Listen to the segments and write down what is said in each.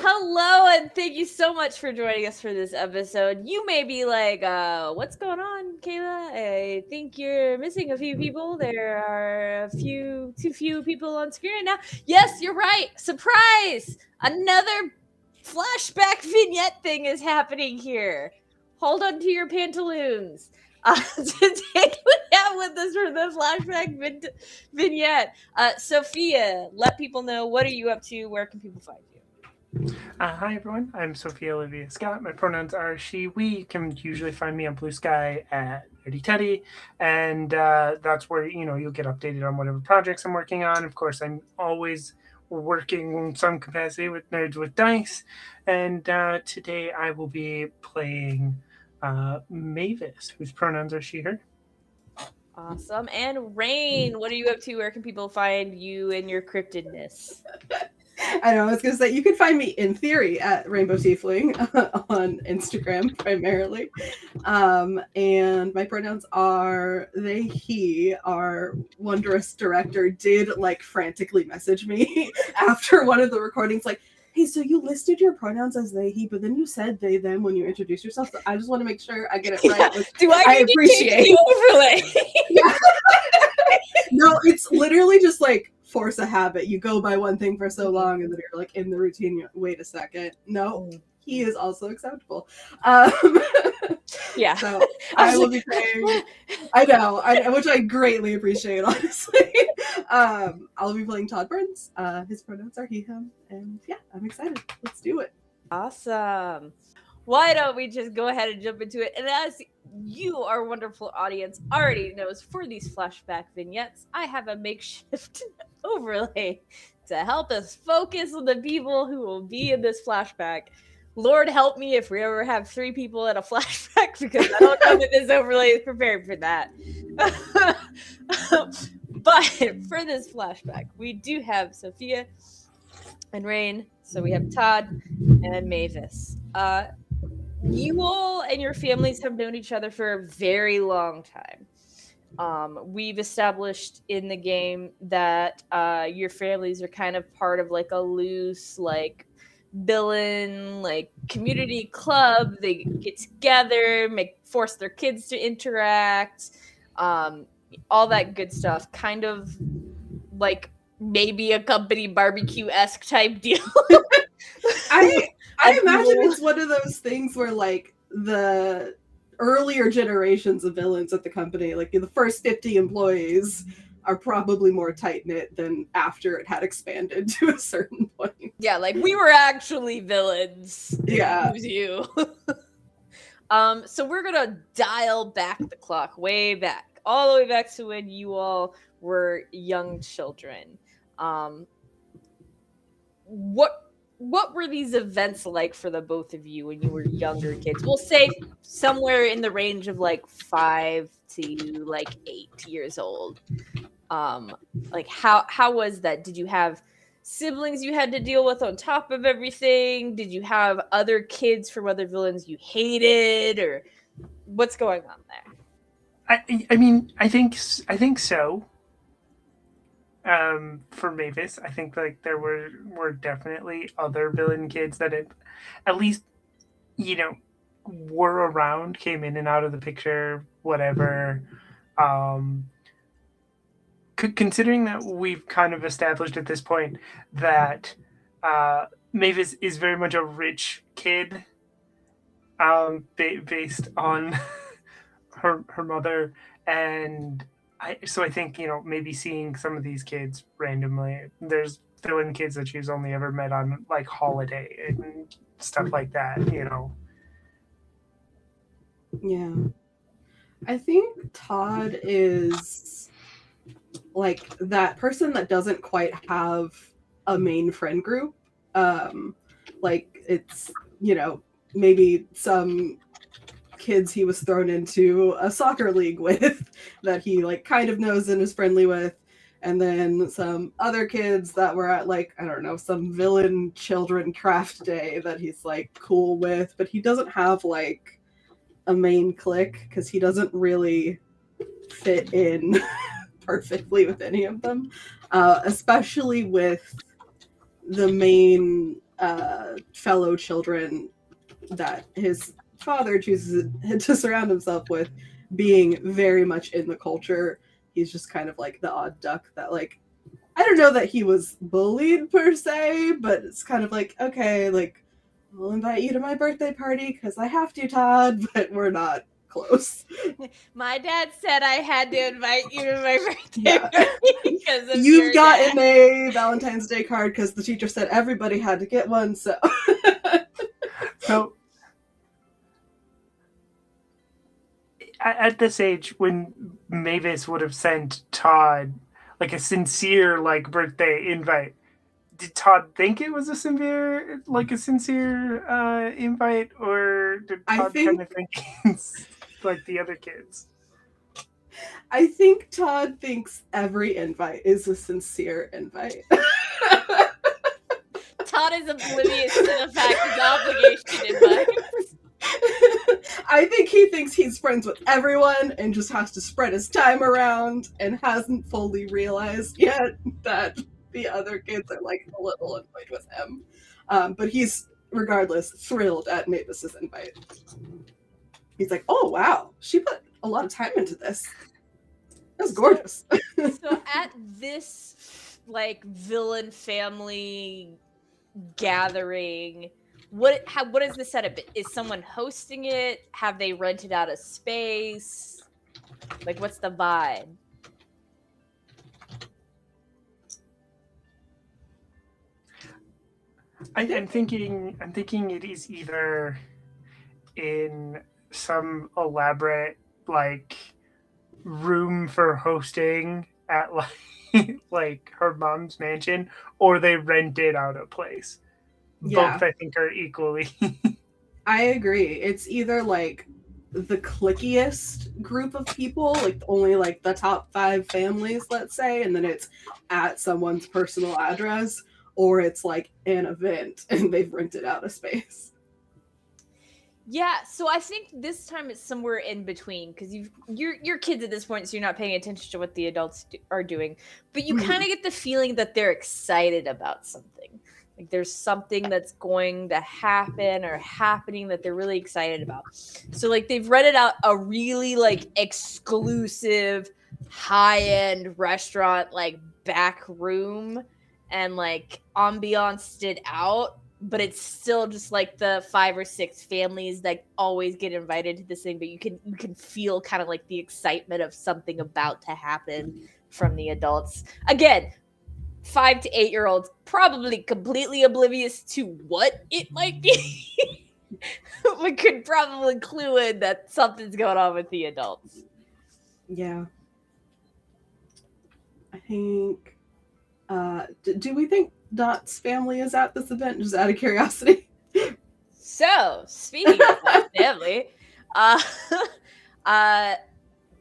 Hello, and thank you so much for joining us for this episode. You may be like, what's going on, Kayla? I think you're missing a few people. There are too few people on screen right now. Yes, you're right. Surprise! Another flashback vignette thing is happening here. Hold on to your pantaloons. Today we have with us for the flashback vignette, Sophia. Let people know, what are you up to? Where can people find you? Hi everyone, I'm Sophia Olivia Scott. My pronouns are she, we. You can usually find me on Blue Sky at Nerdy Teddy, and that's where you'll get updated on whatever projects I'm working on. Of course, I'm always working in some capacity with Nerds with Dice, and today I will be playing Maevis, whose pronouns are she, her. Awesome. And Rain, what are you up to? Where can people find you and your cryptidness? I know, I was going to say, you can find me in theory at Rainbow Tiefling on Instagram primarily. And my pronouns are they, he. Our wondrous director did frantically message me after one of the recordings, like, hey, so you listed your pronouns as they, he, but then you said they, them when you introduced yourself. So I just want to make sure I get it right. Yeah. Do I appreciate the overlay? Yeah. No, it's literally just force a habit. You go by one thing for so long and then you're in the routine. Wait a second. No, he is also acceptable. Yeah. So I will be playing. I know, which I greatly appreciate, honestly. I'll be playing Todd Burns. His pronouns are he, him, and yeah, I'm excited. Let's do it. Awesome. Why don't we just go ahead and jump into it? And as you, our wonderful audience, already knows, for these flashback vignettes, I have a makeshift overlay to help us focus on the people who will be in this flashback. Lord help me if we ever have 3 people at a flashback, because I don't know that this overlay is prepared for that. But for this flashback, we do have Sophia and Rain. So we have Todd and Maevis. You all and your families have known each other for a very long time. We've established in the game that your families are kind of part of a loose villain community club. They get together, force their kids to interact, all that good stuff. Kind of maybe a company barbecue-esque type deal. I imagine it's one of those things where the earlier generations of villains at the company, the first 50 employees, are probably more tight-knit than after it had expanded to a certain point. Yeah, we were actually villains. Yeah. It was you. So we're gonna dial back the clock way back, all the way back to when you all were young children. What were these events like for the both of you when you were younger kids? We'll say somewhere in the range of 5 to 8 years old. How was that? Did you have siblings you had to deal with on top of everything? Did you have other kids from other villains you hated, or what's going on there? I mean, I think so. For Maevis, I think there were definitely other villain kids that at least were around, came in and out of the picture, whatever. Considering that we've kind of established at this point that Maevis is very much a rich kid, based on her mother, and I think maybe seeing some of these kids randomly. There's villain kids that she's only ever met on holiday and stuff like that. Yeah, I think Todd is that person that doesn't quite have a main friend group. It's maybe some kids he was thrown into a soccer league with that he kind of knows and is friendly with, and then some other kids that were at I don't know, some villain children craft day that he's cool with, but he doesn't have a main clique because he doesn't really fit in perfectly with any of them, especially with the main fellow children that his father chooses to surround himself with being very much in the culture. He's just kind of like the odd duck that, like, I don't know that he was bullied per se, but it's kind of like, okay, like, I'll invite you to my birthday party because I have to, Todd, but we're not close. My dad said I had to invite you to my birthday party because of You've your gotten dad. a Valentine's Day card because the teacher said everybody had to get one, so. So, at this age, when Mavis would have sent Todd like a sincere like birthday invite, did Todd think it was a sincere invite, or did Todd kind of think it's like the other kids? I think Todd thinks every invite is a sincere invite. Todd is oblivious to the fact of obligation invites. I think he thinks he's friends with everyone and just has to spread his time around and hasn't fully realized yet that the other kids are like a little annoyed with him. But he's, regardless, thrilled at Mavis's invite. He's like, oh, wow, she put a lot of time into this. That's gorgeous. So at this, like, villain family gathering, what is the setup? Is someone hosting it? Have they rented out a space? Like, what's the vibe? I'm thinking it is either in some elaborate like room for hosting at like her mom's mansion, or they rented out a place. Yeah. Both I think are equally. I agree. It's either like the clickiest group of people, like only like the top 5 families, let's say, and then it's at someone's personal address, or it's like an event and they've rented out a space. Yeah, so I think this time it's somewhere in between, because you're kids at this point, so you're not paying attention to what the adults are doing, but you kind of get the feeling that they're excited about something. Like there's something that's going to happen or happening that they're really excited about. So like they've rented out a really like exclusive high-end restaurant, like back room, and like ambianced it out, but it's still just like the 5 or 6 families that always get invited to this thing, but you can feel kind of like the excitement of something about to happen from the adults. Again, 5 to 8-year-olds probably completely oblivious to what it might be. We could probably clue in that something's going on with the adults. Yeah. I think do we think Dot's family is at this event, just out of curiosity? So, speaking of that family,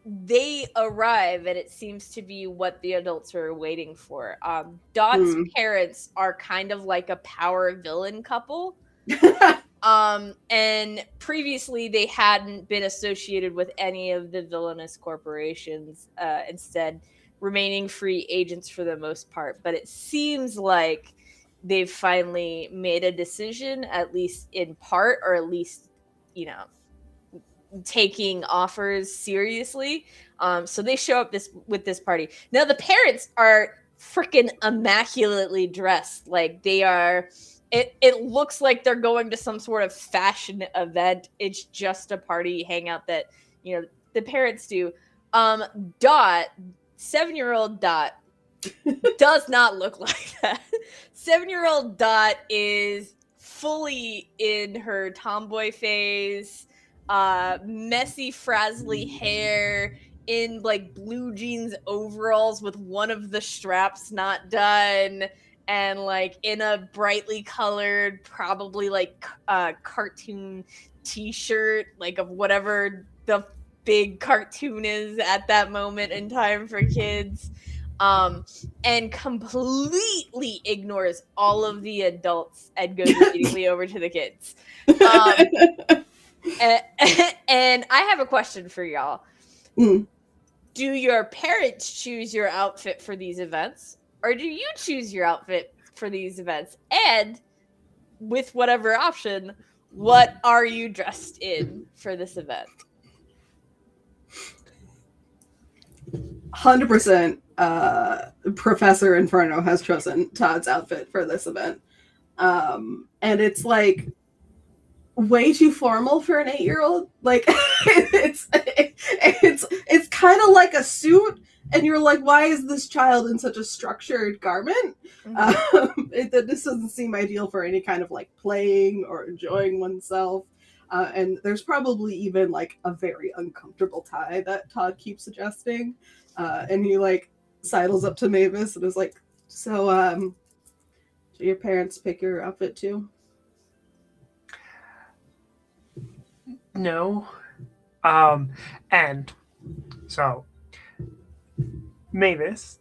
they arrive, and it seems to be what the adults are waiting for. Dot's parents are kind of like a power villain couple. And previously they hadn't been associated with any of the villainous corporations, instead remaining free agents for the most part. But it seems like they've finally made a decision, at least in part, or at least, taking offers seriously. So they show up with this party. Now the parents are freaking immaculately dressed. Like they are, it looks like they're going to some sort of fashion event. It's just a party hangout that, the parents do. Dot, 7-year-old Dot, does not look like that. 7-year-old Dot is fully in her tomboy phase, messy, frazzly hair, in like blue jeans overalls with one of the straps not done, and like in a brightly colored, probably like cartoon t-shirt, like of whatever the big cartoon is at that moment in time for kids. And completely ignores all of the adults and goes immediately over to the kids. And I have a question for y'all. Do your parents choose your outfit for these events, or do you choose your outfit for these events? And with whatever option, what are you dressed in for this event? 100% Professor Inferno has chosen Todd's outfit for this event. And it's like way too formal for an 8-year-old. Like it's kind of like a suit, and you're like, why is this child in such a structured garment? This doesn't seem ideal for any kind of like playing or enjoying oneself. And there's probably even like a very uncomfortable tie that Todd keeps suggesting. And he like sidles up to Maevis and is like, so do your parents pick your outfit too? No. And so Maevis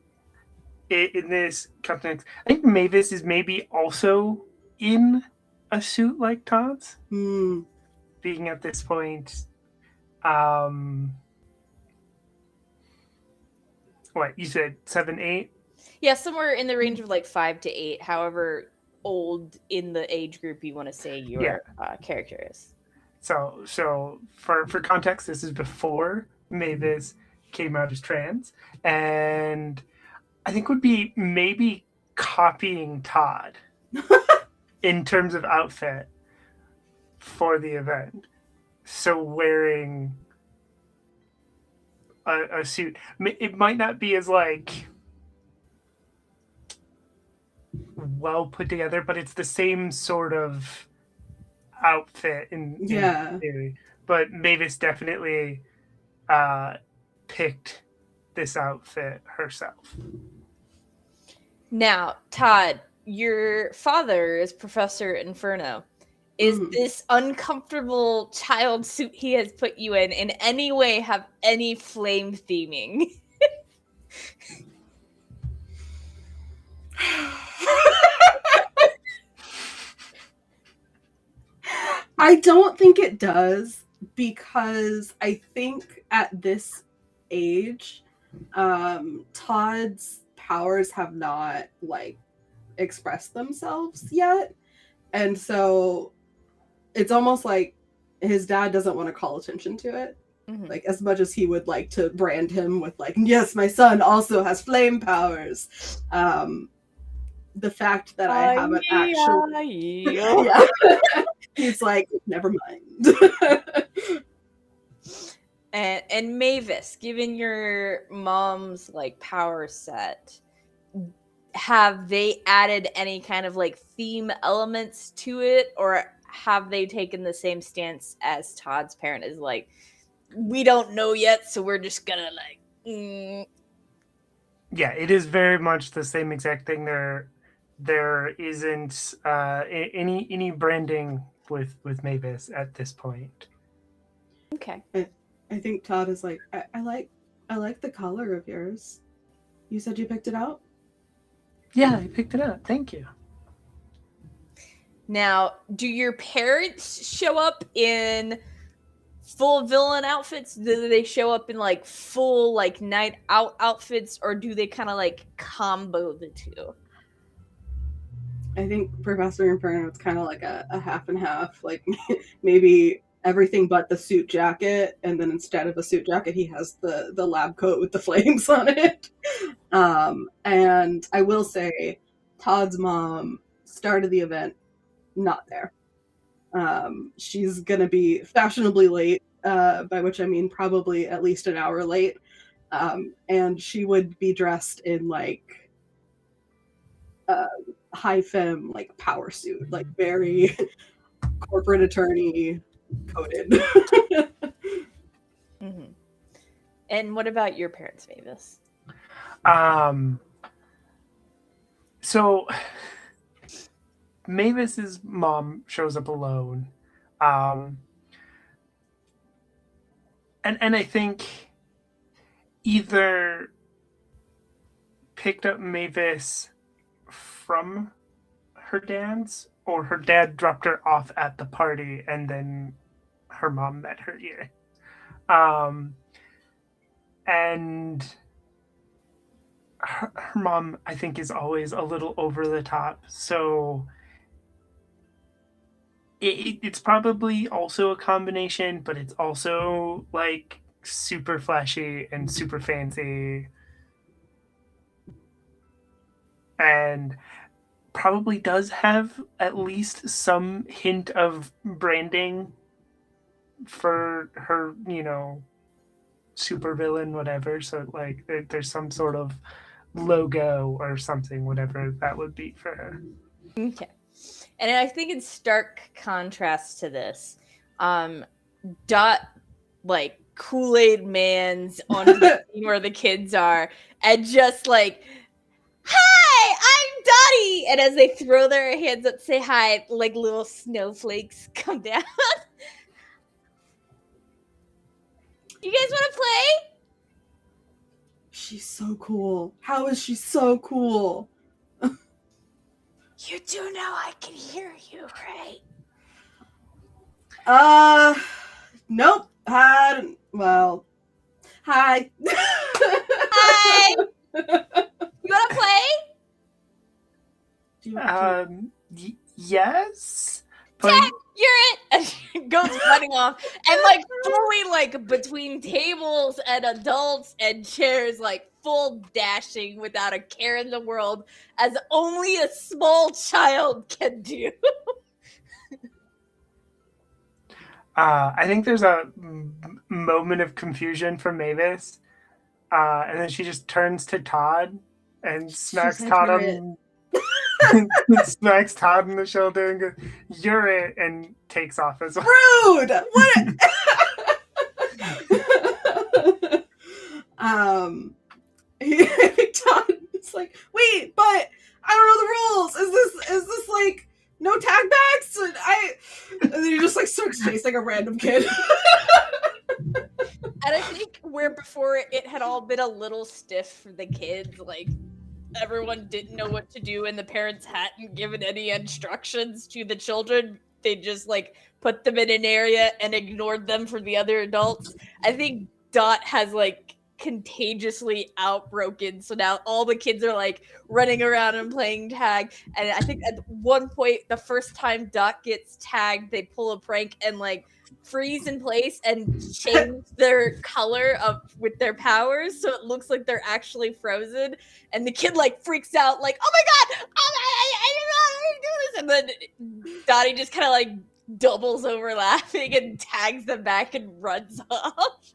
in this context, I think Maevis is maybe also in a suit like Todd's. Being at this point, what you said, 7, 8? Yeah, somewhere in the range of like 5 to 8, however old in the age group you want to say your character is. So for context, this is before Maevis came out as trans, and I think would be maybe copying Todd in terms of outfit for the event. So wearing a suit, it might not be as like well put together, but it's the same sort of outfit in theory. But Maevis definitely picked this outfit herself. Now, Todd, your father is Professor Inferno. Is this uncomfortable child suit he has put you in any way have any flame theming? I don't think it does, because I think at this age, Todd's powers have not like expressed themselves yet, and so it's almost like his dad doesn't want to call attention to it. Like, as much as he would like to brand him with like, yes, my son also has flame powers. The fact that I haven't actually he's like, never mind. And Maevis, given your mom's like power set, have they added any kind of like theme elements to it, or have they taken the same stance as Todd's parent, is like, we don't know yet, so we're just gonna like Yeah, it is very much the same exact thing. There isn't any branding with Maevis at this point. Okay. I think Todd is like, I like the color of yours. You said you picked it out? Yeah, I picked it up. Thank you. Now, do your parents show up in full villain outfits? Do they show up in like full like night out outfits, or do they kind of like combo the two? I think Professor Inferno is kind of like a half and half, like maybe everything but the suit jacket, and then instead of a suit jacket, he has the lab coat with the flames on it. And I will say, Todd's mom started the event not there. She's gonna be fashionably late, by which I mean probably at least an hour late. And she would be dressed in like high femme like power suit, like very corporate attorney coded. And what about your parents, Maevis? So Maevis's mom shows up alone. And I think either picked up Maevis from her dad's, or her dad dropped her off at the party and then her mom met her here. And her mom, I think, is always a little over the top. So It's probably also a combination, but it's also like super flashy and super fancy, and probably does have at least some hint of branding for her, super villain, whatever. So like there's some sort of logo or something, whatever that would be for her. Okay. And I think in stark contrast to this, Dot, like, Kool-Aid Man's on the scene where the kids are, and just like, hi, I'm Dottie! And as they throw their hands up, say hi, like little snowflakes come down. You guys want to play? She's so cool. How is she so cool? You do know I can hear you, right? Nope. Well, hi. Hi! You want to play? Yes. Tag, you're it! And she goes running off, and like fully like between tables and adults and chairs, like full dashing without a care in the world, as only a small child can do. I think there's a moment of confusion from Maevis, and then she just turns to Todd and smacks Todd on smacks Todd on the shoulder and goes, "You're it," and takes off as well. Rude! What? Todd is like, wait, but I don't know the rules. Is this like no tag backs? And then he just like starts chasing a random kid. And I think where before it had all been a little stiff for the kids, like everyone didn't know what to do and the parents hadn't given any instructions to the children. They just like put them in an area and ignored them from the other adults. I think Dot has like contagiously outbroken, so now all the kids are like running around and playing tag. And I think at one point, the first time Dot gets tagged, they pull a prank and like freeze in place and change their color with their powers, so it looks like they're actually frozen. And the kid like freaks out, like, "Oh my god, I don't know how to do this!" And then Dottie just kind of like doubles over laughing and tags them back and runs off.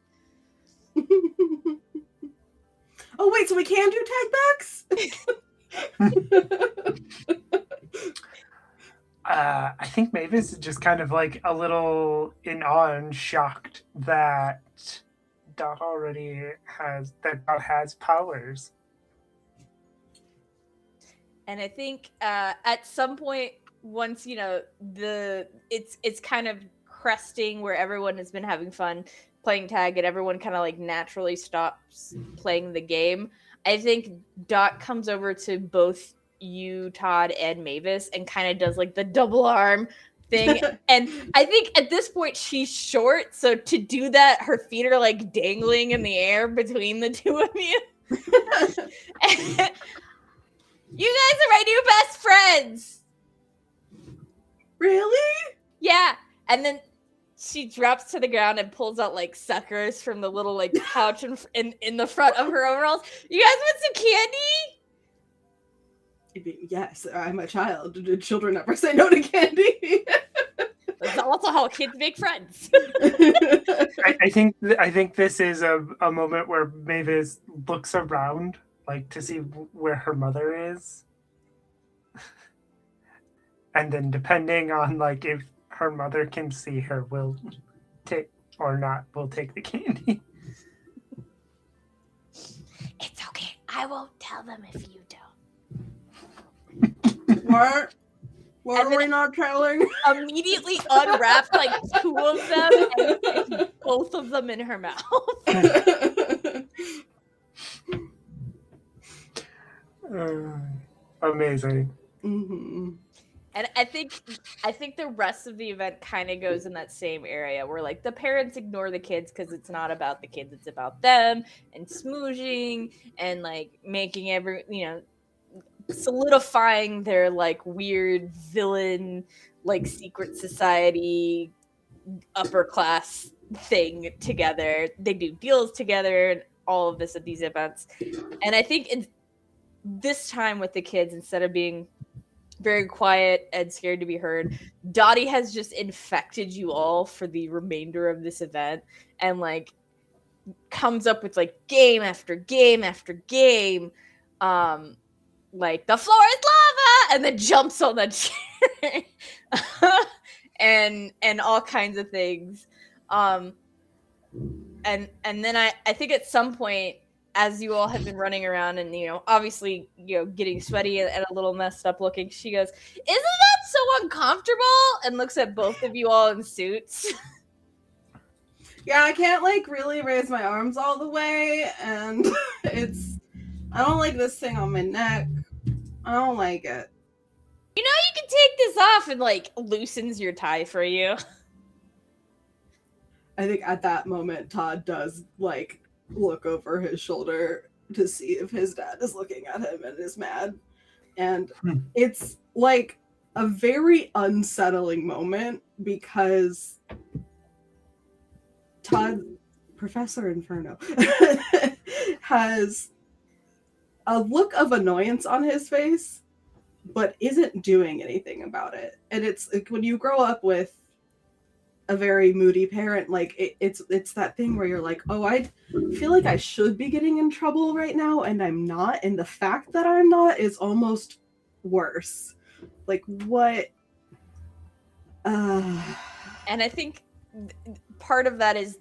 Oh wait, so we can do tag backs? I think Maevis is just kind of like a little in awe and shocked that Dot has powers. And I think at some point, once it's kind of cresting where everyone has been having fun playing tag and everyone kind of like naturally stops playing the game, I think Dot comes over to both you, Todd, and Maevis and kind of does like the double arm thing. And I think at this point she's short, so to do that, her feet are like dangling in the air between the two of you. You guys are my new best friends. Really? Yeah. And then she drops to the ground and pulls out like suckers from the little like pouch in the front of her overalls. You guys want some candy? Yes, I'm a child. Did children ever say no to candy? That's also how kids make friends. I think this is a moment where Maevis looks around, like to see where her mother is, and then depending on like if her mother can see her, will take or not, will take the candy. It's okay. I won't tell them if you don't. What? What are we not telling? Immediately unwrapped like two of them and sticks both of them in her mouth. Amazing. Mm-hmm. And I think the rest of the event kind of goes in that same area where like the parents ignore the kids because it's not about the kids, it's about them and smooching and like making solidifying their like weird villain, like secret society, upper class thing together. They do deals together and all of this at these events. And I think this time with the kids, instead of being very quiet and scared to be heard, Dottie has just infected you all for the remainder of this event and like comes up with like game after game after game, like the floor is lava, and then jumps on the chair, and all kinds of things, and then I think at some point, as you all have been running around and obviously getting sweaty and a little messed up looking, she goes, "Isn't that so uncomfortable?" and looks at both of you all in suits. Yeah, I can't like really raise my arms all the way, and I don't like this thing on my neck. I don't like it. You can take this off, and like loosens your tie for you. I think at that moment Todd does like look over his shoulder to see if his dad is looking at him and is mad. And it's like a very unsettling moment because Todd, Professor Inferno, has a look of annoyance on his face, but isn't doing anything about it. And it's like when you grow up with a very moody parent, like it's that thing where you're like, oh, I feel like I should be getting in trouble right now, and I'm not. And the fact that I'm not is almost worse. Like what? And I think part of that is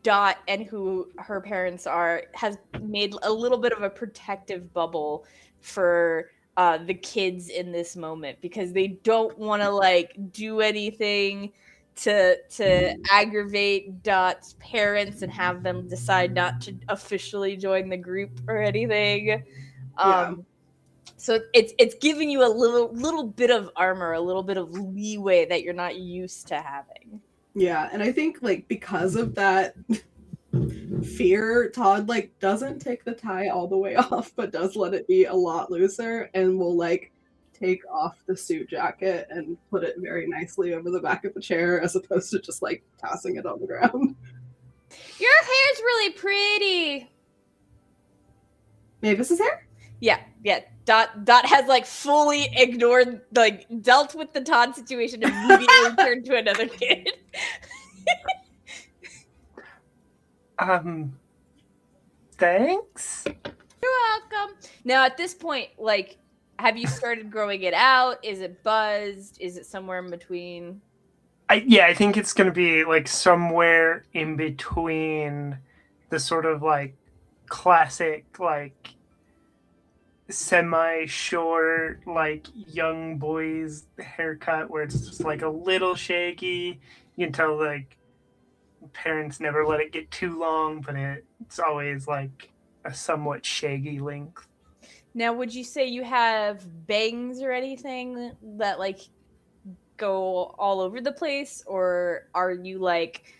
Dot and who her parents are has made a little bit of a protective bubble for the kids in this moment, because they don't want to like do anything to aggravate Dot's parents and have them decide not to officially join the group or anything. So it's giving you a little bit of armor, a little bit of leeway that you're not used to having. Yeah, and I think like because of that fear, Todd like doesn't take the tie all the way off, but does let it be a lot looser, and will like take off the suit jacket and put it very nicely over the back of the chair, as opposed to just like tossing it on the ground. Your hair's really pretty. Mavis's hair? Yeah. Dot has like fully ignored, like dealt with the Todd situation, and immediately turned to another kid. Thanks. You're welcome. Now at this point, like, have you started growing it out? Is it buzzed? Is it somewhere in between? I think it's going to be like somewhere in between the sort of like classic like semi-short like young boys haircut where it's just like a little shaggy. You can tell like parents never let it get too long, but it's always like a somewhat shaggy length. Now, would you say you have bangs or anything that like go all over the place, or are you like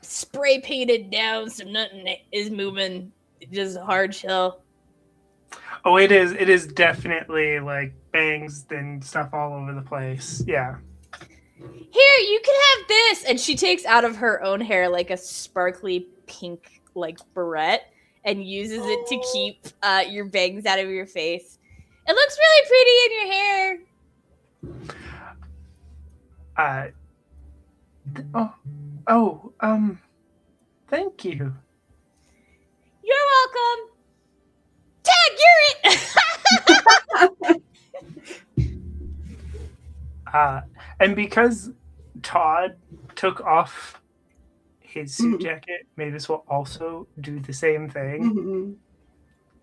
spray painted down so nothing is moving, just hard shell? Oh, it is definitely like bangs and stuff all over the place. Yeah. Here, you can have this. And she takes out of her own hair like a sparkly pink like barrette and uses it to keep your bangs out of your face. It looks really pretty in your hair. Thank you. You're welcome. Tag, you're it. And because Todd took off his suit jacket, Mavis will also do the same thing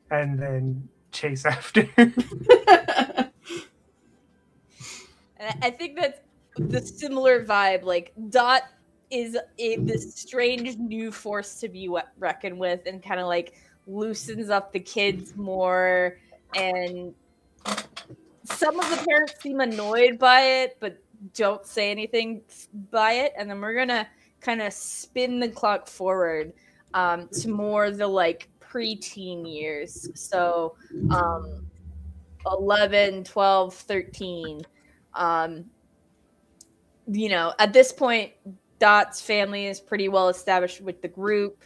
and then chase after. I think that's the similar vibe. Like Dot is this strange new force to be reckoned with, and kind of like loosens up the kids more, and some of the parents seem annoyed by it but don't say anything by it. And then we're gonna kind of spin the clock forward to more the like preteen years. So 11, 12, 13. At this point, Dot's family is pretty well established with the group.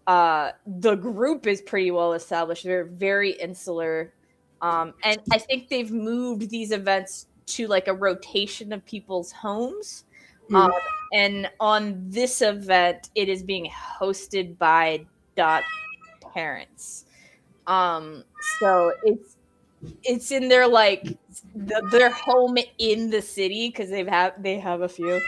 The group is pretty well established. They're very insular. And I think they've moved these events to like a rotation of people's homes. And on this event, it is being hosted by Dot's parents. So it's in their like their home in the city because they have a few.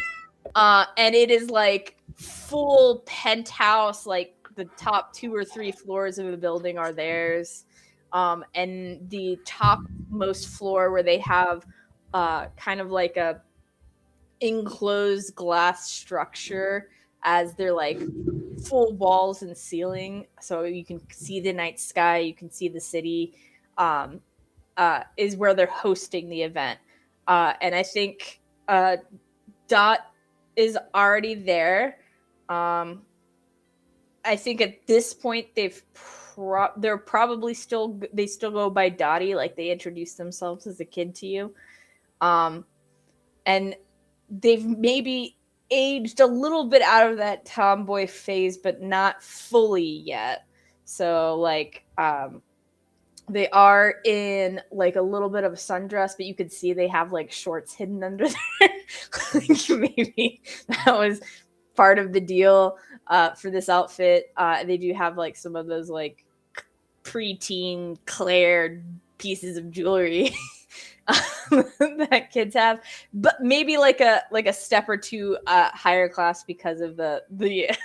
And it is like full penthouse, like the top 2 or 3 floors of the building are theirs. And the topmost floor where they have kind of like a enclosed glass structure as they're like full walls and ceiling, so you can see the night sky, you can see the city, is where they're hosting the event. And I think Dot is already there. I think at this point they're probably still go by Dottie, like they introduced themselves as a kid to you. And they've maybe aged a little bit out of that tomboy phase, but not fully yet. So like they are in like a little bit of a sundress, but you could see they have like shorts hidden under there. Like maybe that was part of the deal for this outfit. They do have like some of those like preteen Claire pieces of jewelry that kids have, but maybe like a step or two higher class because of the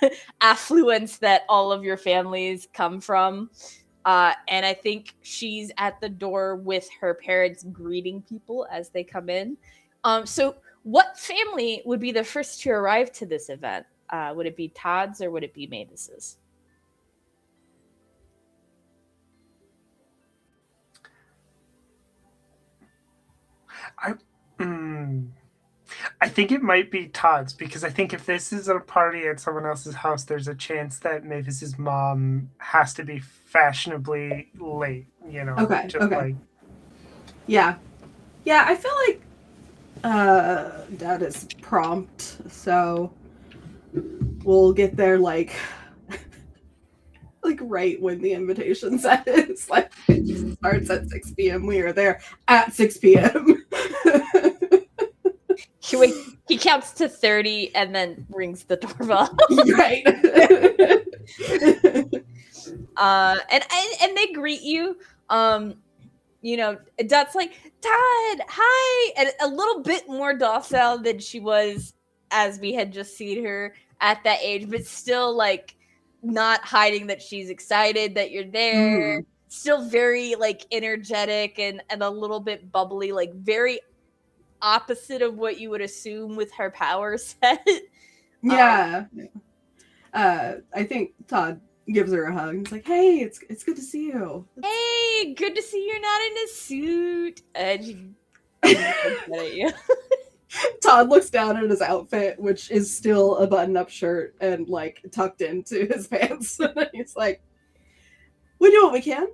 affluence that all of your families come from. And I think she's at the door with her parents greeting people as they come in. So what family would be the first to arrive to this event? Would it be Todd's or would it be Maevis's? I think it might be Todd's, because I think if this is a party at someone else's house, there's a chance that Mavis's mom has to be fashionably late, Okay. Like... Yeah, I feel like Dad is prompt, so we'll get there like right when the invitation set is. Like it starts at 6 p.m. We are there at 6 p.m. He counts to 30 and then rings the doorbell. Right. And they greet you. Dot's like, Todd, hi, and a little bit more docile than she was as we had just seen her at that age, but still like not hiding that she's excited that you're there. Still very like energetic and a little bit bubbly, like very opposite of what you would assume with her power set. Yeah. I think Todd gives her a hug. He's like, "Hey, it's good to see you." Hey, good to see you're not in a suit. And she looks at you. Todd looks down at his outfit, which is still a button-up shirt and like tucked into his pants. He's like, "We do what we can."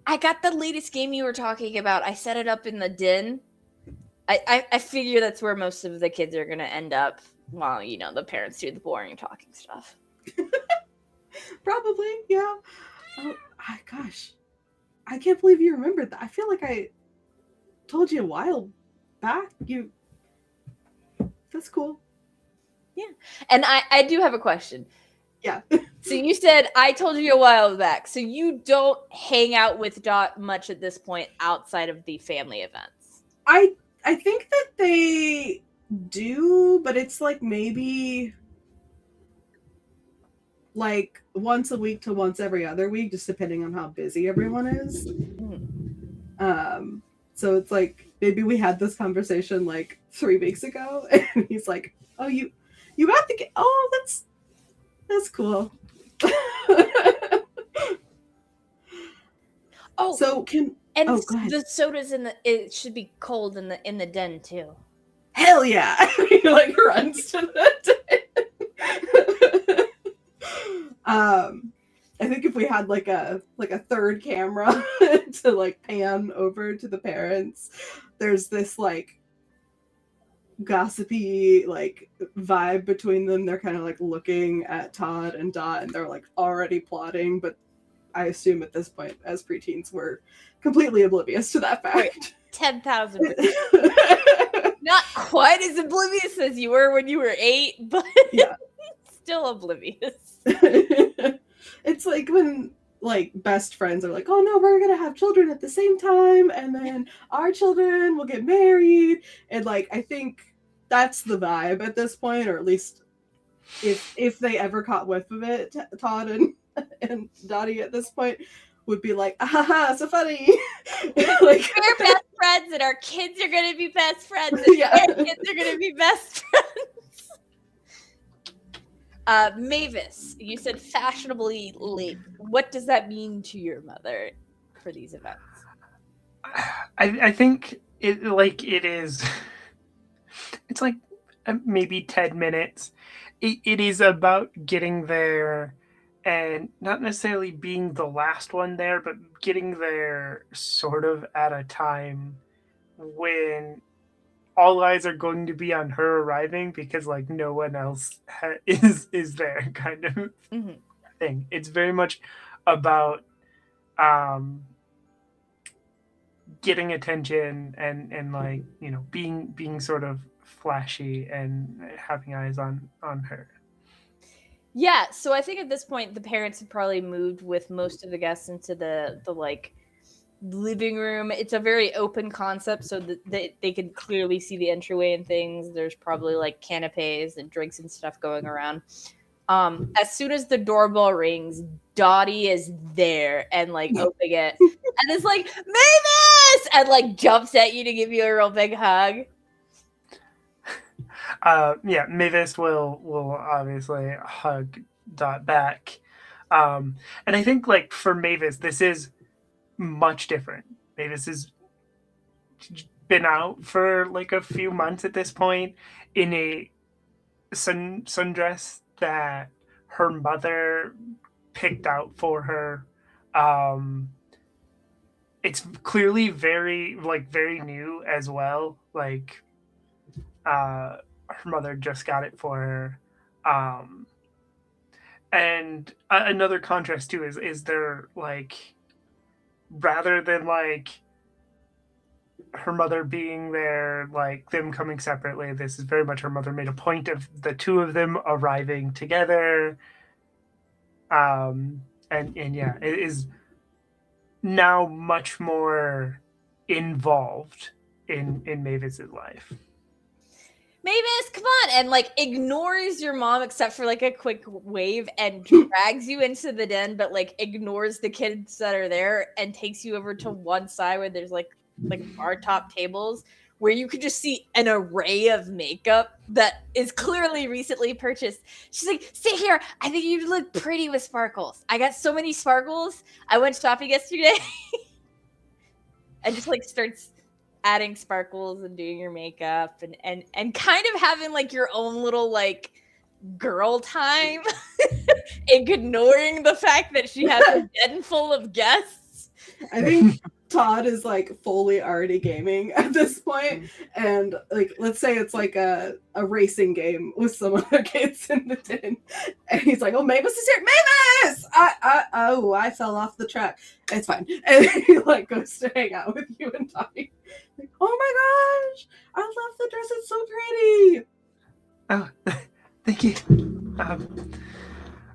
I got the latest game you were talking about. I set it up in the den. I figure that's where most of the kids are going to end up while, the parents do the boring talking stuff. Probably, yeah. Oh, gosh. I can't believe you remembered that. I feel like I told you a while back. That's cool. Yeah. And I do have a question. Yeah. So you said I told you a while back. So you don't hang out with Dot much at this point outside of the family events. I think that they do, but it's like maybe like once a week to once every other week, just depending on how busy everyone is. So it's like maybe we had this conversation like 3 weeks ago, and he's like, "Oh, you got the game? Oh, that's cool." Oh, so the soda's it should be cold in the den too. Hell yeah. He like runs to the den. I think if we had like a third camera to like pan over to the parents, there's this like gossipy like vibe between them. They're kind of like looking at Todd and Dot, and they're like already plotting, but I assume at this point, as preteens, we're completely oblivious to that fact. 10,000%. Not quite as oblivious as you were when you were 8, but yeah, still oblivious. It's like when like best friends are like, oh no, we're gonna have children at the same time, and then our children will get married, and like I think that's the vibe at this point, or at least if they ever caught whiff of it, Todd and Dottie at this point would be like, ah, so funny. Like, we're best friends, and our kids are gonna be best friends, and yeah. their kids are gonna be best friends. Mavis, you said fashionably late. What does that mean to your mother for these events? I think it is. It's like maybe 10 minutes. It is about getting there and not necessarily being the last one there, but getting there sort of at a time when all eyes are going to be on her arriving, because like no one else is there, kind of thing. It's very much about getting attention and like, you know, being sort of flashy and having eyes on her. Yeah, so I think at this point the parents have probably moved with most of the guests into the like living room. It's a very open concept, so that they can clearly see the entryway and things. There's probably like canapes and drinks and stuff going around. As soon as the doorbell rings, Dottie is there and like opening it and it's like, Mavis! And like jumps at you to give you a real big hug. Yeah, Mavis will obviously hug Dot back. And I think like for Mavis, this is much different. Mavis has been out for like a few months at this point in a sundress that her mother picked out for her. It's clearly very new as well. Like her mother just got it for her. And another contrast too is there like, rather than like her mother being there, like them coming separately, this is very much her mother made a point of the two of them arriving together. And yeah, it is now much more involved in Mavis's life. Mavis, come on, and like ignores your mom except for like a quick wave and drags you into the den, but like ignores the kids that are there and takes you over to one side where there's like bar top tables where you could just see an array of makeup that is clearly recently purchased. She's like, sit here. I think you look pretty with sparkles. I got so many sparkles. I went shopping yesterday. And just like starts adding sparkles and doing your makeup and kind of having like your own little like girl time, ignoring the fact that she has a den full of guests. I think Todd is like fully already gaming at this point, and like let's say it's like a racing game with some other kids in the den, and he's like, "Oh, Mavis is here, Mavis! I fell off the track. It's fine." And he like goes to hang out with you and Tommy. Like, oh my gosh, I love the dress. It's so pretty. Oh, thank you.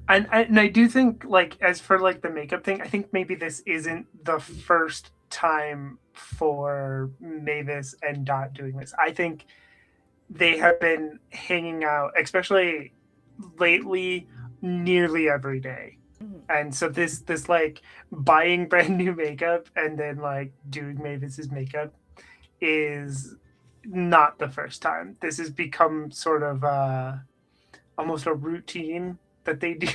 And I do think, like, as for like the makeup thing, I think maybe this isn't the first time for Mavis and Dot doing this. I think they have been hanging out, especially lately, nearly every day. And so this like buying brand new makeup and then like doing Mavis's makeup is not the first time. This has become sort of almost a routine that they do.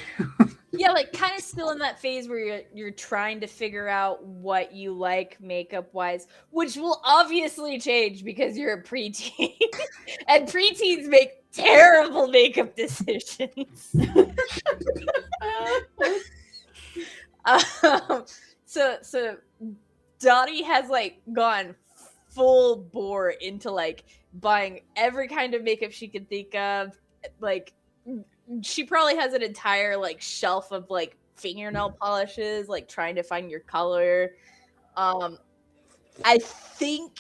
Yeah, like kind of still in that phase where you're trying to figure out what you like makeup wise, which will obviously change because you're a preteen. And preteens make terrible makeup decisions. So Dottie has like gone full bore into like buying every kind of makeup she could think of. Like she probably has an entire like shelf of like fingernail polishes, like trying to find your color. I think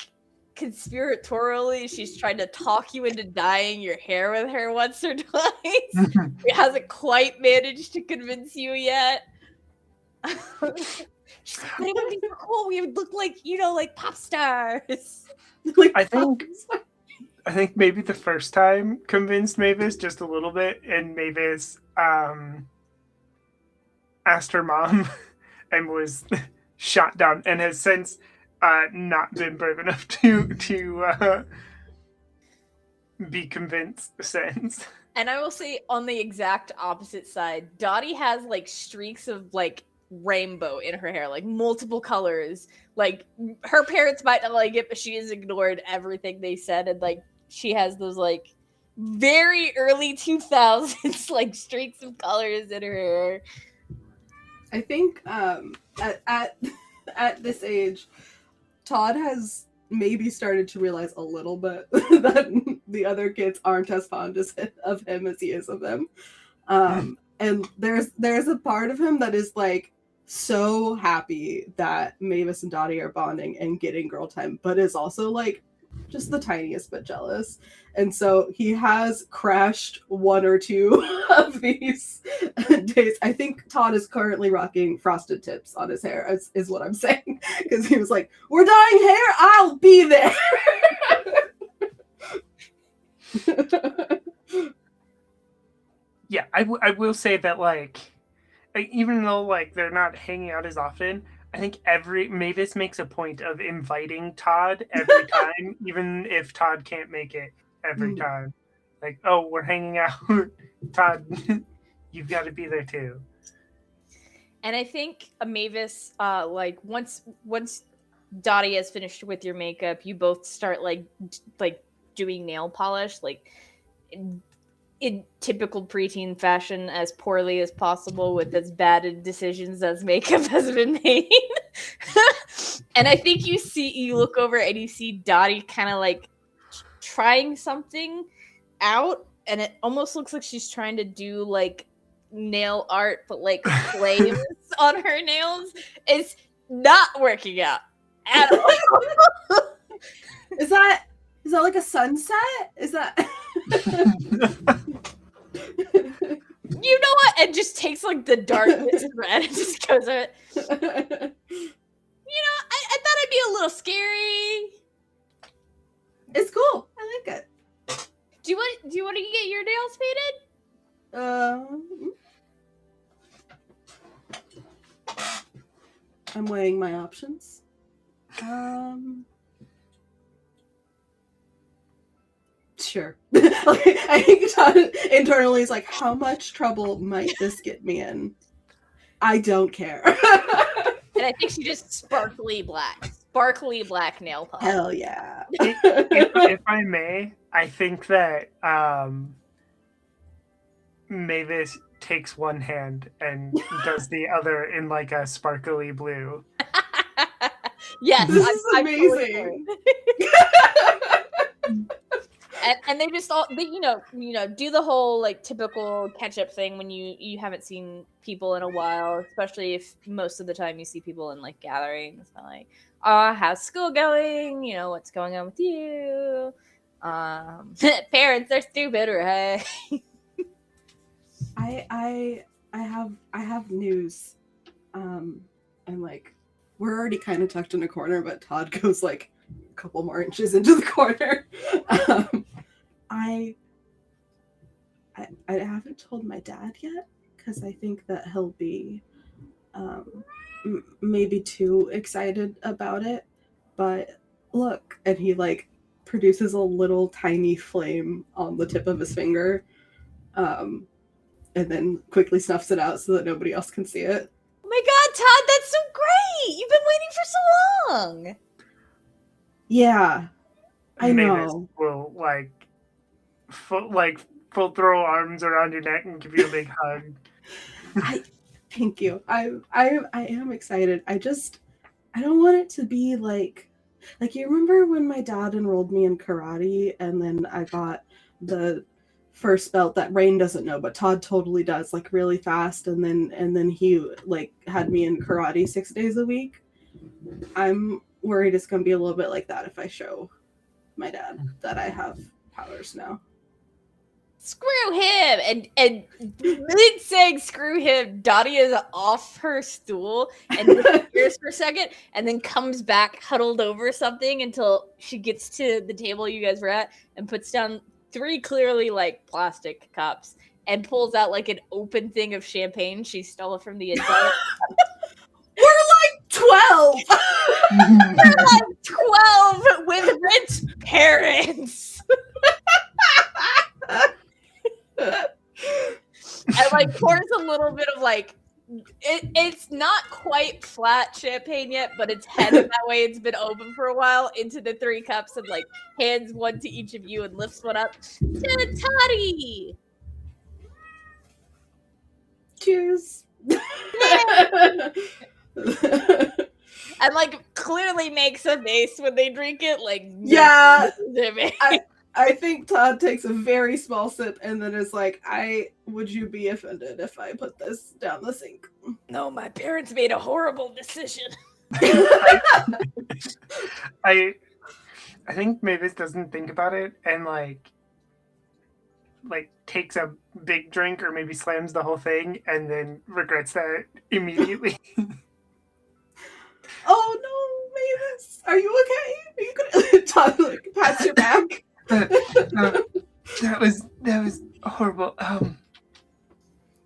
conspiratorially she's trying to talk you into dyeing your hair with her once or twice. It hasn't quite managed to convince you yet. She's like, but it would be so cool. We would look like, like pop stars. Like, I think maybe the first time convinced Mavis just a little bit, and Mavis asked her mom and was shot down, and has since not been brave enough to be convinced since. And I will say, on the exact opposite side, Dottie has like streaks of like rainbow in her hair, like multiple colors. Like her parents might not like it, but she has ignored everything they said, and like she has those like very early 2000s like streaks of colors in her hair. I think at this age, Todd has maybe started to realize a little bit that the other kids aren't as fond of him as he is of them. And there's a part of him that is like so happy that Mavis and Dottie are bonding and getting girl time, but is also like just the tiniest bit jealous. And so he has crashed one or two of these days. I think Todd is currently rocking frosted tips on his hair, is what I'm saying. Because he was like, we're dyeing hair, I'll be there. Yeah, I will say that, like, even though, like, they're not hanging out as often, I think Mavis makes a point of inviting Todd every time, even if Todd can't make it every time. Like, oh, we're hanging out. Todd, you've got to be there too. And I think Mavis, like once Dottie has finished with your makeup, you both start like doing nail polish, like in typical preteen fashion, as poorly as possible, with as bad decisions as makeup has been made. And I think you look over and you see Dottie kind of like trying something out, and it almost looks like she's trying to do like nail art, but like flames on her nails. It's not working out at all. Is that like a sunset? Is that you know what? It just takes like the darkest red and just goes over it. I thought it'd be a little scary. It's cool. I like it. Do you want to get your nails painted? I'm weighing my options. Sure. I think Todd internally is like, how much trouble might this get me in? I don't care. And I think she just sparkly black nail polish. Hell yeah. If I may, I think that Mavis takes one hand and does the other in like a sparkly blue. Yes, this is amazing. And they just all do the whole like typical catch-up thing when you haven't seen people in a while, especially if most of the time you see people in like gatherings. Like, how's school going? What's going on with you? Parents, they're stupid, right? I have news. And like we're already kind of tucked in a corner, but Todd goes like a couple more inches into the corner. I haven't told my dad yet because I think that he'll be maybe too excited about it. But look, and he like produces a little tiny flame on the tip of his finger, and then quickly snuffs it out so that nobody else can see it. Oh my God, Todd, that's so great! You've been waiting for so long. Yeah, I Mavis know. Will full throw arms around your neck and give you a big hug. Thank you. I am excited. I don't want it to be like you remember when my dad enrolled me in karate and then I got the first belt that Rain doesn't know, but Todd totally does, like really fast, and then he like had me in karate 6 days a week. I'm worried it's gonna be a little bit like that if I show my dad that I have powers now. Screw him! And mid saying screw him, Dottie is off her stool and disappears for a second, and then comes back huddled over something until she gets to the table you guys were at and puts down 3 clearly like plastic cups and pulls out like an open thing of champagne she stole from the inside. We're like 12! We're like 12 with rich parents! And like pours a little bit of like it's not quite flat champagne yet, but it's headed that way. It's been open for a while into the 3 cups and like hands one to each of you and lifts one up to Toddy. Cheers. And like clearly makes a face when they drink it. Like yeah, I think Todd takes a very small sip and then is like, would you be offended if I put this down the sink? No, my parents made a horrible decision. I think Mavis doesn't think about it and like takes a big drink or maybe slams the whole thing and then regrets that immediately. Oh no, Mavis, are you okay? Are you gonna Todd like pats your back? That was horrible.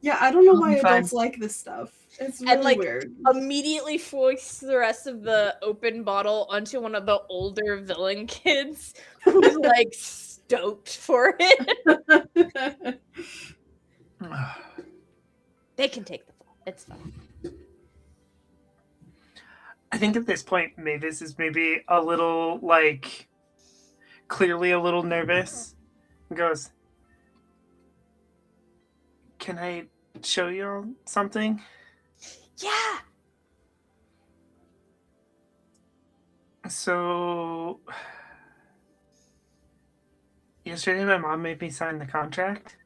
Yeah, I don't know why adults like this stuff. It's really and, like, weird. Immediately foists the rest of the open bottle onto one of the older villain kids who's like stoked for it. They can take the fall. It's fine. I think at this point Mavis is maybe a little like clearly a little nervous and goes, "Can I show you something?" Yeah. So yesterday my mom made me sign the contract.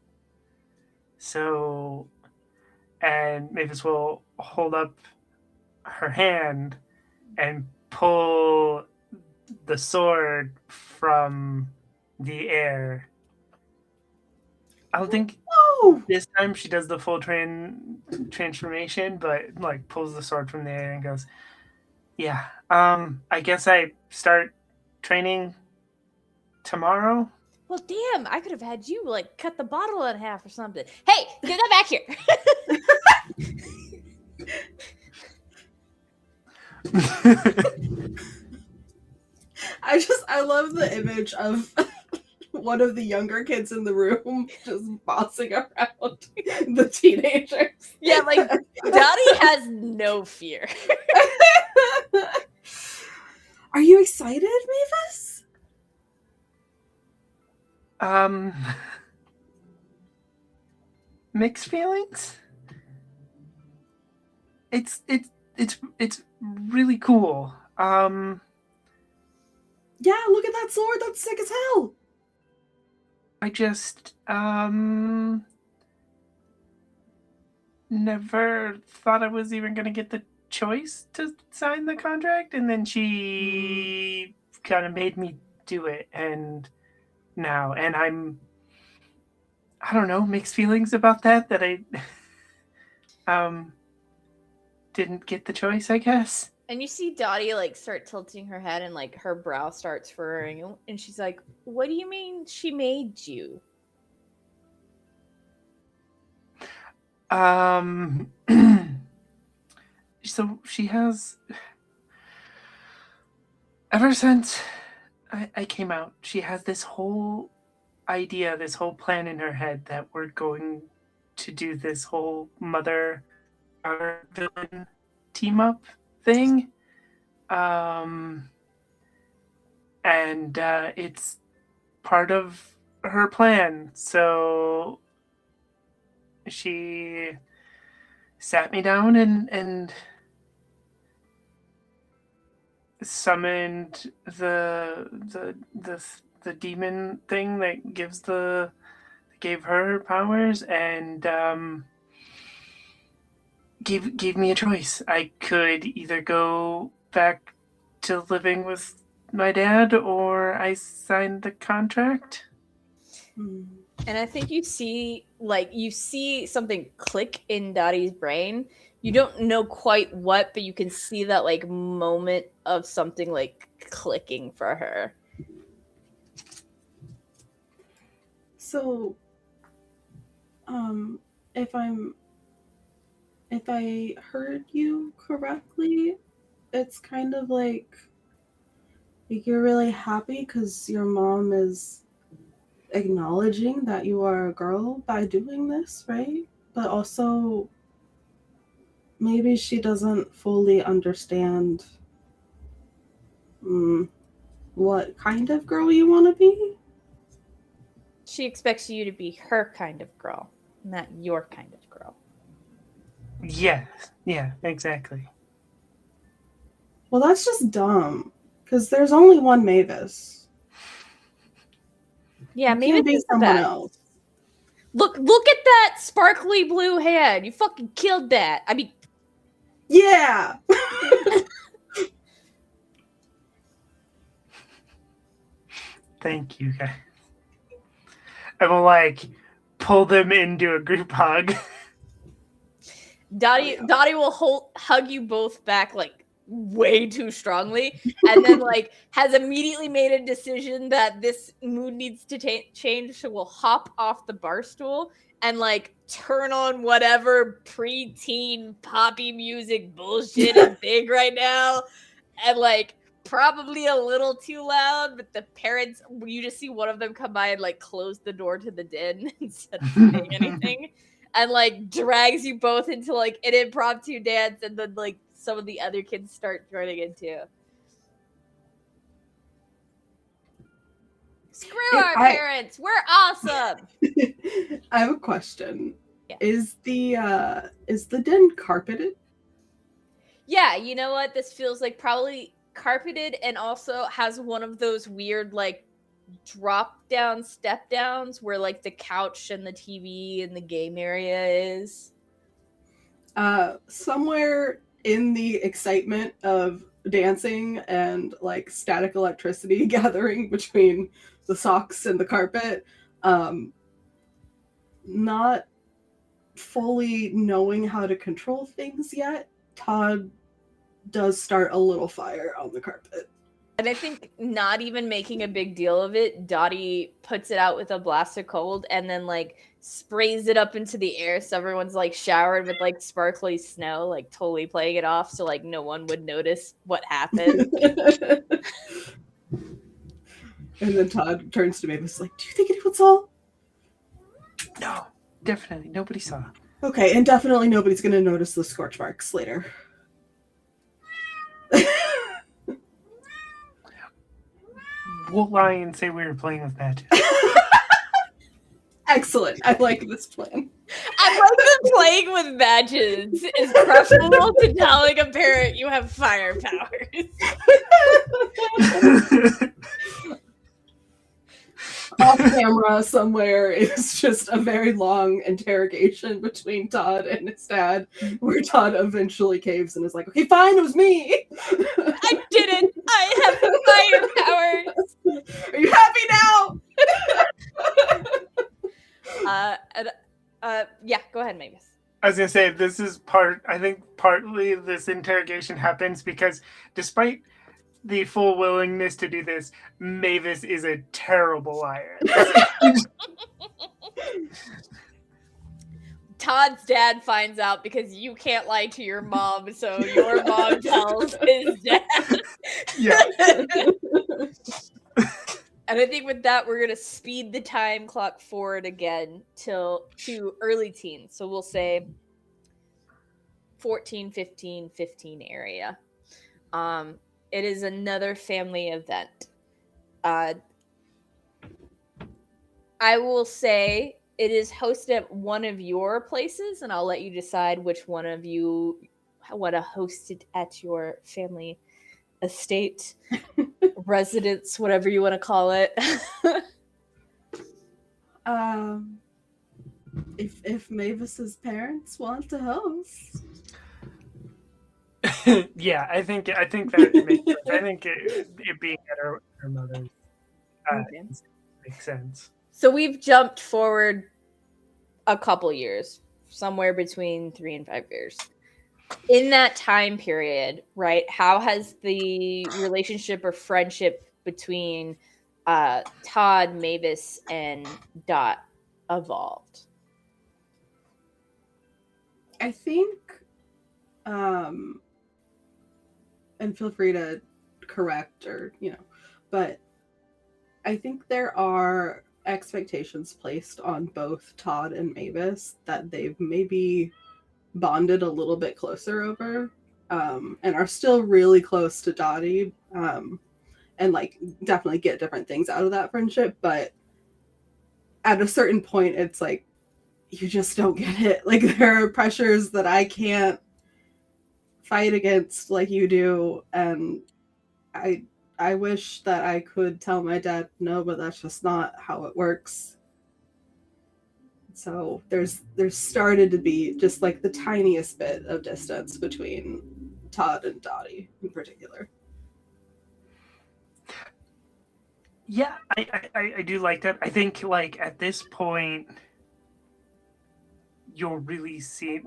So, and Mavis will hold up her hand and pull the sword from the air. I don't think this time she does the full transformation, but like pulls the sword from the air and goes, "Yeah, I guess I start training tomorrow." Well, damn, I could have had you like cut the bottle in half or something. Hey, get that back here. I love the image of one of the younger kids in the room just bossing around the teenagers. Yeah, like Dottie has no fear. Are you excited, Mavis? Mixed feelings. It's really cool. Yeah, look at that sword. That's sick as hell. I just never thought I was even gonna get the choice to sign the contract, and then she kind of made me do it, and now, and I don't know, mixed feelings about that I didn't get the choice, I guess. And you see Dottie like start tilting her head and like her brow starts furrowing and she's like, "What do you mean she made you?" So she has, ever since I came out, she has this whole idea, this whole plan in her head that we're going to do this whole mother villain team up thing. And it's part of her plan. So she sat me down and summoned the demon thing that gave her powers, and gave me a choice. I could either go back to living with my dad, or I signed the contract. And I think you see something click in Dottie's brain. You don't know quite what, but you can see that like moment of something like clicking for her. So, if I heard you correctly, it's kind of like you're really happy because your mom is acknowledging that you are a girl by doing this, right? But also, maybe she doesn't fully understand what kind of girl you want to be. She expects you to be her kind of girl, not your kind of girl. Yeah, exactly. Well, that's just dumb, because there's only one Maevis. Yeah, You maybe can't be it's someone else. Look at that sparkly blue hand. You fucking killed that. I mean, yeah. Thank you, guys. I will like pull them into a group hug. Dottie will hug you both back like way too strongly, and then like has immediately made a decision that this mood needs to change, so will hop off the bar stool and like turn on whatever preteen poppy music bullshit is big right now, and like probably a little too loud, but the parents, you just see one of them come by and like close the door to the den instead of saying anything, and like drags you both into like an impromptu dance, and then like some of the other kids start joining in too. Screw our parents, we're awesome. I have a question. Yeah. Is the den carpeted? Yeah, you know what? This feels like probably carpeted, and also has one of those weird like drop down step downs where like the couch and the TV and the game area is. Somewhere in the excitement of dancing and like static electricity gathering between the socks and the carpet, not fully knowing how to control things yet, Todd does start a little fire on the carpet. And I think, not even making a big deal of it, Dottie puts it out with a blast of cold and then like sprays it up into the air, so everyone's like showered with like sparkly snow, like totally playing it off so like no one would notice what happened. And then Todd turns to Mavis like, do you think anyone saw? No, definitely nobody saw. Okay, and definitely nobody's gonna notice the scorch marks later. We'll lie and say we were playing with magic. Excellent. I like this plan. I like that playing with matches is preferable to telling a parent you have fire powers. Off camera somewhere is just a very long interrogation between Todd and his dad, where Todd eventually caves and is like, okay, fine, it was me. I did it. I have fire powers. Are you happy now? Yeah, go ahead, Mavis. I was gonna say, this is partly this interrogation happens because despite the full willingness to do this, Maevis is a terrible liar. Todd's dad finds out because you can't lie to your mom, so your mom tells his dad. Yeah. And I think with that, we're going to speed the time clock forward again to early teens. So we'll say 14, 15 area. It is another family event. I will say it is hosted at one of your places, and I'll let you decide which one of you want to host it at your family estate, residence, whatever you want to call it. If Mavis's parents want to host. Yeah, I think that makes sense. I think it being at her mother's Okay. makes sense. So we've jumped forward a couple years, somewhere between 3 and 5 years. In that time period, right, how has the relationship or friendship between Todd, Mavis, and Dot evolved? I think, and feel free to correct or, but I think there are expectations placed on both Todd and Mavis that they've maybe bonded a little bit closer over, and are still really close to Dottie, and like definitely get different things out of that friendship, but at a certain point it's like you just don't get it. Like there are pressures that I can't fight against like you do, and I wish that I could tell my dad no, but that's just not how it works. So there's started to be just like the tiniest bit of distance between Todd and Dottie in particular. Yeah, I do like that. I think like at this point we're really seeing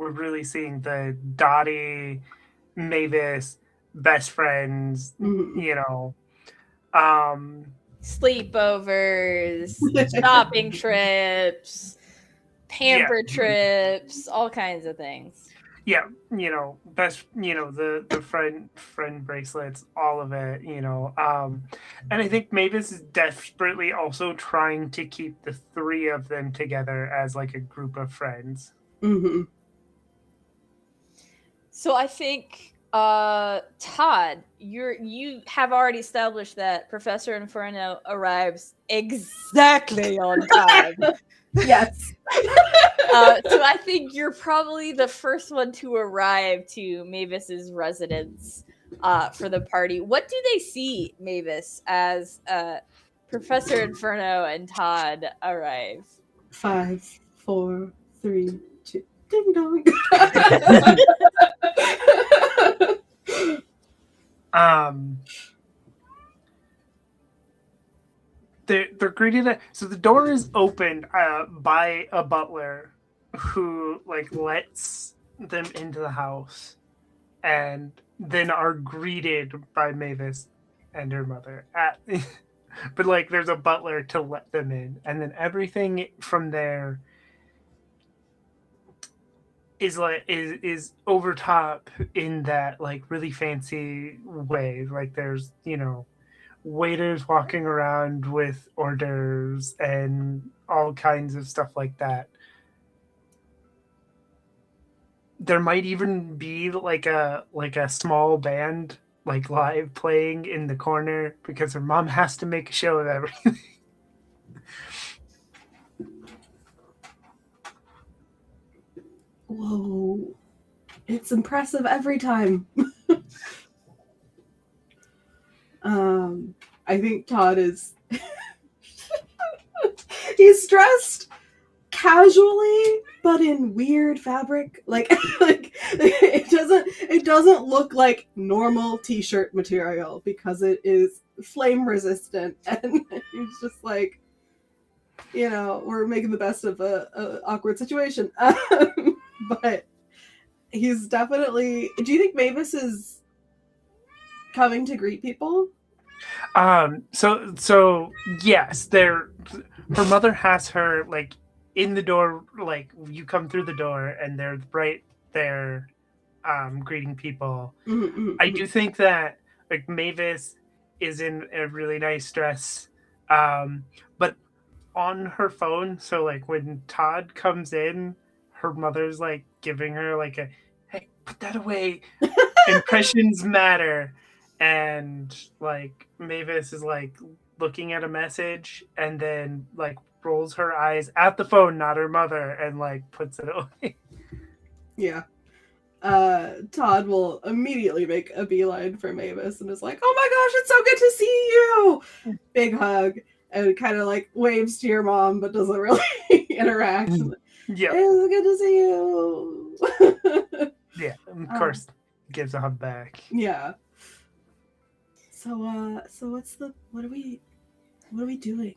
the Dottie, Mavis best friends, sleepovers, shopping trips, pamper trips, all kinds of things. Yeah, best, the friend bracelets, all of it, and I think Mavis is desperately also trying to keep the three of them together as like a group of friends. Mm-hmm. So I think, Todd, you have already established that Professor Inferno arrives exactly on time. Yes. So I think you're probably the first one to arrive to Mavis's residence for the party. What do they see, Mavis, as Professor Inferno and Todd arrive? 5, 4, 3, 2, ding dong. They're greeted. So the door is opened by a butler who like lets them into the house, and then are greeted by Mavis and her mother. But like, there's a butler to let them in, and then everything from there is like is over top in that like really fancy way. Like there's waiters walking around with hors d'oeuvres and all kinds of stuff like that. There might even be like a small band like live playing in the corner because her mom has to make a show of everything. Whoa. It's impressive every time. I think Todd is he's dressed casually but in weird fabric. Like it doesn't look like normal t-shirt material because it is flame resistant, and he's just like, we're making the best of a awkward situation. But he's definitely. Do you think Mavis is coming to greet people? So yes, her mother has her like in the door, like you come through the door and they're right there greeting people. Mm-hmm. I do think that like Mavis is in a really nice dress, but on her phone, so like when Todd comes in, her mother's like giving her like a, hey, put that away, impressions matter. And like Mavis is like looking at a message and then like rolls her eyes at the phone, not her mother, and like puts it away. Yeah. Todd will immediately make a beeline for Maevis and is like, "Oh my gosh, it's so good to see you!" Big hug, and kind of like waves to your mom, but doesn't really interact. Yeah, It's good to see you. yeah, of course, gives a hug back. Yeah. So what are we doing?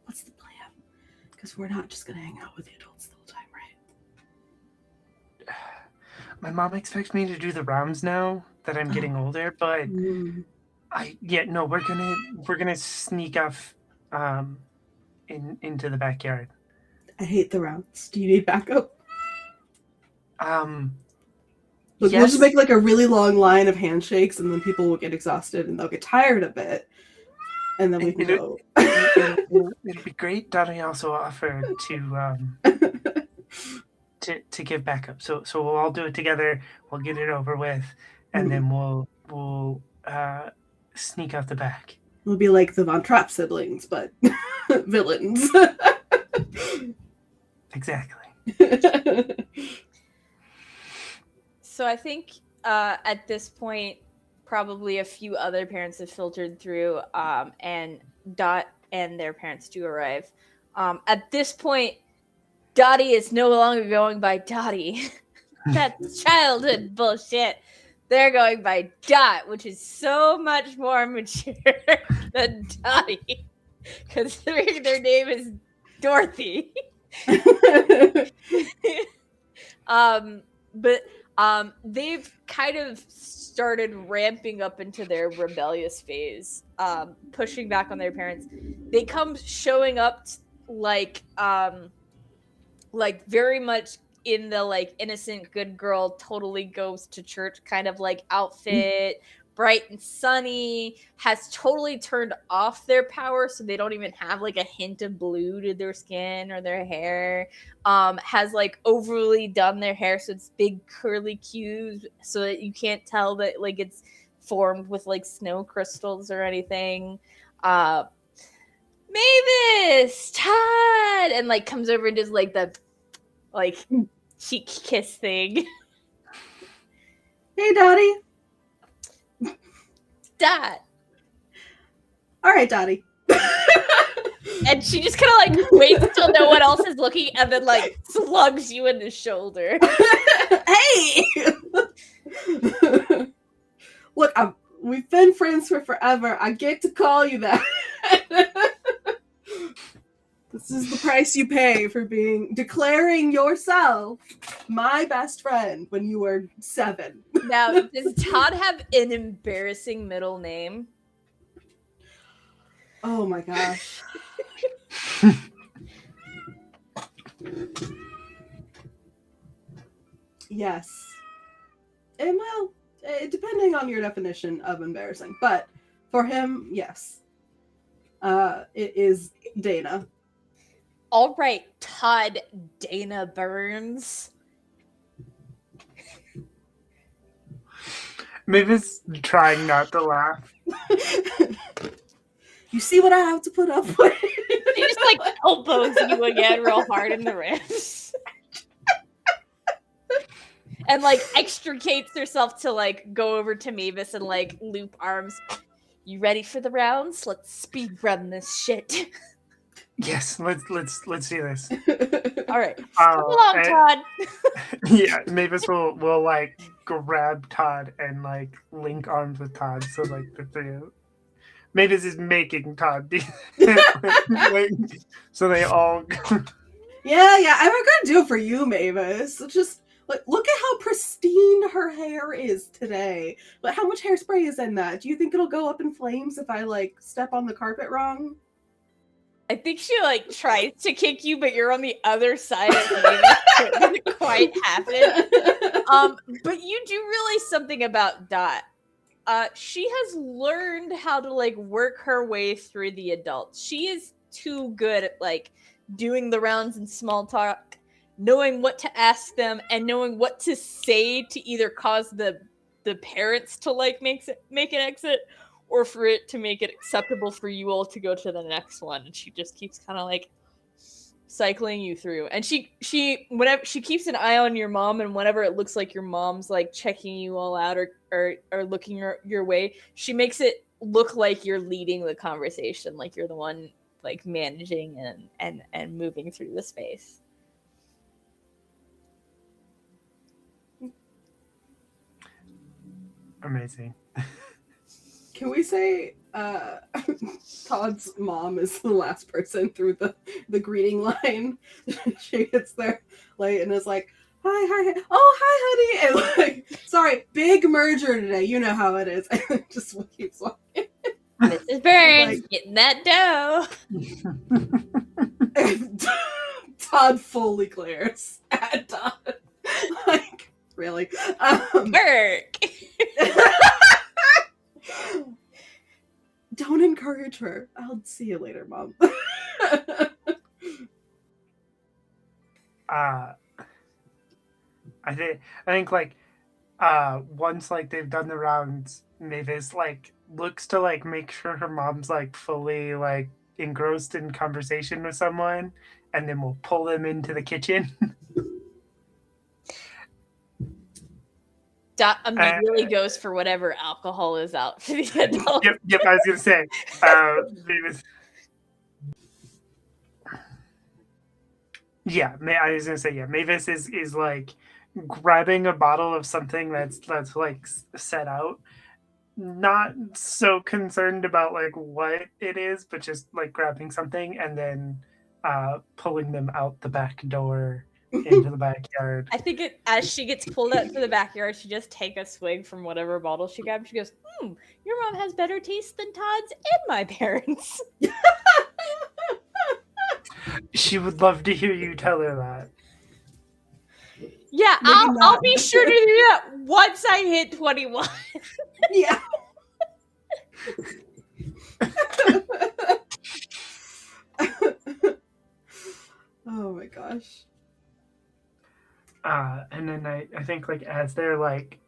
What's the plan? Because we're not just gonna hang out with the adults the whole time, right? My mom expects me to do the rounds now that I'm getting older, but we're gonna sneak off into the backyard. I hate the rounds. Do you need backup? Look, Yes. we'll just make like a really long line of handshakes, and then people will get exhausted and they'll get tired of it, and then we can go. It'll be great. Donnie also offered to give backup, so we'll all do it together. We'll get it over with, and then we'll sneak out the back. We'll be like the Von Trapp siblings, but villains. Exactly. So I think at this point, probably a few other parents have filtered through, and Dot and their parents do arrive. At this point, Dottie is no longer going by Dottie. That's childhood bullshit. They're going by Dot, which is so much more mature than Dottie, considering their name is Dorothy. But they've kind of started ramping up into their rebellious phase, pushing back on their parents. They come showing up like very much in the like innocent good girl totally goes to church kind of like outfit, bright and sunny, has totally turned off their power, so they don't even have like a hint of blue to their skin or their hair. Has like overly done their hair so it's big curly cues so that you can't tell that like it's formed with like snow crystals or anything. Mavis, Todd, and like comes over and does like the like cheek kiss thing. Hey, Dottie. Dot. All right, Dottie. And she just kind of like waits until no one else is looking and then like slugs you in the shoulder. Hey! Look, we've been friends for forever. I get to call you that. This is the price you pay for declaring yourself my best friend when you were 7. Now, does Todd have an embarrassing middle name? Oh my gosh. Yes. And well, depending on your definition of embarrassing, but for him, yes. It is Dana. All right, Todd Dana Burns. Mavis trying not to laugh. You see what I have to put up with? He just like elbows you again real hard in the ribs. And like extricates herself to like go over to Mavis and like loop arms. You ready for the rounds? Let's speed run this shit. Yes, let's do this. All right, come along, Todd. Yeah, Mavis will like grab Todd and like link arms with Todd, so like the three of Mavis is making Todd do like, so they all Yeah, I'm gonna do it for you, Mavis. Just like look at how pristine her hair is today. But how much hairspray is in that? Do you think it'll go up in flames if I like step on the carpet wrong? I think she like tries to kick you, but you're on the other side of Mavis, so it doesn't quite happen. But you do realize something about Dot. She has learned how to like work her way through the adults. She is too good at like doing the rounds and small talk, knowing what to ask them and knowing what to say to either cause the parents to like make an exit or for it to make it acceptable for you all to go to the next one. And she just keeps kind of like cycling you through. And she whenever she keeps an eye on your mom, and whenever it looks like your mom's like checking you all out or looking your way, she makes it look like you're leading the conversation, like you're the one like managing and moving through the space. Amazing. Can we say Todd's mom is the last person through the greeting line? She gets there late and is like, hi, oh, hi, honey. And like, sorry, big merger today. You know how it is. And just keeps walking. Mrs. Burns, like, getting that dough. Todd fully glares at Todd. Like, really? Work. Don't encourage her. I'll see you later, Mom. I think like once like they've done the rounds, Maevis like looks to like make sure her mom's like fully like engrossed in conversation with someone, and then we'll pull them into the kitchen. Dot immediately goes for whatever alcohol is out for the adults. Yep, I was gonna say. Maevis. Yeah, I was gonna say Maevis is like grabbing a bottle of something that's like set out, not so concerned about like what it is, but just like grabbing something and then pulling them out the back door into the backyard. I think as she gets pulled out to the backyard, she just take a swig from whatever bottle she grabbed. She goes, your mom has better taste than Todd's and my parents. She would love to hear you tell her that. Yeah, I'll be sure to do that once I hit 21. Yeah. Oh my gosh. And then I think like as they're like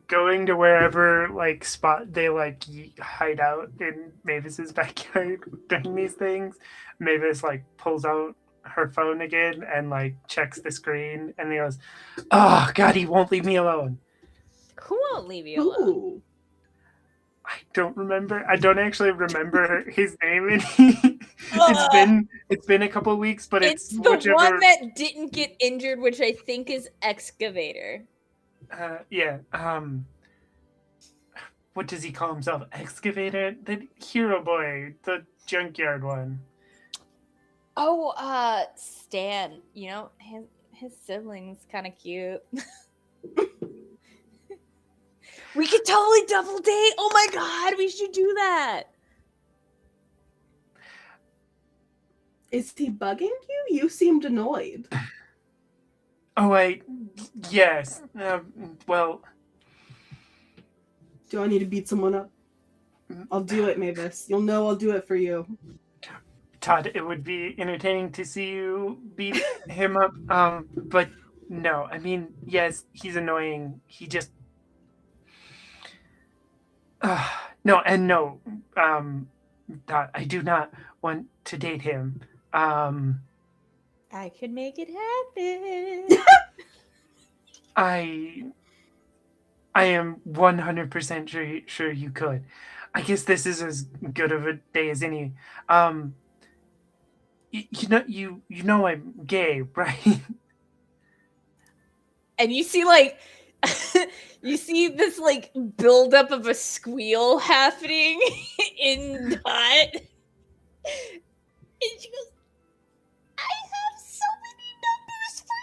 going to wherever like spot they like hide out in Maevis's backyard doing these things, Maevis like pulls out her phone again and like checks the screen and he goes, "Oh God, he won't leave me alone." Who won't leave you alone? Ooh. I don't actually remember his name, and it's been a couple weeks, but it's the one that didn't get injured, which I think is Excavator. Yeah. What does he call himself? Excavator? The hero boy, the junkyard one. Oh, Stan. You know, his sibling's kind of cute. We could totally double date. Oh my God, we should do that. Is he bugging you? You seemed annoyed. Oh, yes. Well. Do I need to beat someone up? I'll do it, Maevis. You'll know I'll do it for you. Todd, it would be entertaining to see you beat him up. But no, I mean, yes, he's annoying. He just... No. Todd, I do not want to date him. I could make it happen. I am 100% sure you could. I guess this is as good of a day as any. You know I'm gay, right? And you see like you see this like buildup of a squeal happening in Dot. And she goes, I have so many numbers for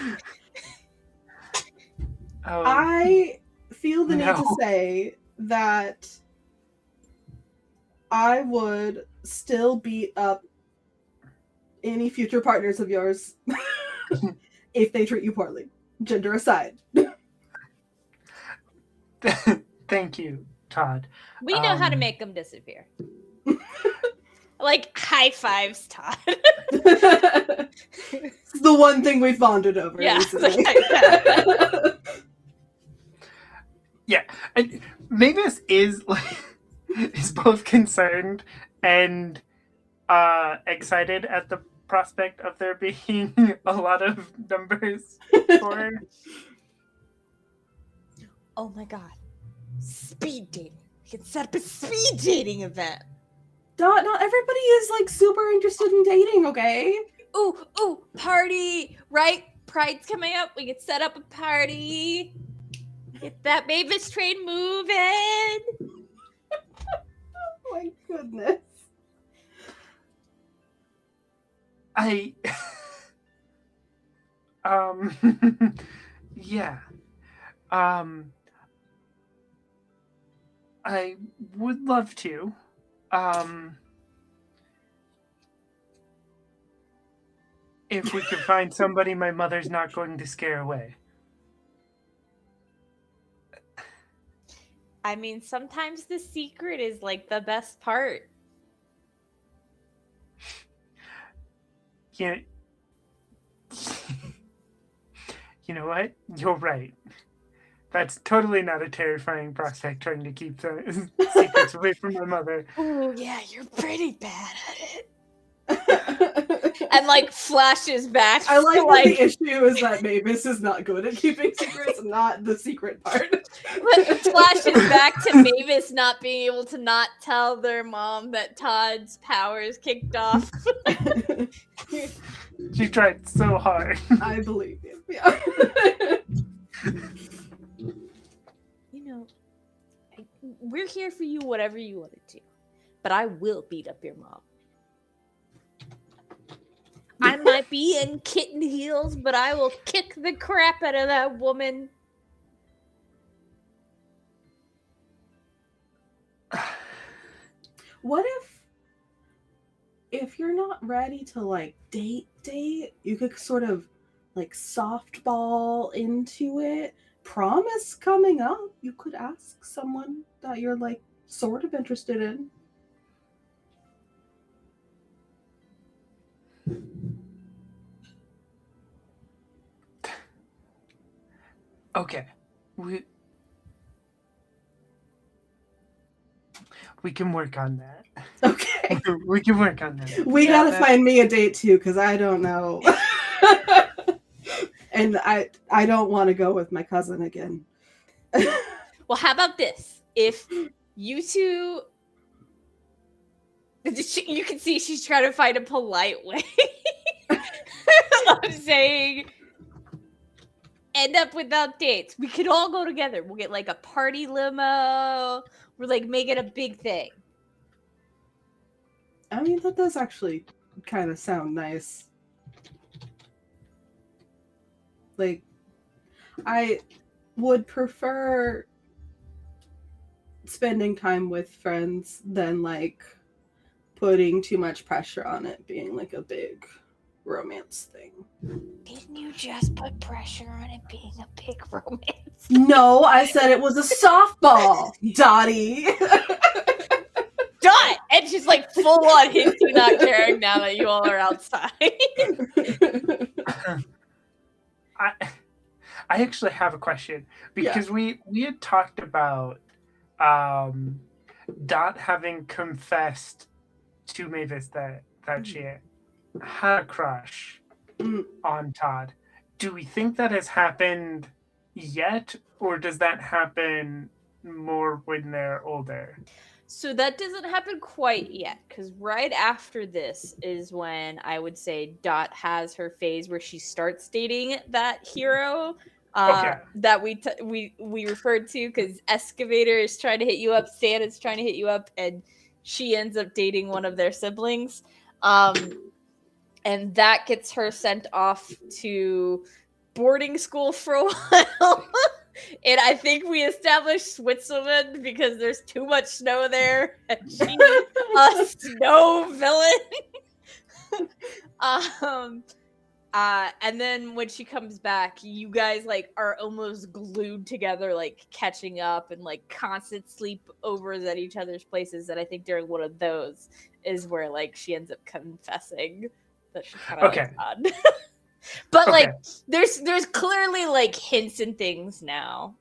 you. I feel the need to say that I would still beat up any future partners of yours if they treat you poorly, gender aside. Thank you, Todd. We know how to make them disappear. Like high fives, Todd. It's the one thing we've bonded over. Yeah. Recently. Yeah, and Mavis is is both concerned and excited at the prospect of there being a lot of numbers for her. Oh my god. Speed dating. We can set up a speed dating event. Not everybody is like super interested in dating, okay? Ooh, party, right? Pride's coming up. We could set up a party. Get that Mavis train moving. Oh my goodness. Yeah. I would love to. If we could find somebody my mother's not going to scare away. I mean, sometimes the secret is like the best part. Yeah. You know what? You're right. That's totally not a terrifying prospect, trying to keep the secrets away from my mother. Ooh, yeah, you're pretty bad at it. And like flashes back. I like that the issue is that Mavis is not good at keeping secrets, not the secret part. Flashes back to Mavis not being able to not tell their mom that Todd's powers kicked off. She tried so hard. I believe you. Yeah. You know, we're here for you, whatever you want to do. But I will beat up your mom. I might be in kitten heels, but I will kick the crap out of that woman. What if you're not ready to like date, you could sort of like softball into it. Promise coming up, you could ask someone that you're like sort of interested in. Okay. We can work on that. Okay. We can work on that. We gotta find me a date too, because I don't know. And I don't want to go with my cousin again. Well, how about this? If you two... You can see she's trying to find a polite way of saying... end up without dates. We could all go together. We'll get like a party limo. We're like make it a big thing. I mean, that does actually kind of sound nice. Like, I would prefer spending time with friends than like putting too much pressure on it being like a big romance thing. Didn't you just put pressure on it being a big romance? No, I said it was a softball, Dottie. Dot! And she's like full on hinting not caring now that you all are outside. I actually have a question because we had talked about Dot having confessed to Mavis that she had a crush on Todd. Do we think that has happened yet, or does that happen more when they're older? So that doesn't happen quite yet, because right after this is when I would say Dot has her phase where she starts dating that hero that we referred to, because Excavator is trying to hit you up, Santa's trying to hit you up, and she ends up dating one of their siblings. And that gets her sent off to boarding school for a while. And I think we established Switzerland because there's too much snow there. And she's a snow villain. And then when she comes back, you guys like are almost glued together, like catching up and like constant sleepovers at each other's places. And I think during one of those is where like she ends up confessing that she kind of likes Todd. But like there's clearly like hints and things now.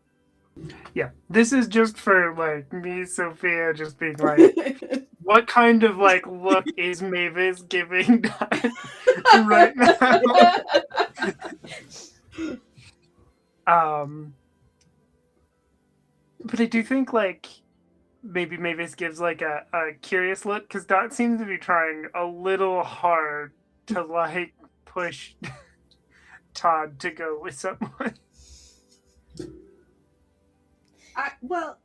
Yeah, this is just for like me, Sophia, just being like, what kind of like look is Mavis giving Dot right now? But I do think like maybe Mavis gives like a curious look because Dot seems to be trying a little hard to like push Todd to go with someone. Well,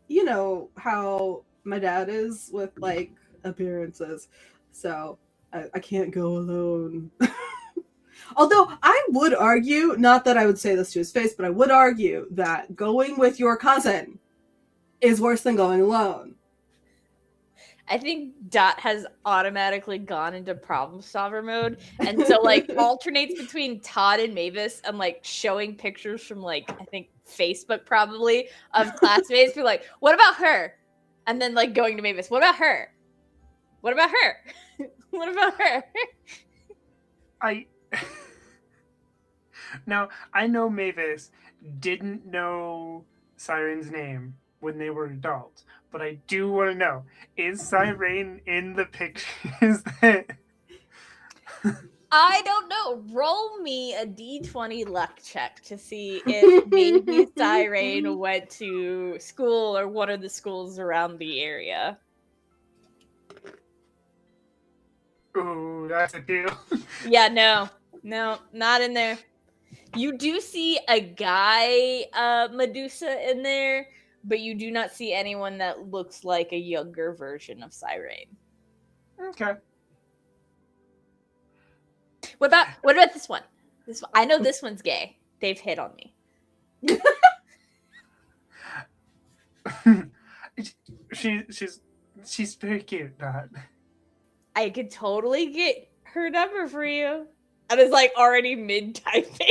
you know how my dad is with like appearances, so I can't go alone. Although I would argue, not that I would say this to his face, but I would argue that going with your cousin is worse than going alone. I think Dot has automatically gone into problem solver mode, and so like alternates between Todd and Mavis and like showing pictures from like I think Facebook probably of classmates. Be like, what about her? And then like going to Mavis, what about her? What about her? What about her? Now I know Mavis didn't know Siren's name when they were adults, but I do want to know, is Siren in the pictures that... I don't know. Roll me a d20 luck check to see if maybe Siren went to school or one of the schools around the area. Ooh, that's a deal. Yeah, no, not in there. You do see a guy Medusa in there, but you do not see anyone that looks like a younger version of Siren. Okay. What about this one? This one, I know this one's gay. They've hit on me. She's very cute, Dot. I could totally get her number for you. I was like already mid typing.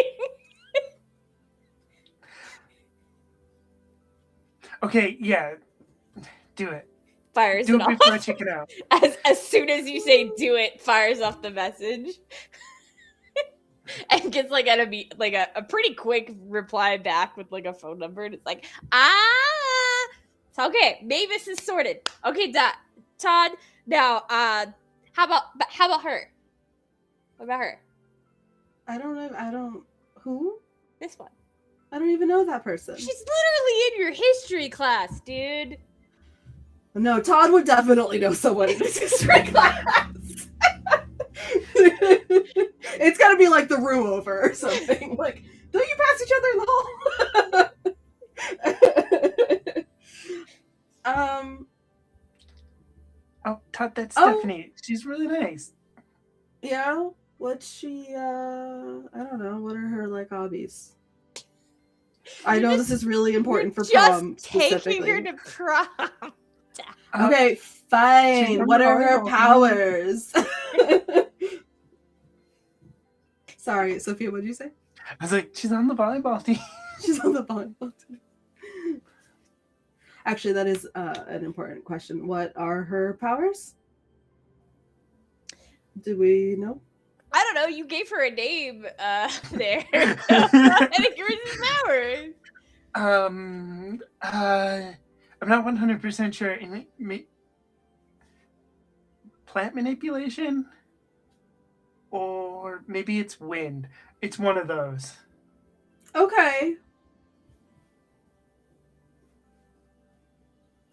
Okay, yeah, do it. Fires do it it off. before I check it out. As soon as you say "do it," fires off the message. And gets like a pretty quick reply back with like a phone number, and it's like, so okay, Mavis is sorted. Okay, Todd. Now, how about her? What about her? I don't know. Who? This one. I don't even know that person. She's literally in your history class, dude. No, Todd would definitely know someone in his history class. It's gotta be like the room over or something. Like, don't you pass each other in the hall? Oh, Todd, that's Stephanie. She's really nice. Yeah? What's she, I don't know. What are her, like, hobbies? I know this is really important for prom, specifically. Taking her to prom. Okay, fine. What are her powers? Sorry, Sophia, what did you say? I was like, she's on the volleyball team. She's on the volleyball team. Actually, that is an important question. What are her powers? Do we know? I don't know. You gave her a name there. I think yours is powers. I'm not 100% sure. Plant manipulation? Or maybe it's wind. It's one of those. Okay.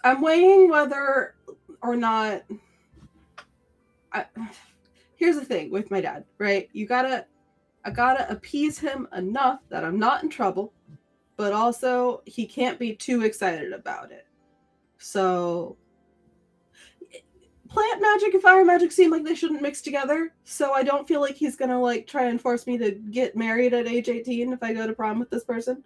I'm weighing whether or not... Here's the thing with my dad, right? I gotta appease him enough that I'm not in trouble, but also he can't be too excited about it. So plant magic and fire magic seem like they shouldn't mix together, so I don't feel like he's gonna like try and force me to get married at age 18 if I go to prom with this person.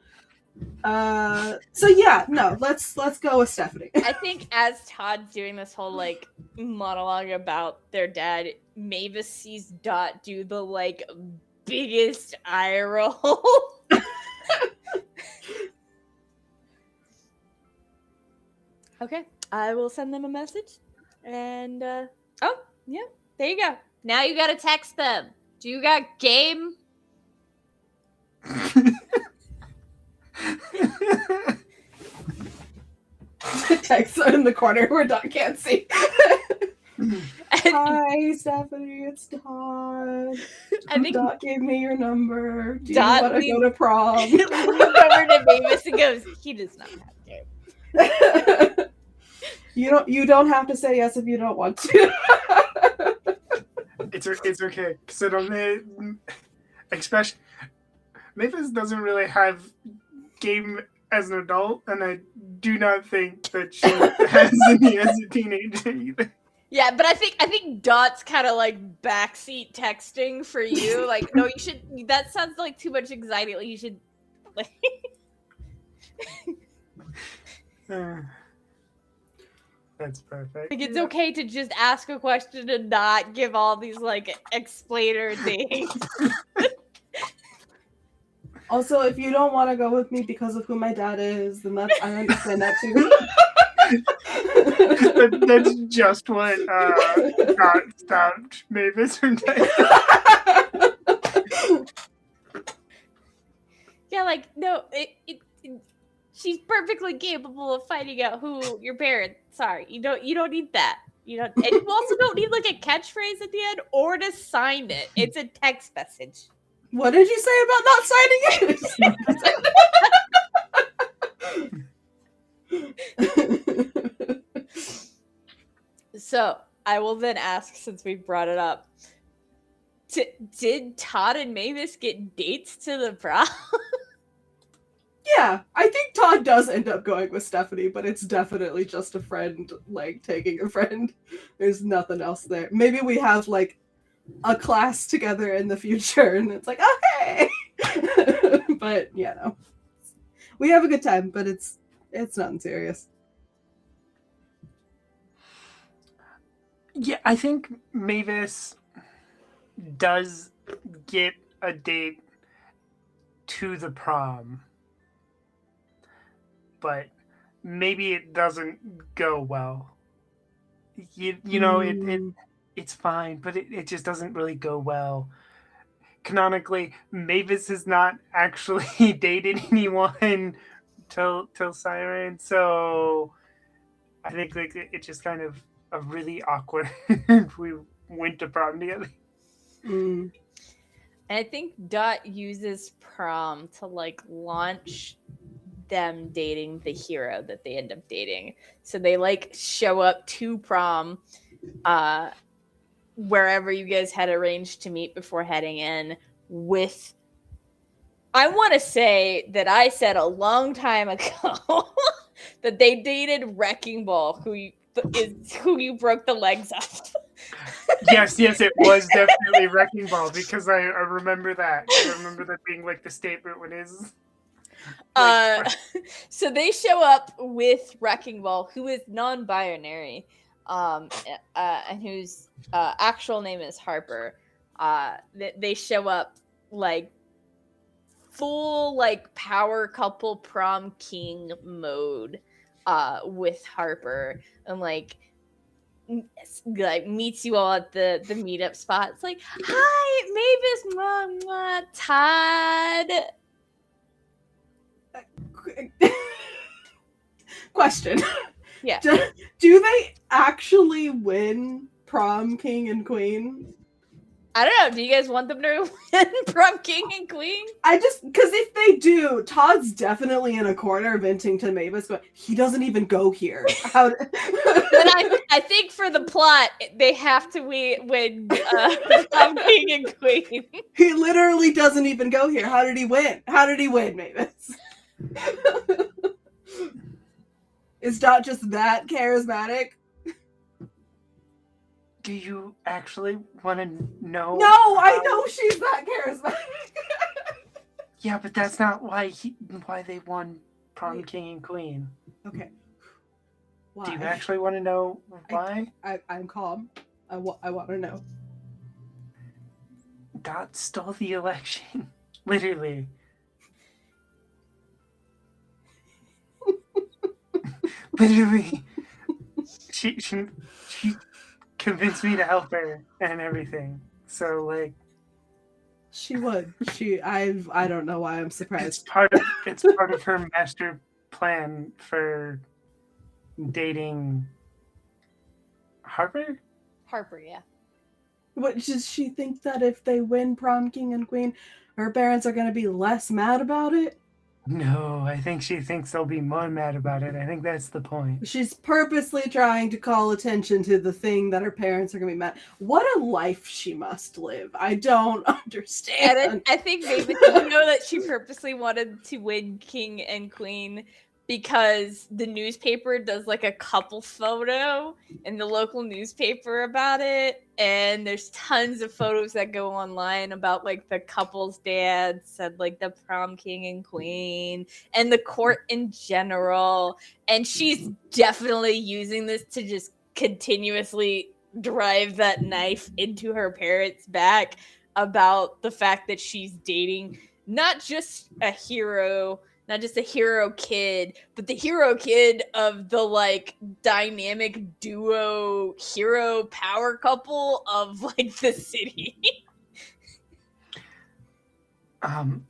So yeah, no, let's go with Stephanie. I think as Todd's doing this whole like monologue about their dad, Mavis sees Dot do the like biggest eye roll. Okay, I will send them a message. And oh yeah, there you go. Now you gotta text them. Do you got game? Text in the corner where Dot can't see. Hi, Stephanie. It's Todd. I think Dot gave me your number. Do Dot you want to go to prom? leans over to Maevis and goes, "He does not have game." You don't have to say yes if you don't want to. It's okay. So don't especially Mavis doesn't really have game as an adult, and I do not think that she has any as a teenager either. Yeah, but I think Dot's kind of like backseat texting for you. Like, no, you should. That sounds like too much anxiety. Like, you should. Like, That's perfect. like it's okay to just ask a question and not give all these like explainer things. Also, if you don't want to go with me because of who my dad is, then I understand that too. That's just what Dot stopped Mavis from doing. Yeah, like no, she's perfectly capable of finding out who your parents are. You don't need that. You don't, and you also don't need like a catchphrase at the end or to sign it. It's a text message. What did you say about not signing it? So I will then ask, since we brought it up, did Todd and Maevis get dates to the prom? Yeah, I think Todd does end up going with Stephanie, but it's definitely just a friend, like, taking a friend. There's nothing else there. Maybe we have, like, a class together in the future, and it's like, okay! But, yeah, no. We have a good time, but it's nothing serious. Yeah, I think Mavis does get a date to the prom, but maybe it doesn't go well. You know, it's fine, but it just doesn't really go well. Canonically, Mavis has not actually dated anyone till Siren, so I think like it's just kind of a really awkward we went to prom together. And I think Dot uses prom to like launch them dating the hero that they end up dating. So they like show up to prom wherever you guys had arranged to meet before heading in with, I want to say that I said a long time ago that they dated Wrecking Ball, who you broke the legs off. Yes, it was definitely Wrecking Ball, because I remember that. I remember that being like the statement when his so they show up with Wrecking Ball, who is non-binary, and whose actual name is Harper. They show up like full like power couple prom king mode with Harper, and like meets you all at the meetup spot. It's like, hi, Maevis, mwah, mwah, Todd. Question. Yeah. Do they actually win prom king and queen? I don't know. Do you guys want them to win prom king and queen? Because if they do, Todd's definitely in a corner venting to Mavis, but he doesn't even go here. But I think for the plot, they have to win prom king and queen. He literally doesn't even go here. How did he win? Mavis? Is Dot just that charismatic? Do you actually want to know? No, I know she's that charismatic. Yeah, but that's not why they won prom king and queen. Okay. Why? Do you actually want to know why? I'm calm. I want to know. Dot stole the election. Literally. Literally. She convinced me to help her and everything. So, like, She would. I don't know why I'm It's surprised. part of her master plan for dating Harper. Harper, yeah. What does she think that if they win prom king and queen, her parents are going to be less mad about it? No, I think she thinks they'll be more mad about it. I think that's the point. She's purposely trying to call attention to the thing that her parents are going to be mad. What a life she must live. I don't understand. And I think maybe you know that she purposely wanted to win king and queen because the newspaper does like a couple photo in the local newspaper about it, and there's tons of photos that go online about like the couple's dads and like the prom king and queen and the court in general, and she's definitely using this to just continuously drive that knife into her parents' back about the fact that she's dating not just a hero kid, but the hero kid of the like dynamic duo hero power couple of like the city.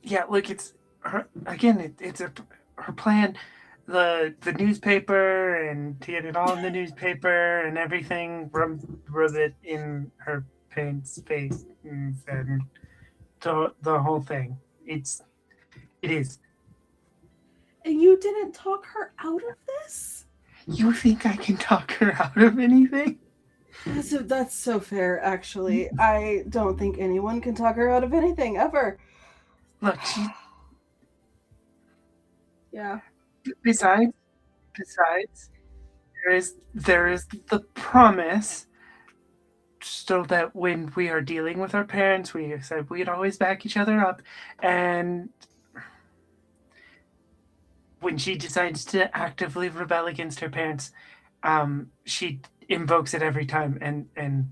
Yeah, look, it's her again. It's her plan. The newspaper and to get it all in the newspaper and everything. Rub it in her parents' face and the whole thing. It is. And you didn't talk her out of this? You think I can talk her out of anything? That's so fair, actually. I don't think anyone can talk her out of anything, ever. Look, Yeah. besides, there is the promise, so that when we are dealing with our parents, we said we'd always back each other up, and when she decides to actively rebel against her parents, she invokes it every time, and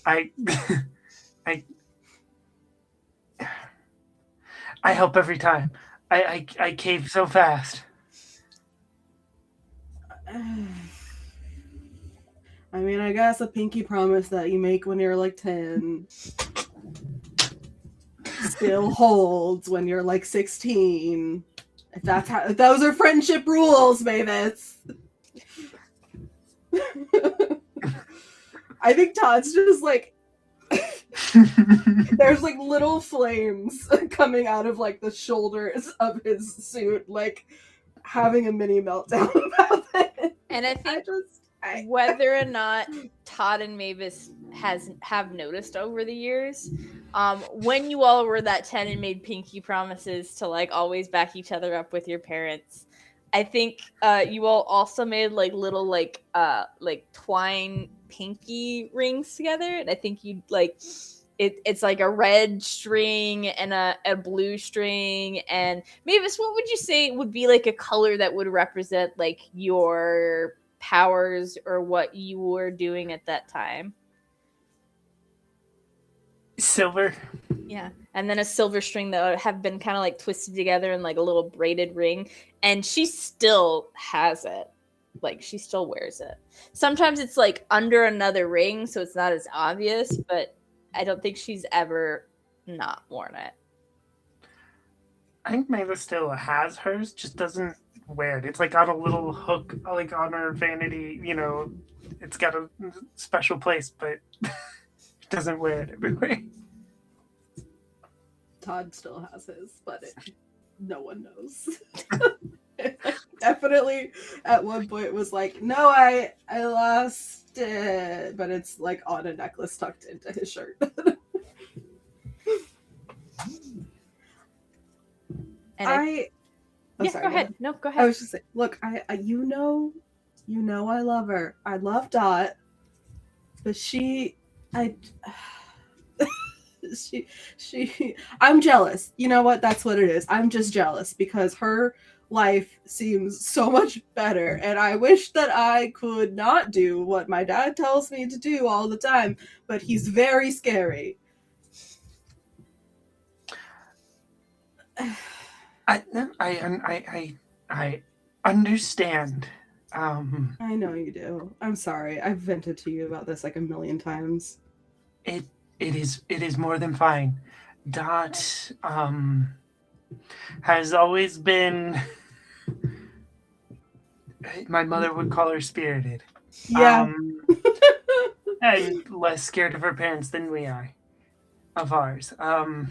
I I help every time. I cave so fast. I mean, I guess a pinky promise that you make when you're like 10 still holds when you're like 16. If those are friendship rules, Mavis. I think Todd's just like there's like little flames coming out of like the shoulders of his suit, like having a mini meltdown about it. And I think whether or not Todd and Mavis have noticed over the years, when you all were that 10 and made pinky promises to like always back each other up with your parents, I think you all also made like little like twine pinky rings together, and I think you like it's like a red string and a blue string. And Mavis, what would you say would be like a color that would represent like your powers or what you were doing at that time? Silver. Yeah. And then a silver string that would have been kind of like twisted together in like a little braided ring. And she still has it. Like she still wears it. Sometimes it's like under another ring, so it's not as obvious, but I don't think she's ever not worn it. I think Mavis still has hers, just doesn't wear it. It's like on a little hook, like on her vanity, you know, it's got a special place, but doesn't wear it everywhere. Todd still has his, but no one knows. Definitely at one point was like, no, I lost it, but it's like on a necklace tucked into his shirt. And sorry, go ahead. No, go ahead. I was just saying, look, I you know I love her. I love Dot, but I'm jealous. You know what? That's what it is. I'm just jealous because her life seems so much better, and I wish that I could not do what my dad tells me to do all the time, but he's very scary. I understand. I know you do. I'm sorry. I've vented to you about this like a million times. It is more than fine. Dot has always been, my mother would call her spirited. Yeah. And less scared of her parents than we are of ours. I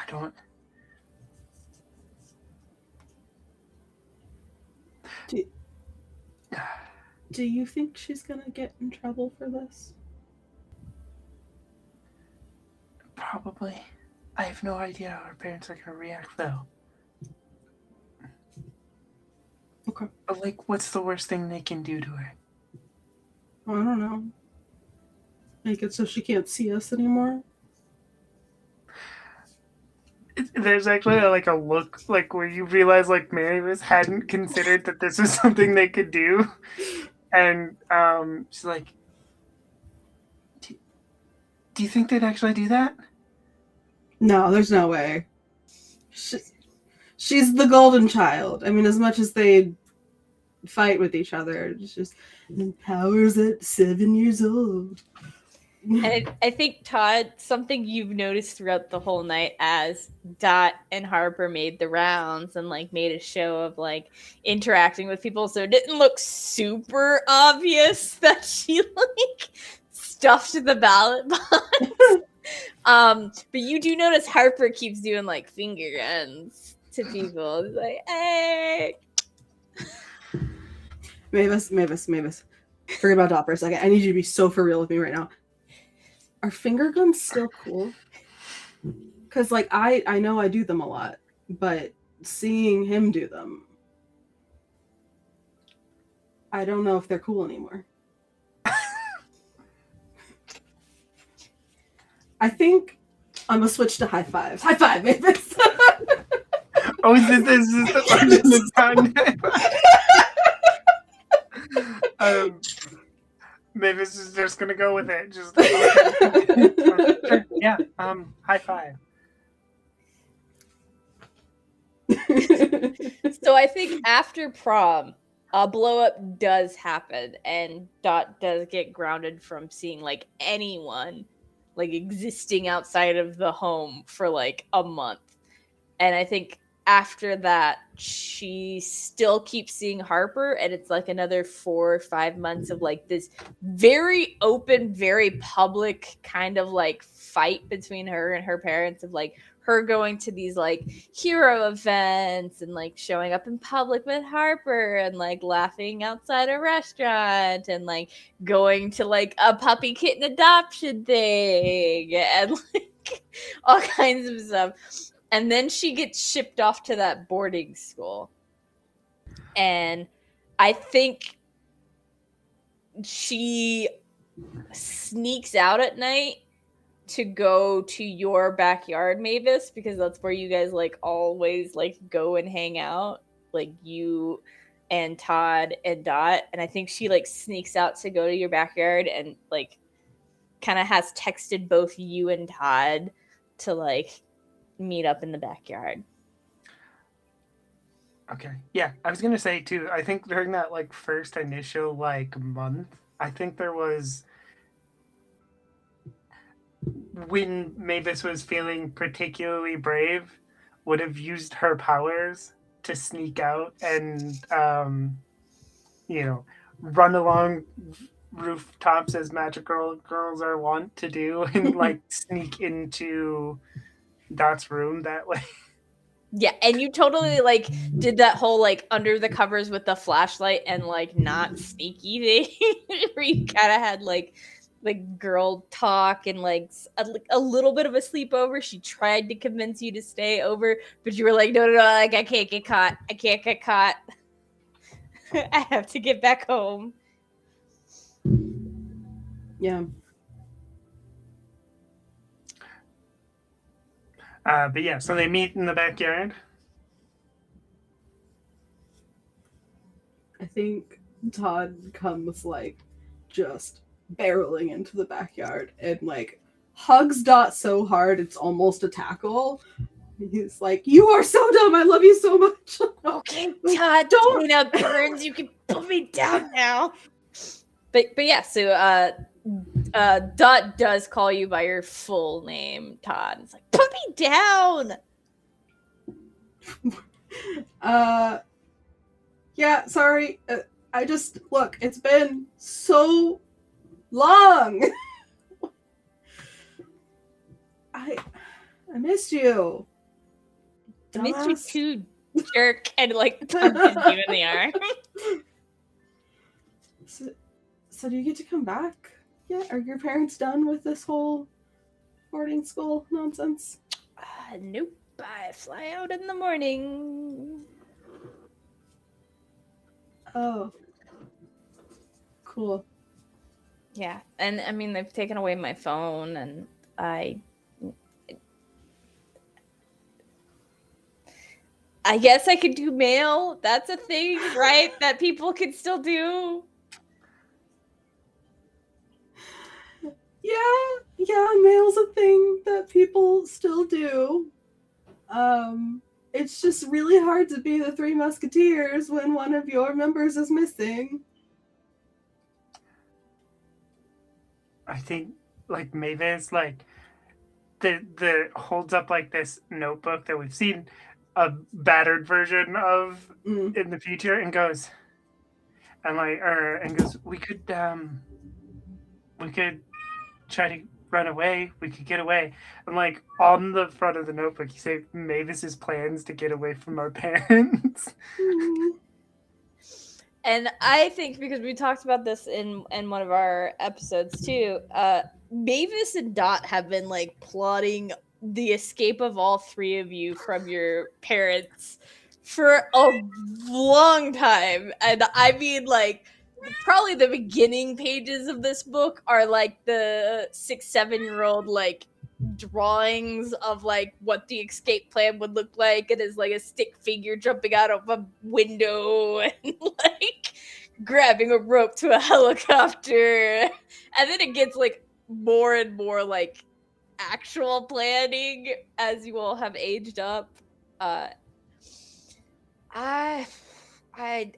don't. Do you think she's gonna get in trouble for this? Probably. I have no idea how her parents are gonna react, though. Okay. But, like, what's the worst thing they can do to her? I don't know. Make it so she can't see us anymore? There's actually like a look like where you realize like Maevis hadn't considered that this was something they could do, and she's like, "Do you think they'd actually do that?" No, there's no way. She's the golden child. I mean, as much as they fight with each other, it's just powers at 7 years old. And I think, Todd, something you've noticed throughout the whole night as Dot and Harper made the rounds and like made a show of like interacting with people, so it didn't look super obvious that she like stuffed the ballot box. But you do notice Harper keeps doing like finger guns to people. It's like, hey. Maevis. Forget about Dot for a second. I need you to be so for real with me right now. Are finger guns still cool? Because, like, I know I do them a lot, but seeing him do them, I don't know if they're cool anymore. I think I'm gonna switch to high fives. High five, Maevis! Oh, this is the time. Mavis is just gonna go with it. Just yeah. High five. So I think after prom, a blow up does happen, and Dot does get grounded from seeing like anyone like existing outside of the home for like a month. And I think after that, she still keeps seeing Harper, and it's like another 4 or 5 months of like this very open, very public kind of like fight between her and her parents, of like her going to these like hero events and like showing up in public with Harper and like laughing outside a restaurant and like going to like a puppy kitten adoption thing and like all kinds of stuff. And then she gets shipped off to that boarding school. And I think she sneaks out at night to go to your backyard, Maevis, because that's where you guys like always like go and hang out. Like you and Todd and Dot. And I think she like sneaks out to go to your backyard and like kind of has texted both you and Todd to like meet up in the backyard. Okay. Yeah, I was gonna say too, I think during that like first initial like month, I think there was, when Mavis was feeling particularly brave, would have used her powers to sneak out and run along rooftops as magical girls are wont to do and like sneak into Dot's room that way. Yeah, and you totally like did that whole like under the covers with the flashlight and like not sneaky thing where you kind of had like girl talk and like a little bit of a sleepover. She tried to convince you to stay over, but you were like, no, like I can't get caught. I have to get back home. Yeah. But yeah, so they meet in the backyard. I think Todd comes like just barreling into the backyard and like hugs Dot so hard it's almost a tackle. He's like, "You are so dumb. I love you so much." Okay, Todd, don't clean up burns. You can put me down now. But yeah, so Dot does call you by your full name, Todd. It's like, put me down. Yeah, sorry. I just look. It's been so long. I missed you. I missed you Dumbass. too, jerk, and like punches you in the arm. So do you get to come back? Yeah, are your parents done with this whole boarding school nonsense? Nope. I fly out in the morning. Oh. Cool. Yeah, and I mean they've taken away my phone, and I guess I could do mail. That's a thing, right? That people can still do. Yeah, mail's a thing that people still do. It's just really hard to be the Three Musketeers when one of your members is missing. I think like Maevis like the holds up like this notebook that we've seen a battered version of in the future and goes we could try to run away, we could get away. And like on the front of the notebook you say Maevis's plans to get away from our parents. And I think because we talked about this in one of our episodes too, Maevis and Dot have been like plotting the escape of all three of you from your parents for a long time. And I mean like probably the beginning pages of this book are like the 6-7-year-old like drawings of like what the escape plan would look like. It is like a stick figure jumping out of a window and like grabbing a rope to a helicopter, and then it gets like more and more like actual planning as you all have aged up. I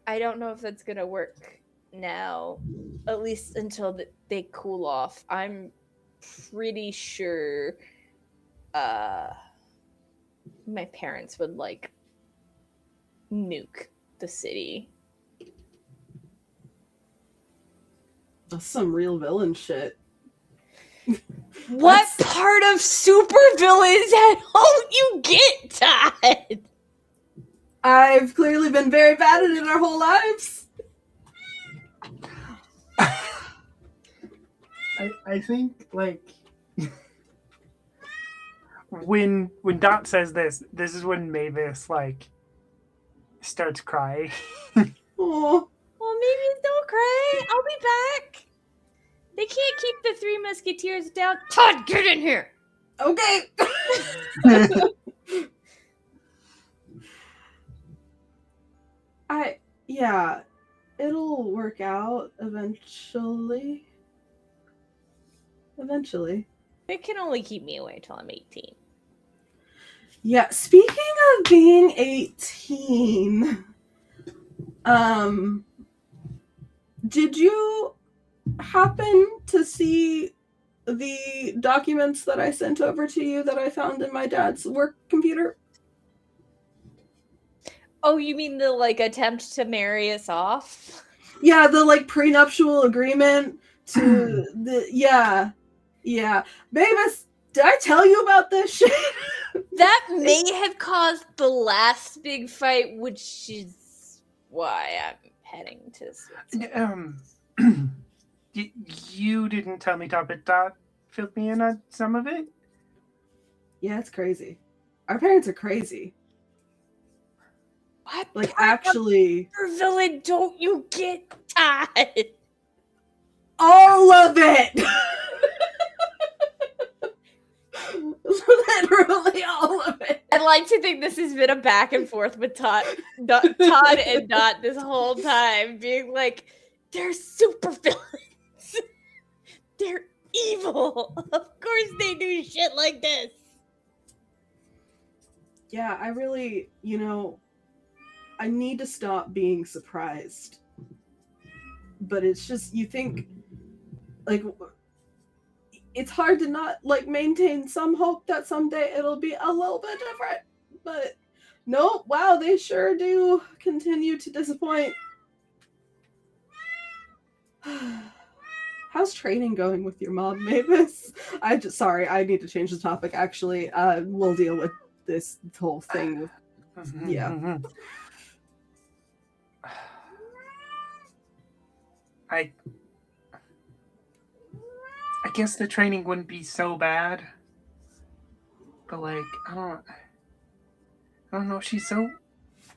don't know if that's gonna work now, at least until they cool off. I'm pretty sure my parents would like nuke the city. That's some real villain shit. What part of supervillains don't you get, Todd? I've clearly been very bad at it our whole lives. I think like when Dot says this is when Maevis like starts crying. Oh, Well, maybe don't cry. I'll be back. They can't keep the Three Musketeers down. Todd, get in here. okay. Yeah, it'll work out eventually. They can only keep me away till I'm 18. Yeah, speaking of being 18, did you happen to see the documents that I sent over to you that I found in my dad's work computer? Oh, you mean the like attempt to marry us off? Yeah, the like prenuptial agreement to the yeah. Maevis, did I tell you about this shit? That may have caused the last big fight, which is why I'm heading to Switzerland. You didn't tell me, Todd, but Dot filled me in on some of it. Yeah, it's crazy. Our parents are crazy. What? Like, actually, Villain, don't you get, Todd? all of it. Literally all of it. I'd like to think this has been a back and forth with Todd and Dot this whole time, being like, they're super villains. They're evil. Of course they do shit like this. Yeah, I really, I need to stop being surprised. But it's just, you think, like, it's hard to not like maintain some hope that someday it'll be a little bit different. But no, wow, they sure do continue to disappoint. How's training going with your mom, Mavis? Sorry, I need to change the topic. Actually, we'll deal with this whole thing with yeah. I guess the training wouldn't be so bad, but like I don't know. She's so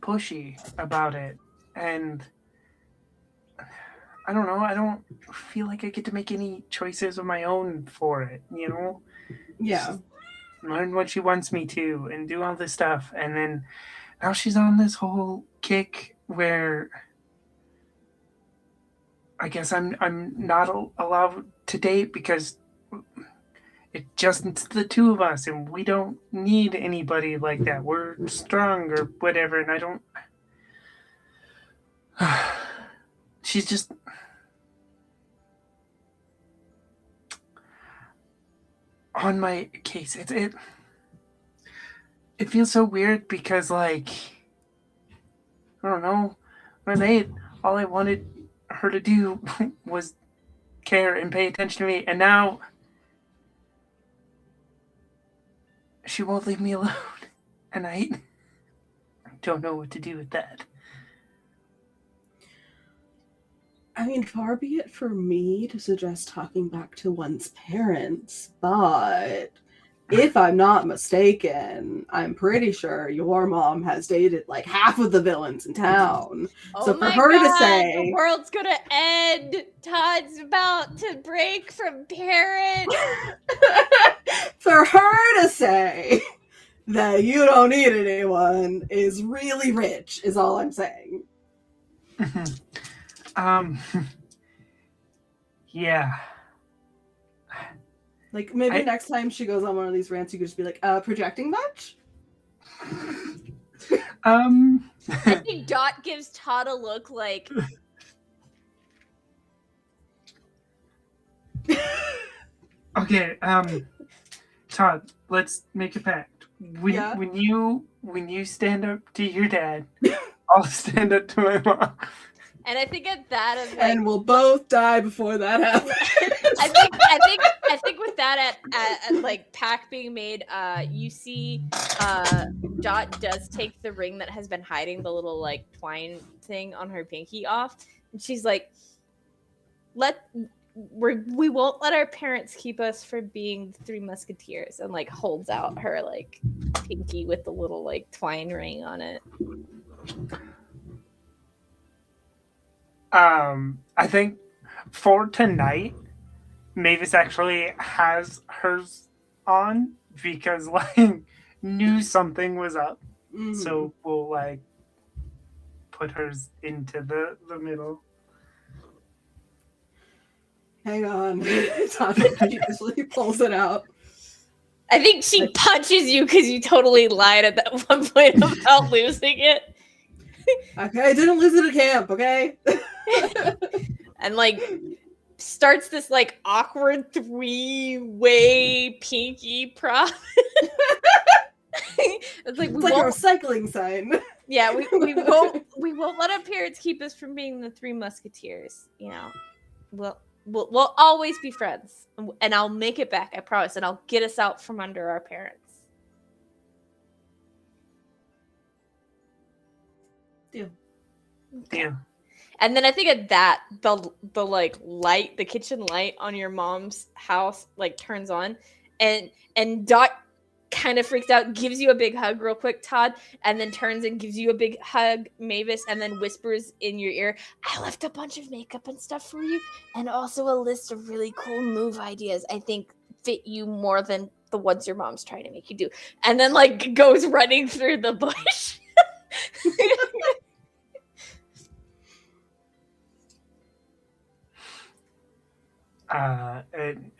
pushy about it, and I don't know. I don't feel like I get to make any choices of my own for it. You know? Yeah. Just learn what she wants me to, and do all this stuff, and then now she's on this whole kick where I guess I'm not allowed to date because it's the two of us, and we don't need anybody like that. We're strong or whatever, and I don't. She's just. On my case. It feels so weird because, like, I don't know. When I made, all I wanted her to do was care and pay attention to me, and now she won't leave me alone, and I don't know what to do with that. I mean, far be it for me to suggest talking back to one's parents, but if I'm not mistaken, I'm pretty sure your mom has dated like half of the villains in town. Oh so for my her God, to say the world's gonna end. Todd's about to break from parents. for her to say that you don't need anyone is really rich, is all I'm saying. Yeah. Like, maybe next time she goes on one of these rants, you could just be like, projecting much? I think Dot gives Todd a look like... Okay, Todd, let's make a pact. When you stand up to your dad, I'll stand up to my mom. And I think at that of like, and we'll both die before that happens. I think with that at like pact being made, you see Dot does take the ring that has been hiding the little like twine thing on her pinky off, and she's like, we won't let our parents keep us from being the Three Musketeers, and like holds out her like pinky with the little like twine ring on it. I think for tonight, Mavis actually has hers on because like knew something was up. Mm-hmm. So we'll like put hers into the middle. Hang on. Todd usually pulls it out. I think she punches you because you totally lied at that one point about losing it. Okay, I didn't lose it at camp, okay? And like starts this like awkward 3-way pinky prop. It's like a recycling sign. Yeah, we won't let our parents keep us from being the Three Musketeers. You know, we'll always be friends, and I'll make it back. I promise, and I'll get us out from under our parents. Deal. Yeah. And then I think at that the like light, the kitchen light on your mom's house like turns on, and Dot kind of freaks out, gives you a big hug real quick, Todd, and then turns and gives you a big hug, Mavis, and then whispers in your ear, I left a bunch of makeup and stuff for you, and also a list of really cool move ideas I think fit you more than the ones your mom's trying to make you do. And then like goes running through the bush.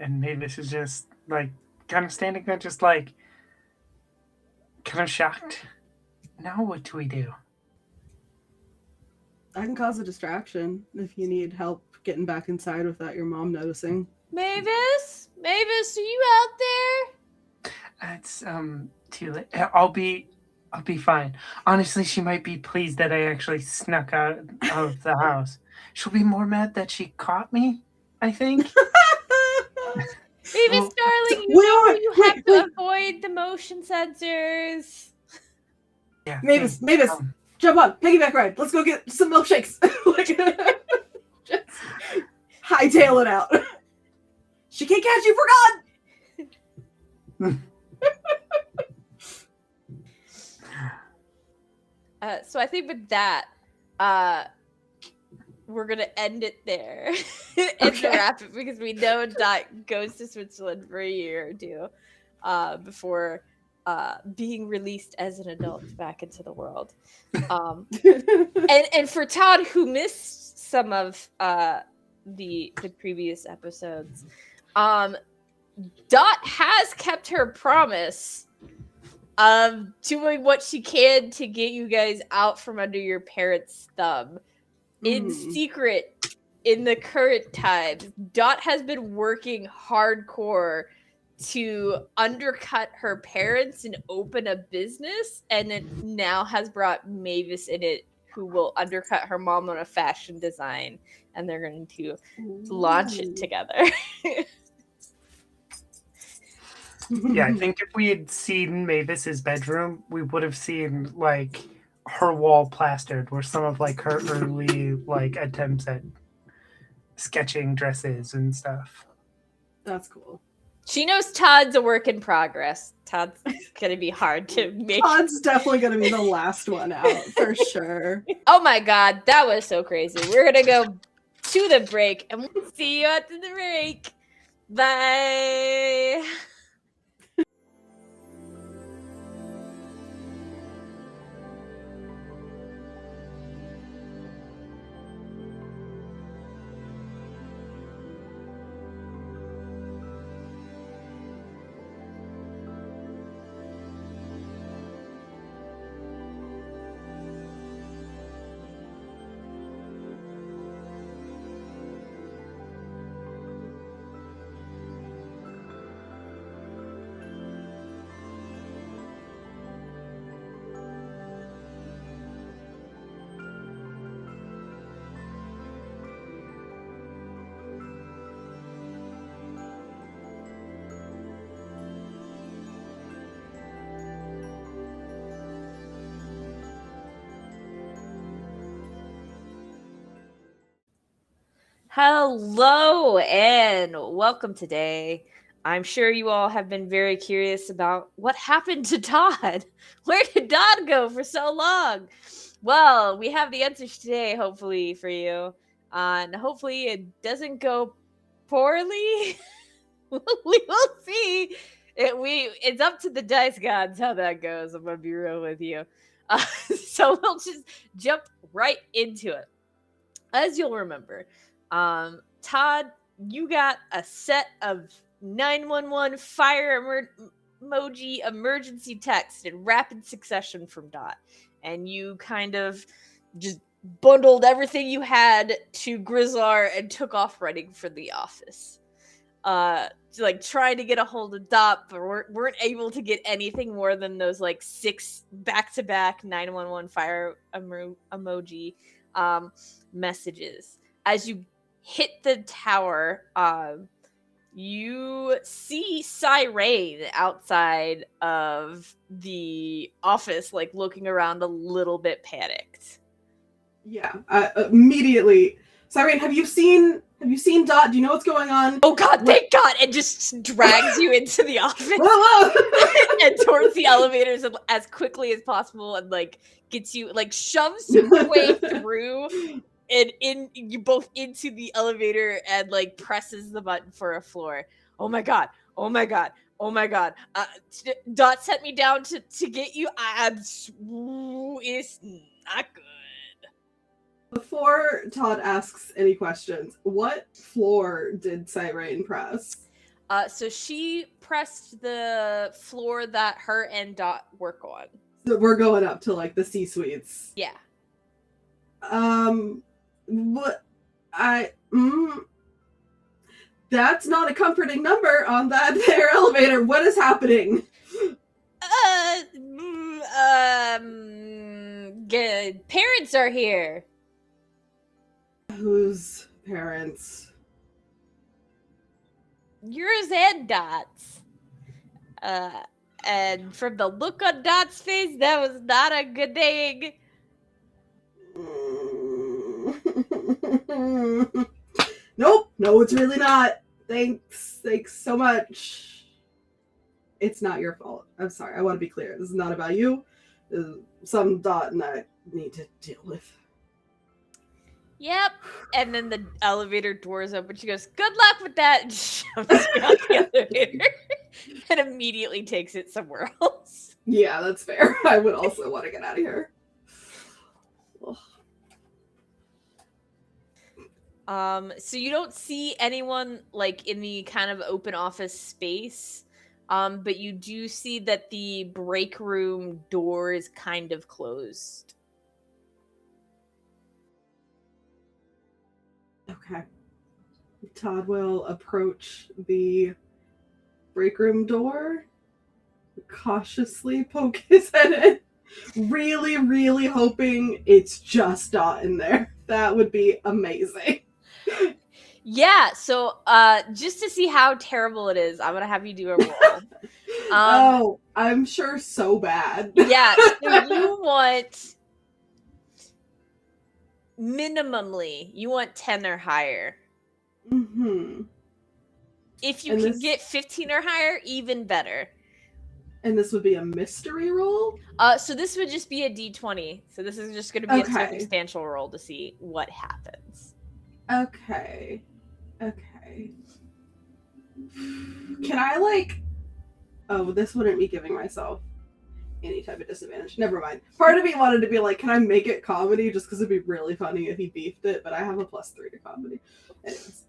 And Mavis is just like kind of standing there, just like kind of shocked. Now what do we do? I can cause a distraction if you need help getting back inside without your mom noticing. Mavis, Mavis, are you out there? It's too late. I'll be fine. Honestly, she might be pleased that I actually snuck out of the house. She'll be more mad that she caught me, I think. Mavis, darling, you have to avoid the motion sensors. Yeah, Mavis, jump on, piggyback ride. Let's go get some milkshakes. Just hightail it out. She can't catch you for God. So I think with that, we're gonna end it there and wrap it because we know Dot goes to Switzerland for a year or two before being released as an adult back into the world. And for Todd, who missed some of the previous episodes, Dot has kept her promise of doing what she can to get you guys out from under your parents' thumb. In secret, in the current times, Dot has been working hardcore to undercut her parents and open a business, and it now has brought Maevis in it, who will undercut her mom on a fashion design, and they're going to launch it together. Yeah, I think if we had seen Maevis's bedroom, we would have seen like her wall plastered were some of like her early like attempts at sketching dresses and stuff. That's cool. She knows Todd's a work in progress. Todd's gonna be hard to make. Todd's definitely gonna be the last one out for sure. Oh my god, that was so crazy. We're gonna go to the break and we'll see you after the break. Bye. Hello and welcome today. I'm sure you all have been very curious about what happened to Todd. Where did Todd go for so long? Well, we have the answers today, hopefully, for you. And hopefully it doesn't go poorly. We will see. It's up to the dice gods how that goes. I'm going to be real with you. So we'll just jump right into it. As you'll remember, Todd, you got a set of 911 fire emoji emergency text in rapid succession from Dot. And you kind of just bundled everything you had to Grizlar and took off running for the office. Like trying to get a hold of Dot, but weren't able to get anything more than those like 6 back-to-back 911 fire emoji messages. As you hit the tower, you see Siren outside of the office, like looking around a little bit panicked. Yeah, immediately. Siren, have you seen Dot? Do you know what's going on? Oh God, thank God! And just drags you into the office and towards the elevators as quickly as possible, and like gets you, like shoves your way through. And you both into the elevator and like presses the button for a floor. Oh my god! Oh my god! Oh my god! Dot sent me down to get you. It's not good. Before Todd asks any questions, what floor did Siren press? So she pressed the floor that her and Dot work on. So we're going up to like the C-suites. Yeah. What That's not a comforting number on that there elevator. What is happening? Good. Parents are here. Whose parents? Yours and Dot's. And from the look on Dot's face, that was not a good thing. Nope. No, it's really not. Thanks so much. It's not your fault. I'm sorry. I want to be clear. This is not about you. Some Dot and I need to deal with. Yep. And then the elevator doors open. She goes, "Good luck with that." And shoves me out the elevator and immediately takes it somewhere else. Yeah, that's fair. I would also want to get out of here. So you don't see anyone like in the kind of open office space. But you do see that the break room door is kind of closed. Okay. Todd will approach the break room door, cautiously poke his head in, really, really hoping it's just Dot in there. That would be amazing. Yeah, so just to see how terrible it is, I'm gonna have you do a roll. I'm sure so bad. Yeah, so you want minimally, you want 10 or higher. Mm-hmm. If you can get 15 or higher, even better. And this would be a mystery roll? So this would just be a D20. So this is just going to be a circumstantial roll to see what happens. Okay. Can I, Oh, this wouldn't be giving myself any type of disadvantage. Never mind. Part of me wanted to be like, can I make it comedy just because it'd be really funny if he beefed it, but I have a +3 to comedy. Anyways.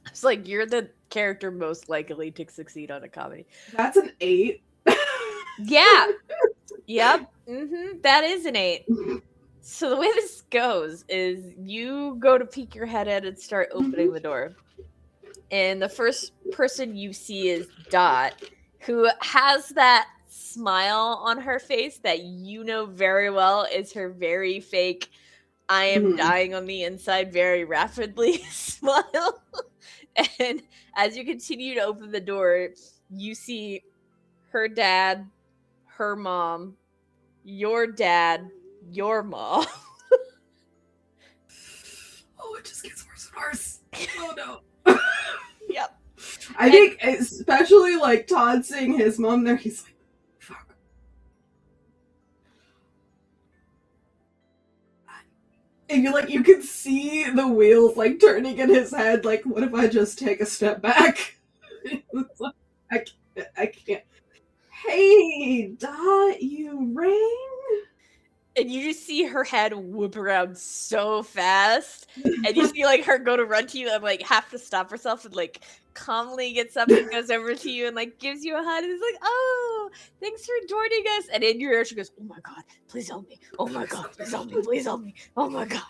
It's like, you're the character most likely to succeed on a comedy. That's an 8. Yeah. Yep. Mm-hmm. That is an 8. So the way this goes is you go to peek your head in and start opening the door. And the first person you see is Dot, who has that smile on her face that you know very well is her very fake, I am dying on the inside very rapidly smile. And as you continue to open the door, you see her dad, her mom, your dad, your mom. Oh, it just gets worse and worse. Oh no. Yep. I think especially Todd seeing his mom there, he's like, fuck. And you can see the wheels turning in his head, what if I just take a step back? I can't. Hey, Dot, you rang? And you just see her head whip around so fast. And you see her go to run to you and have to stop herself and calmly gets up and goes over to you and gives you a hug and is like, "Oh, thanks for joining us." And in your ear she goes, "Oh my god, please help me. Oh my god, please help me, please help me. Oh my god."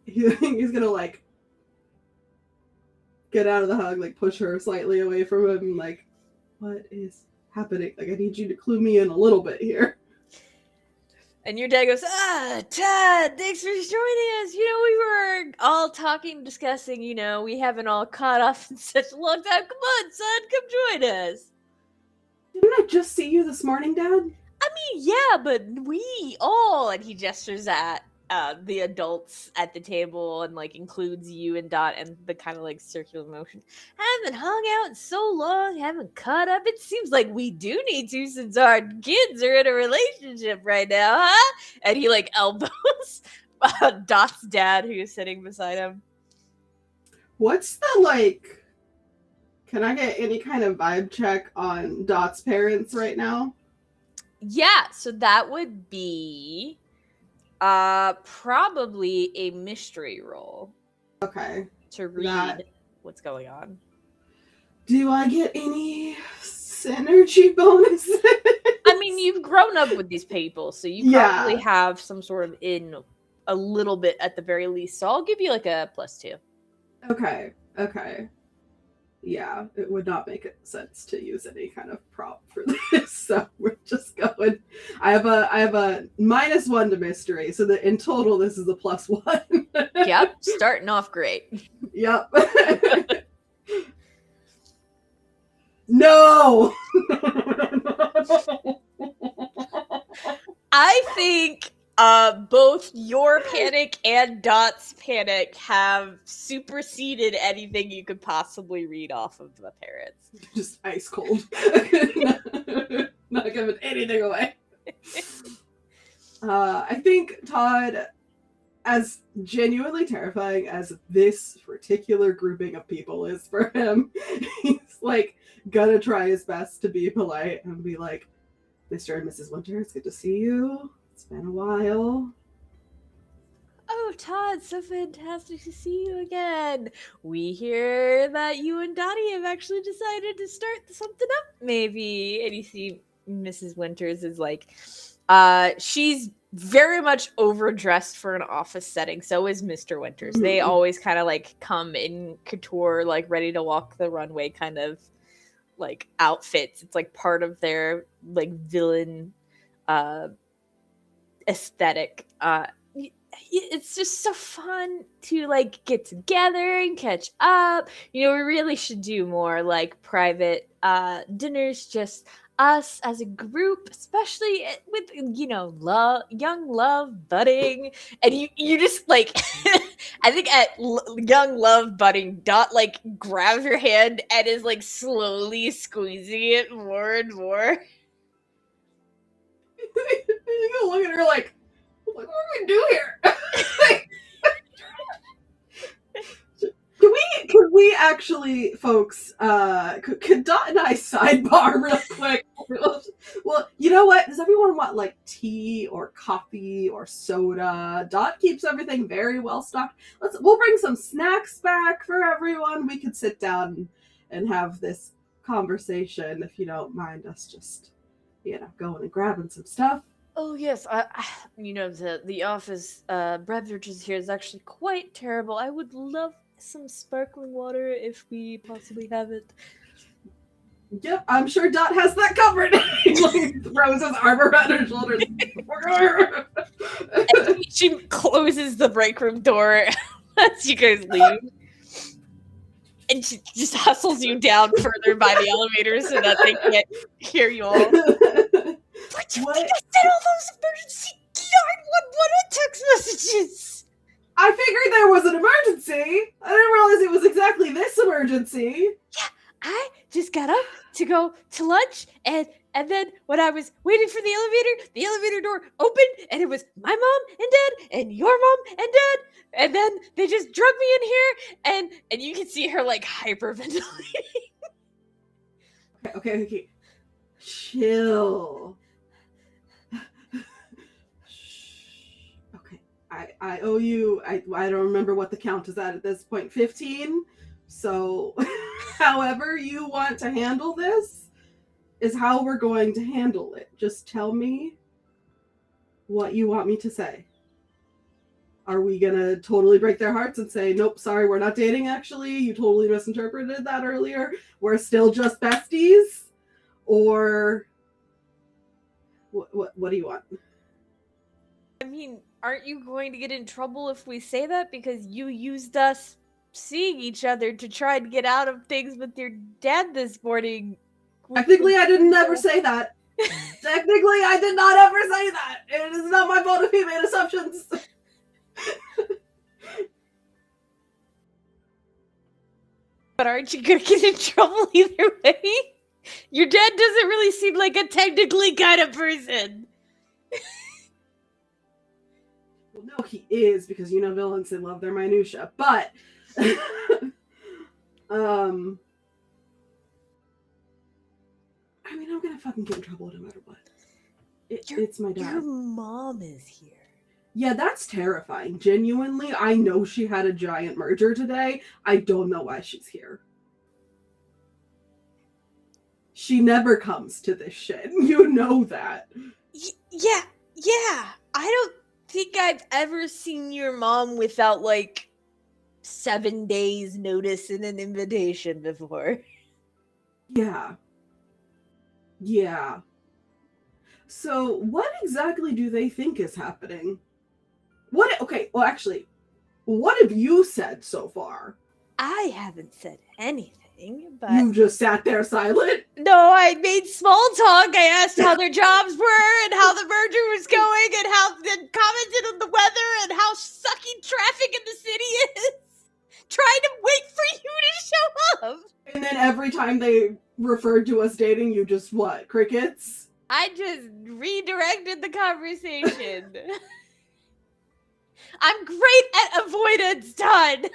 He's gonna get out of the hug, push her slightly away from him, what is happening? I need you to clue me in a little bit here. And your dad goes, Todd, thanks for joining us. We were all talking, discussing, we haven't all caught up in such a long time. Come on, son, come join us. Didn't I just see you this morning, Dad? I mean, yeah, but we all, and he gestures at the adults at the table and includes you and Dot and the kind of circular motion. Haven't hung out in so long, haven't caught up. It seems like we do need to since our kids are in a relationship right now, huh? And he elbows Dot's dad who's sitting beside him. What's the can I get any kind of vibe check on Dot's parents right now? Yeah, so that would be probably a mystery roll. Okay. To read what's going on. Do I get any synergy bonuses? I mean, you've grown up with these people, so you probably have some sort of in a little bit at the very least. So I'll give you like a +2. Okay. Yeah, it would not make sense to use any kind of prop for this, so we're just going. I have a -1 to mystery, so that in total this is a +1. Yep, starting off great. Yep. No. I think both your panic and Dot's panic have superseded anything you could possibly read off of the parents. Just ice cold. Not giving anything away. I think Todd, as genuinely terrifying as this particular grouping of people is for him, he's like gonna try his best to be polite and be like, Mr. and Mrs. Winter, it's good to see you. It's been a while. Oh, Todd, so fantastic to see you again. We hear that you and Dottie have actually decided to start something up, maybe. And you see Mrs. Winters is like, she's very much overdressed for an office setting. So is Mr. Winters. They always kind of like come in couture, like ready to walk the runway kind of like outfits. It's like part of their like villain aesthetic. It's just so fun to like get together and catch up. You know, we really should do more like private dinners, just us as a group, especially with, you know, young love budding. And you just like I think at young love budding, Dot like grabs your hand and is like slowly squeezing it more and more. You go look at her like, what do we do here? Can we actually, folks, could Dot and I sidebar real quick? Well, you know what? Does everyone want like tea or coffee or soda? Dot keeps everything very well stocked. We'll bring some snacks back for everyone. We could sit down and have this conversation if you don't mind us just, you know, going and grabbing some stuff. Oh yes, you know, the office beverages here is actually quite terrible. I would love some sparkling water if we possibly have it. Yep, I'm sure Dot has that covered. He like throws his arm around her shoulders. And she closes the break room door as you guys leave. And she just hustles you down further by the elevator so that they can't hear you all. What do you think I said all those emergency 911 text messages? I figured there was an emergency. I didn't realize it was exactly this emergency. Yeah, I just got up to go to lunch, and then when I was waiting for the elevator door opened, and it was my mom and dad, and your mom and dad, and then they just drug me in here, and you can see her like hyperventilating. Okay. Chill. I owe you, I don't remember what the count is at this point, 15? So however you want to handle this is how we're going to handle it. Just tell me what you want me to say. Are we going to totally break their hearts and say, nope, sorry, we're not dating actually. You totally misinterpreted that earlier. We're still just besties? Or what do you want? I mean, aren't you going to get in trouble if we say that? Because you used us seeing each other to try and get out of things with your dad this morning. Technically, I didn't ever say that. Technically, I did not ever say that. It is not my fault if he made assumptions. But aren't you going to get in trouble either way? Your dad doesn't really seem like a technically kind of person. Well, no, he is, because you know villains, they love their minutia. But I mean, I'm gonna fucking get in trouble no matter what. It's my dad. Your mom is here. Yeah, that's terrifying. Genuinely, I know she had a giant merger today. I don't know why she's here. She never comes to this shit. You know that. Yeah. I don't think I I've ever seen your mom without like 7 days notice and an invitation before. Yeah. Yeah. So what exactly do they think is happening? Okay, well actually, what have you said so far? I haven't said anything, but You just sat there silent? no, I made small talk. I asked how their jobs were and how the merger was going and how they commented on the weather and how sucky traffic in the city is. Trying to wait for you to show up. And then every time they referred to us dating, you just what? Crickets? I just redirected the conversation. I'm great at avoidance, Todd.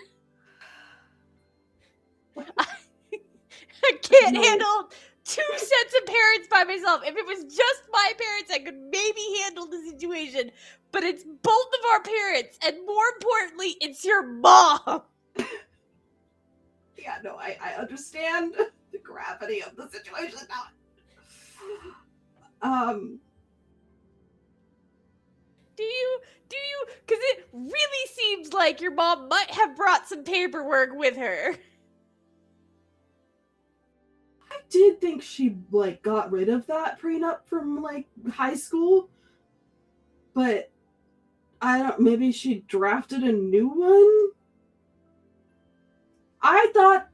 I can't handle 2 sets of parents by myself. If it was just my parents, I could maybe handle the situation. But it's both of our parents, and more importantly, it's your mom. Yeah, no, I understand the gravity of the situation now. Do you? Because it really seems like your mom might have brought some paperwork with her. I did think she, like, got rid of that prenup from, like, high school. But, maybe she drafted a new one? I thought,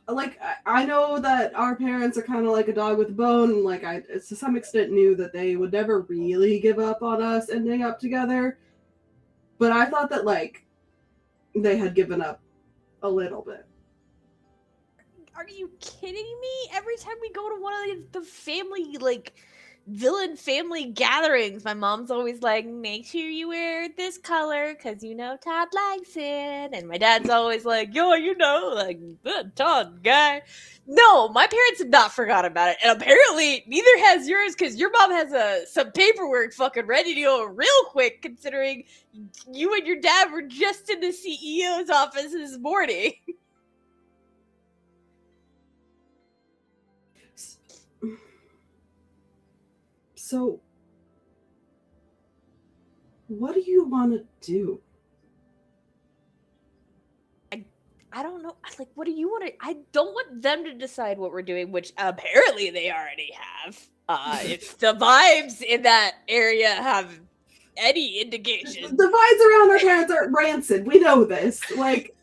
like, I know that our parents are kind of like a dog with a bone, and, like, I to some extent knew that they would never really give up on us ending up together. But I thought that, like, they had given up a little bit. Are you kidding me? Every time we go to one of the family, like, villain family gatherings, my mom's always like, make sure you wear this color because you know Todd likes it. And my dad's always like, yo, you know, like, the Todd guy. No, my parents have not forgot about it. And apparently neither has yours, because your mom has some paperwork fucking ready to go real quick, considering you and your dad were just in the CEO's office this morning. So, what do you want to do? I don't know. Like, what do you want to? I don't want them to decide what we're doing, which apparently they already have. If the vibes in that area have any indication. The vibes around our parents are rancid. We know this. Like,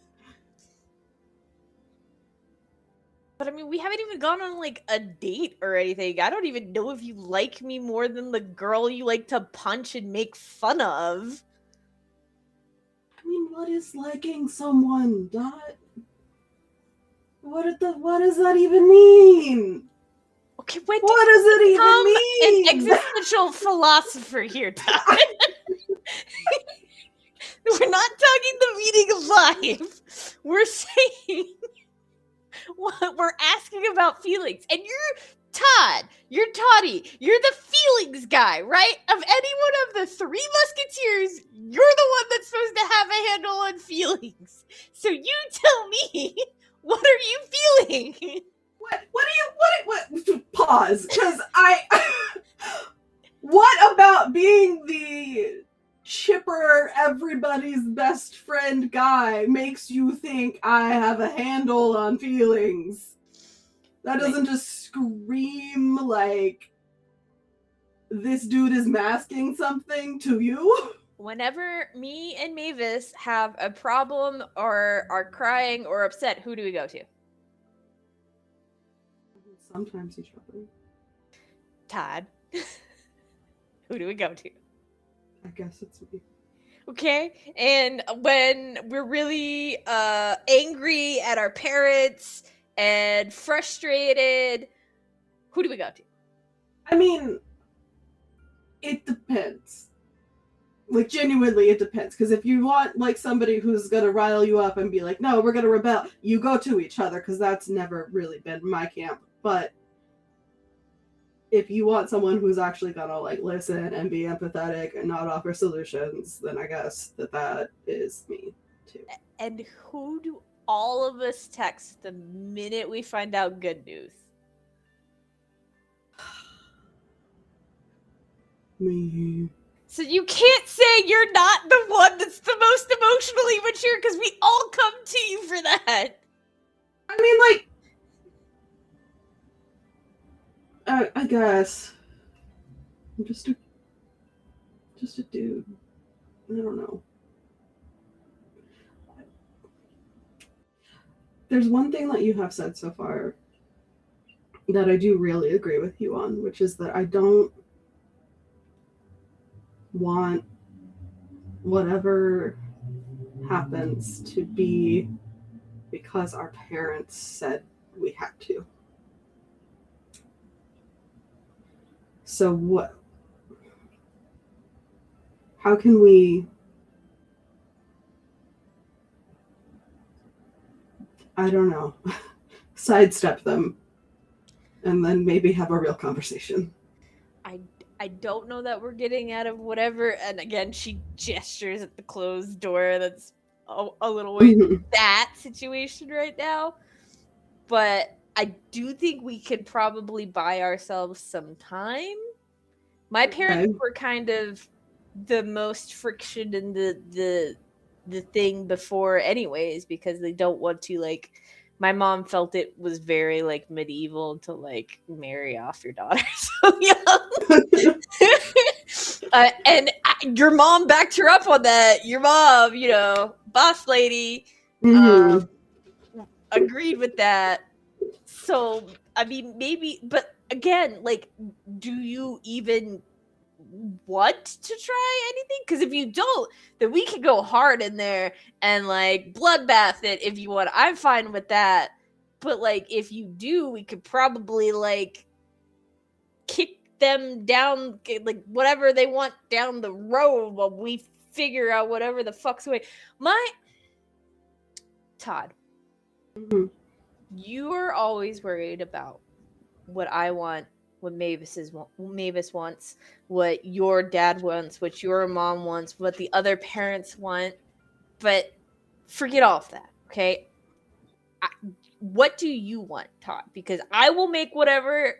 But I mean, we haven't even gone on like a date or anything. I don't even know if you like me more than the girl you like to punch and make fun of. I mean, what is liking someone, Dot? What does that even mean? Okay, wait. What does it even mean? An existential philosopher here, Todd. We're not talking the meaning of life. We're saying we're asking about feelings. And you're Todd, you're Toddy, you're the feelings guy, right? Of any one of the 3 musketeers, you're the one that's supposed to have a handle on feelings. So you tell me, what are you feeling? What pause, because what about being the chipper, everybody's best friend guy makes you think I have a handle on feelings? That doesn't just scream like this dude is masking something to you? Whenever me and Maevis have a problem or are crying or upset, who do we go to? Sometimes each other. Todd. Who do we go to? I guess it's me. Okay, and when we're really angry at our parents and frustrated, who do we go to? I mean, it depends. Like, genuinely, it depends. Because if you want, like, somebody who's gonna rile you up and be like, no, we're gonna rebel, you go to each other, because that's never really been my camp. But if you want someone who's actually gonna, like, listen and be empathetic and not offer solutions, then I guess that is me, too. And who do all of us text the minute we find out good news? Me. So you can't say you're not the one that's the most emotionally mature because we all come to you for that. I mean, like, I guess I'm just a dude. I don't know. There's one thing that you have said so far that I do really agree with you on, which is that I don't want whatever happens to be because our parents said we had to. So what? How can we? I don't know. Sidestep them, and then maybe have a real conversation. I don't know that we're getting out of whatever. And again, she gestures at the closed door. That's a little way from that situation right now. But I do think we could probably buy ourselves some time. My parents were kind of the most friction in the thing before anyways, because they don't want to, like, my mom felt it was very like medieval to like marry off your daughter so young. And your mom backed her up on that. Your mom, you know, boss lady, agreed with that. So I mean, maybe, but again, like, do you even want to try anything? Because if you don't, then we can go hard in there and like bloodbath it if you want. I'm fine with that. But like, if you do, we could probably like kick them down, like whatever they want down the road while we figure out whatever the fuck's way. Todd, you are always worried about what I want, what Mavis wants, what your dad wants, what your mom wants, what the other parents want. But forget all of that, okay? What do you want, Todd? Because I will make whatever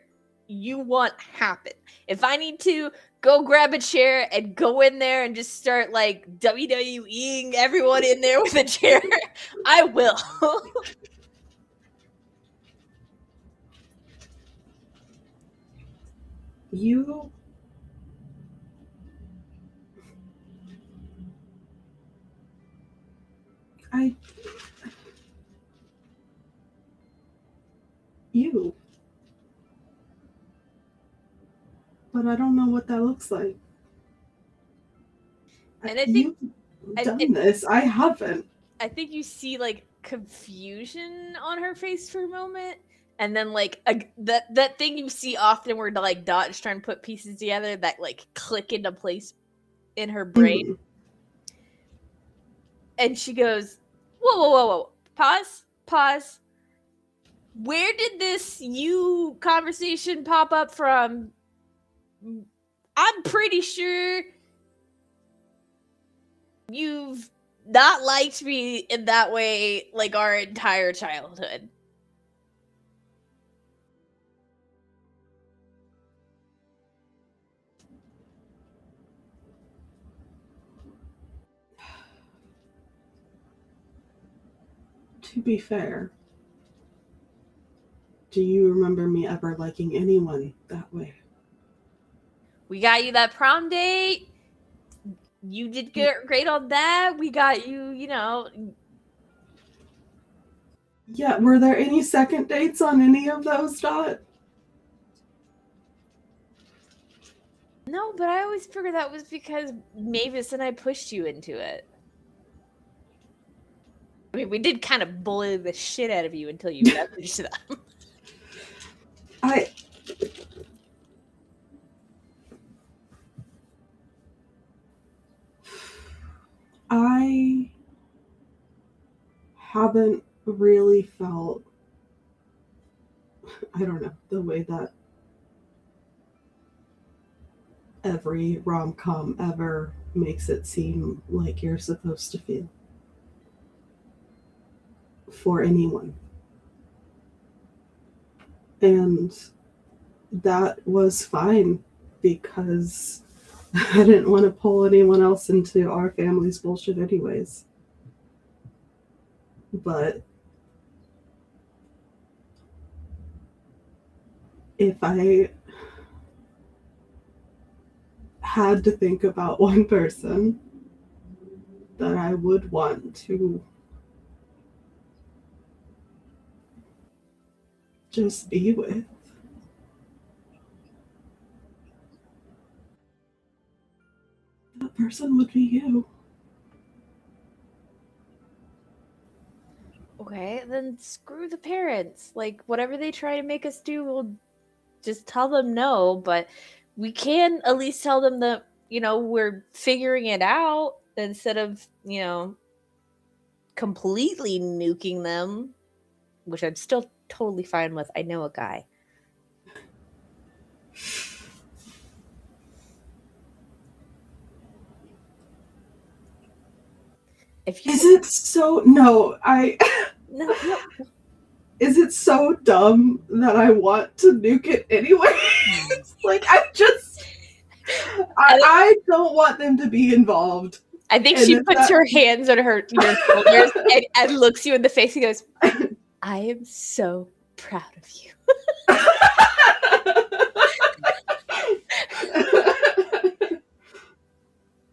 you want happen. If I need to go grab a chair and go in there and just start like WWEing everyone in there with a chair, I will. You but I don't know what that looks like. And I think you've done this. I haven't. I think you see like confusion on her face for a moment, and then like that thing you see often where like Dot is trying to put pieces together that like click into place in her brain. And she goes, whoa, pause. Where did this you conversation pop up from? I'm pretty sure you've not liked me in that way like our entire childhood. To be fair, do you remember me ever liking anyone that way? We got you that prom date. You did great on that. We got you, you know. Yeah, were there any second dates on any of those, Dot? No, but I always figured that was because Mavis and I pushed you into it. I mean, we did kind of bully the shit out of you until you messaged them. I haven't really felt, I don't know, the way that every rom-com ever makes it seem like you're supposed to feel for anyone. And that was fine because I didn't want to pull anyone else into our family's bullshit anyways. But if I had to think about one person that I would want to just be with, that person would be you. Okay, then screw the parents. Like, whatever they try to make us do, we'll just tell them no, but we can at least tell them that, we're figuring it out instead of, completely nuking them, which I'm still totally fine with. I know a guy. Is it so? No, No. Is it so dumb that I want to nuke it anyway? Like, I don't want them to be involved. I think she puts her hands on your shoulders and looks you in the face and goes, I am so proud of you.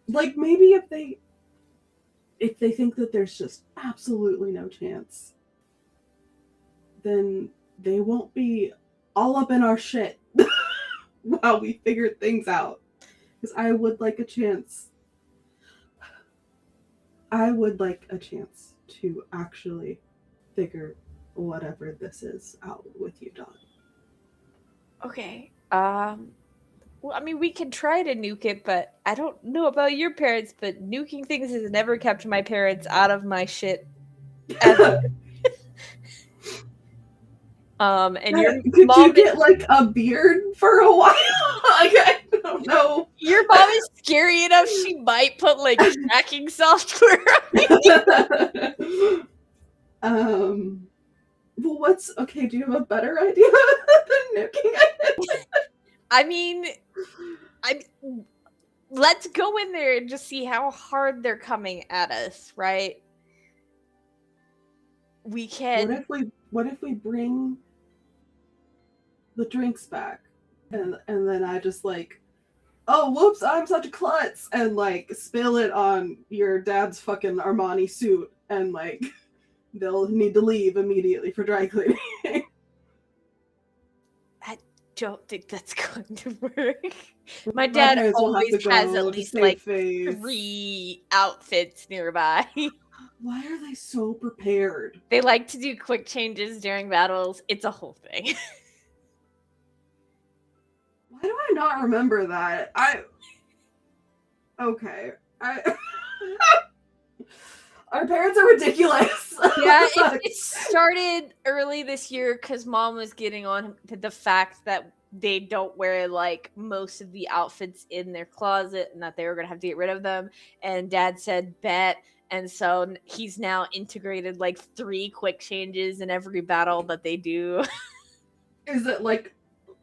Like, maybe if they think that there's just absolutely no chance, then they won't be all up in our shit while we figure things out. Because I would like a chance to actually figure whatever this is out with you, Don. Okay. Well, I mean, we can try to nuke it, but I don't know about your parents, but nuking things has never kept my parents out of my shit ever. And could you get like a beard for a while? Like, I don't know. Your mom is scary enough; she might put like tracking software on me. Well, okay? Do you have a better idea than nuking it? I mean, let's go in there and just see how hard they're coming at us, right? We can. What if we bring the drinks back, and then I just like, oh whoops, I'm such a klutz, and like spill it on your dad's fucking Armani suit, and like they'll need to leave immediately for dry cleaning. I don't think that's going to work. My dad always has at least like 3 outfits nearby. Why are they so prepared? They like to do quick changes during battles. It's a whole thing. Why do I not remember that? Okay. Our parents are ridiculous. Yeah, it started early this year because Mom was getting on to the fact that they don't wear like most of the outfits in their closet and that they were going to have to get rid of them. And Dad said, bet. And so he's now integrated like 3 quick changes in every battle that they do. Is it like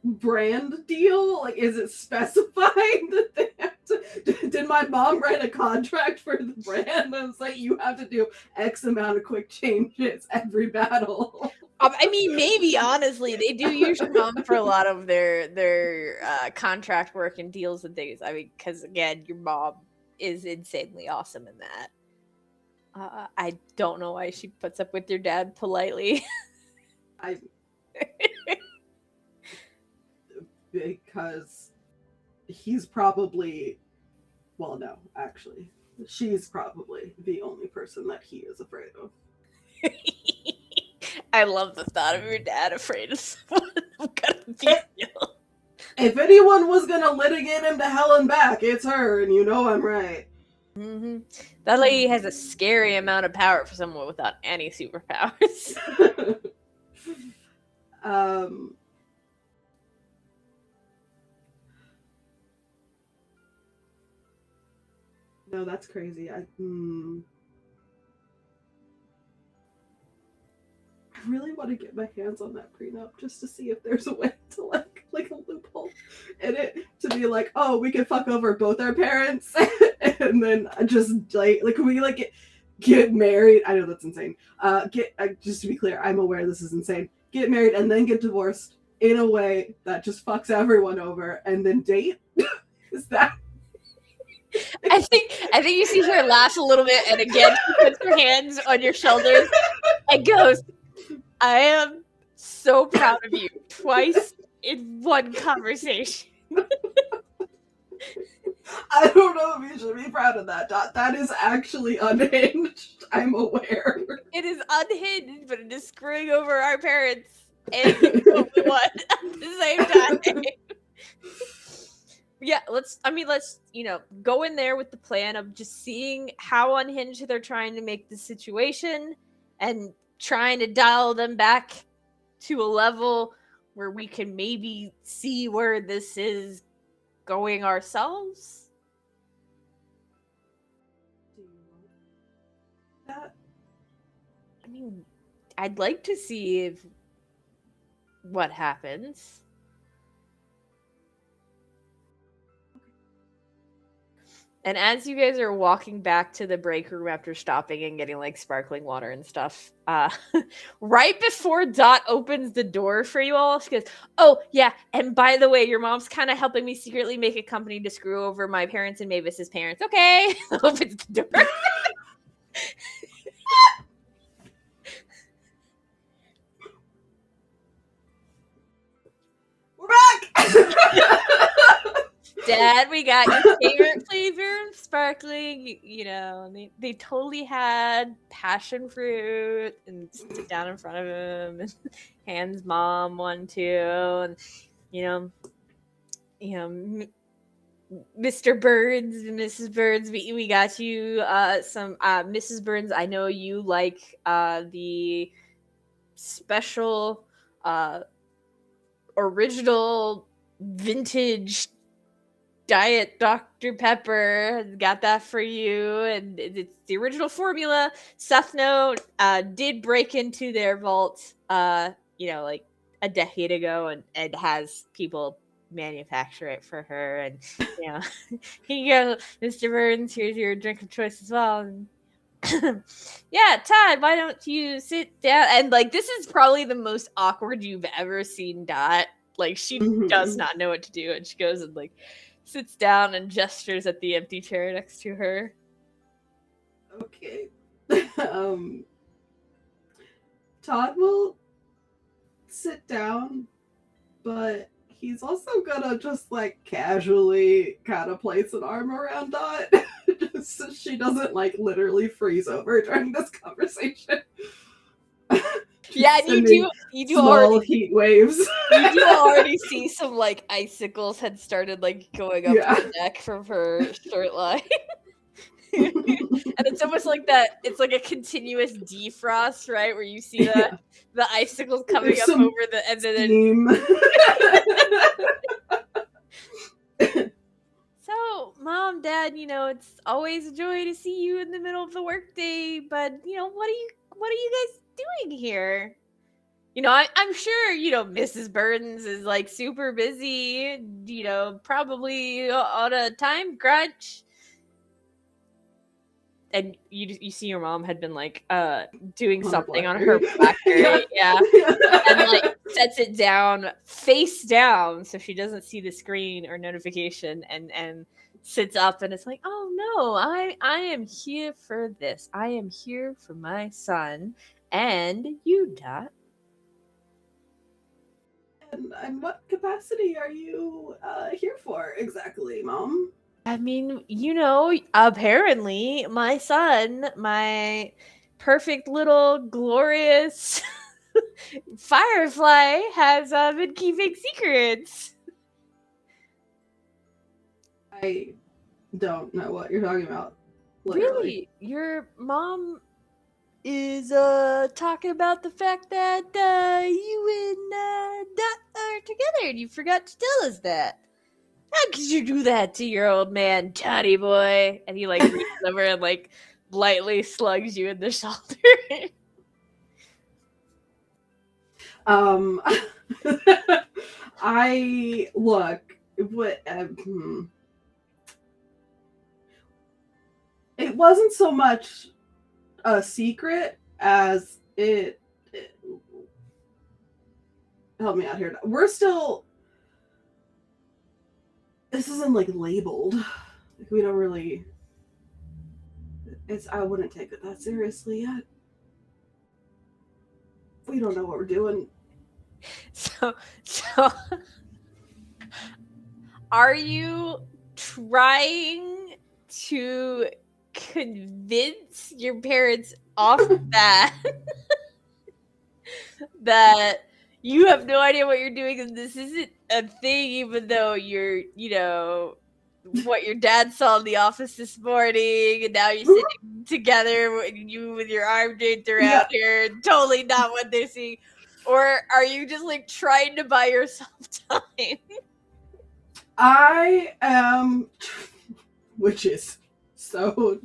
brand deal? Like, is it specified that they have to? Did my mom write a contract for the brand that was like, you have to do X amount of quick changes every battle? I mean, maybe, honestly, they do use your mom for a lot of their contract work and deals and things. I mean, because again, your mom is insanely awesome in that. I don't know why she puts up with your dad politely. Because he's probably, well, no, actually, she's probably the only person that he is afraid of. I love the thought of your dad afraid of someone. I'm gonna be real. If anyone was gonna litigate him to hell and back, it's her, and you know I'm right. Mm-hmm. That lady has a scary amount of power for someone without any superpowers. No, that's crazy. I really want to get my hands on that prenup just to see if there's a way to like like a loophole in it to be like, oh, we could fuck over both our parents and then just like we like get married. I know that's insane. Just to be clear, I'm aware this is insane. Get married and then get divorced in a way that just fucks everyone over, and then date. Is that? I think you see her laugh a little bit, and again she puts her hands on your shoulders and goes, "I am so proud of you." Twice in one conversation. I don't know if you should be proud of that, Dot. That is actually unhinged. I'm aware. It is unhinged, but it is screwing over our parents and what at the same time. Yeah, let's go in there with the plan of just seeing how unhinged they're trying to make the situation and trying to dial them back to a level where we can maybe see where this is going ourselves. That I mean, I'd like to see what happens. And as you guys are walking back to the break room after stopping and getting like sparkling water and stuff, right before Dot opens the door for you all, she goes, "Oh yeah, and by the way, your mom's kind of helping me secretly make a company to screw over my parents and Maevis's parents." Okay, opens the door. we're back. Dad, we got your favorite flavor of sparkling. You know, they totally had passion fruit and sit down in front of him and hands mom one too. And, Mr. Burns and Mrs. Burns, we got you some Mrs. Burns. I know you like the special original vintage Diet Dr. Pepper. Got that for you, and it's the original formula. Sethno did break into their vault like a decade ago and has people manufacture it for her. And here you go, Mr. Burns, here's your drink of choice as well. And yeah, Todd, why don't you sit down? And like, this is probably the most awkward you've ever seen Dot. Like, she does not know what to do, and she goes and like sits down and gestures at the empty chair next to her. Okay. Todd will sit down, but he's also gonna just like casually kind of place an arm around Dot just so she doesn't like literally freeze over during this conversation. Yeah, and you do small already heat waves. You do already see some like icicles had started like going up her neck from her shirt line. And it's almost like that. It's like a continuous defrost, right? Where you see the icicles coming up over the and then. So, Mom, Dad, it's always a joy to see you in the middle of the workday. But what are you guys doing here? I'm sure Mrs. Burns is like super busy. Probably on a time crunch. And you see your mom had been like doing something on her BlackBerry, and like sets it down face down so she doesn't see the screen or notification, and sits up and it's like, "Oh no, I am here for this. I am here for my son and you, Dot." And what capacity are you here for exactly, Mom? I mean, apparently my son, my perfect little glorious Firefly, has been keeping secrets. I don't know what you're talking about. Literally. Really? Your mom is talking about the fact that you and Dot are together and you forgot to tell us that. How could you do that to your old man, Johnny boy? And he like reaches over and like lightly slugs you in the shoulder. It wasn't so much a secret as it help me out here. We're still, this isn't like labeled. Like, we don't really, I wouldn't take it that seriously yet. We don't know what we're doing. So are you trying to convince your parents off that that you have no idea what you're doing and this isn't a thing, even though you're, what your dad saw in the office this morning, and now you're sitting together with your arm draped around here, totally not what they're seeing? Or are you just like trying to buy yourself time? I am, which is so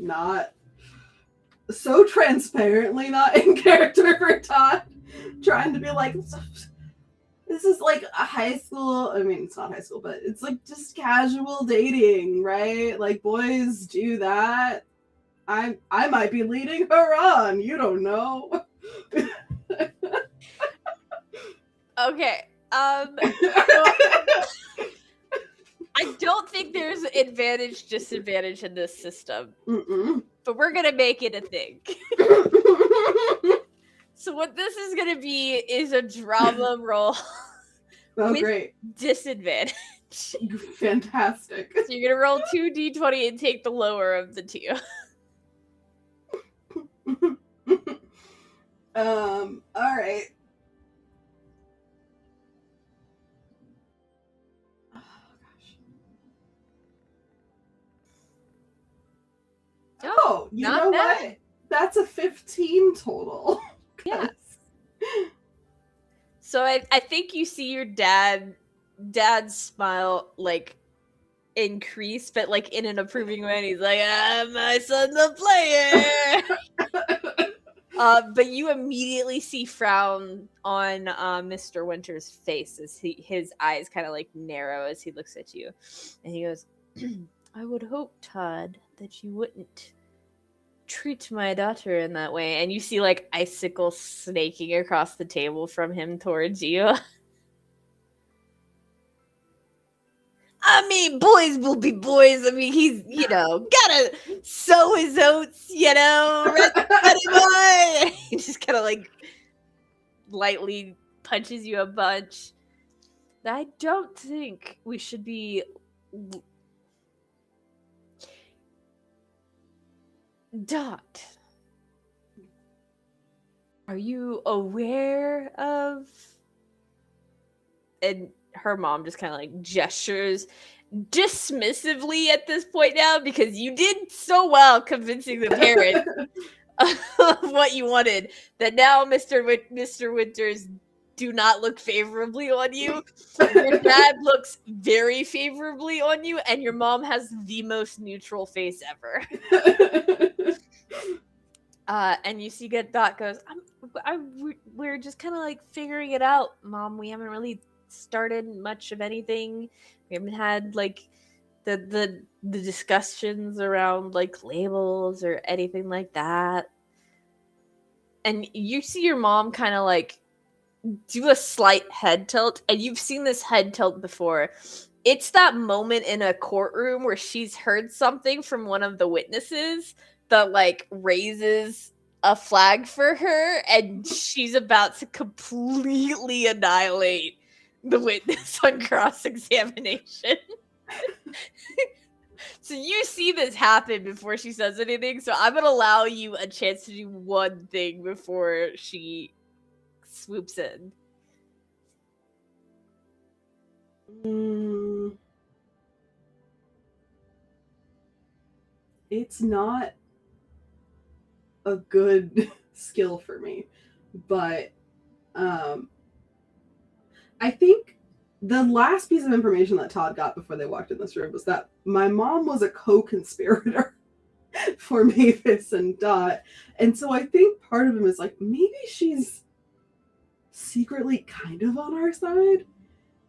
transparently not in character for Todd, trying to be like, this is like a high school, I mean, it's not high school, but it's like just casual dating, right? Like, boys do that. I might be leading her on. You don't know. Okay. I don't think there's advantage, disadvantage in this system. But we're going to make it a thing. So what this is going to be is a drama roll with great. disadvantage. Fantastic. So you're going to roll 2d20 and take the lower of the two. All right. Oh, you know what? That's a 15 total. Yes. So I think you see your dad's smile like increase, but like in an approving way. And he's like, my son's a player. But you immediately see frown on Mr. Winter's face as his eyes kind of like narrow as he looks at you. And he goes, I would hope, Todd, that you wouldn't treat my daughter in that way. And you see like icicles snaking across the table from him towards you. I mean, boys will be boys. I mean, he's, gotta sow his oats, right, boy? He just kind of like lightly punches you a bunch. I don't think we should be... Dot, are you aware of... And her mom just kind of like gestures dismissively at this point now, because you did so well convincing the parents of what you wanted that now Mr. Winters do not look favorably on you. Your dad looks very favorably on you, and your mom has the most neutral face ever. And you see Dot goes, we're just kind of like figuring it out, Mom. We haven't really started much of anything. We haven't had like the discussions around like labels or anything like that. And you see your mom kind of like do a slight head tilt, and you've seen this head tilt before. It's that moment in a courtroom where she's heard something from one of the witnesses that like raises a flag for her, and she's about to completely annihilate the witness on cross-examination. So you see this happen before she says anything, so I'm gonna allow you a chance to do one thing before she swoops in. It's not a good skill for me, but I think the last piece of information that Todd got before they walked in this room was that my mom was a co-conspirator for Maevis and Dot, and so I think part of him is like, maybe she's secretly kind of on our side,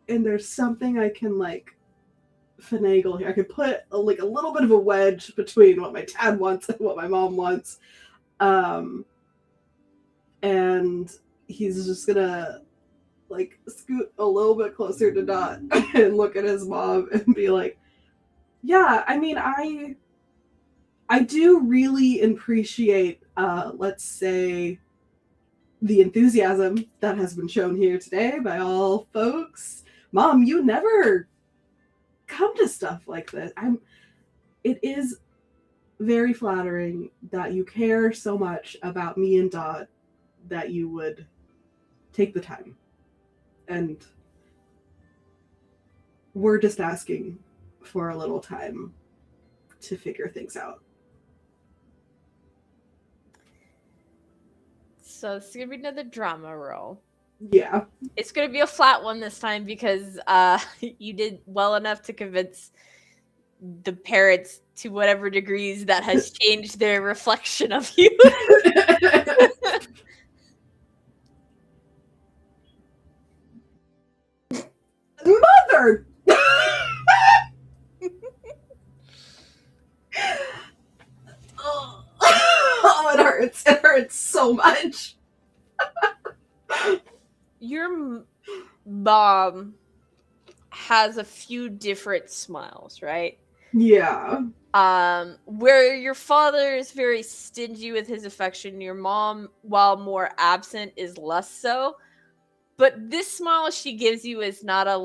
and there's something I can like finagle here. I could put a little bit of a wedge between what my dad wants and what my mom wants. And he's just gonna like scoot a little bit closer to Dot and look at his mom and be like, yeah, I mean, I do really appreciate, let's say, the enthusiasm that has been shown here today by all folks. Mom, you never come to stuff like this. It is very flattering that you care so much about me and Dot that you would take the time. And we're just asking for a little time to figure things out. So it's going to be another drama roll. Yeah. It's going to be a flat one this time because you did well enough to convince the parents to whatever degrees that has changed their reflection of you. Mother! Oh, it hurts. It hurts so much. Your mom has a few different smiles, right? Yeah. Where your father is very stingy with his affection, your mom, while more absent, is less so. But this smile she gives you is not a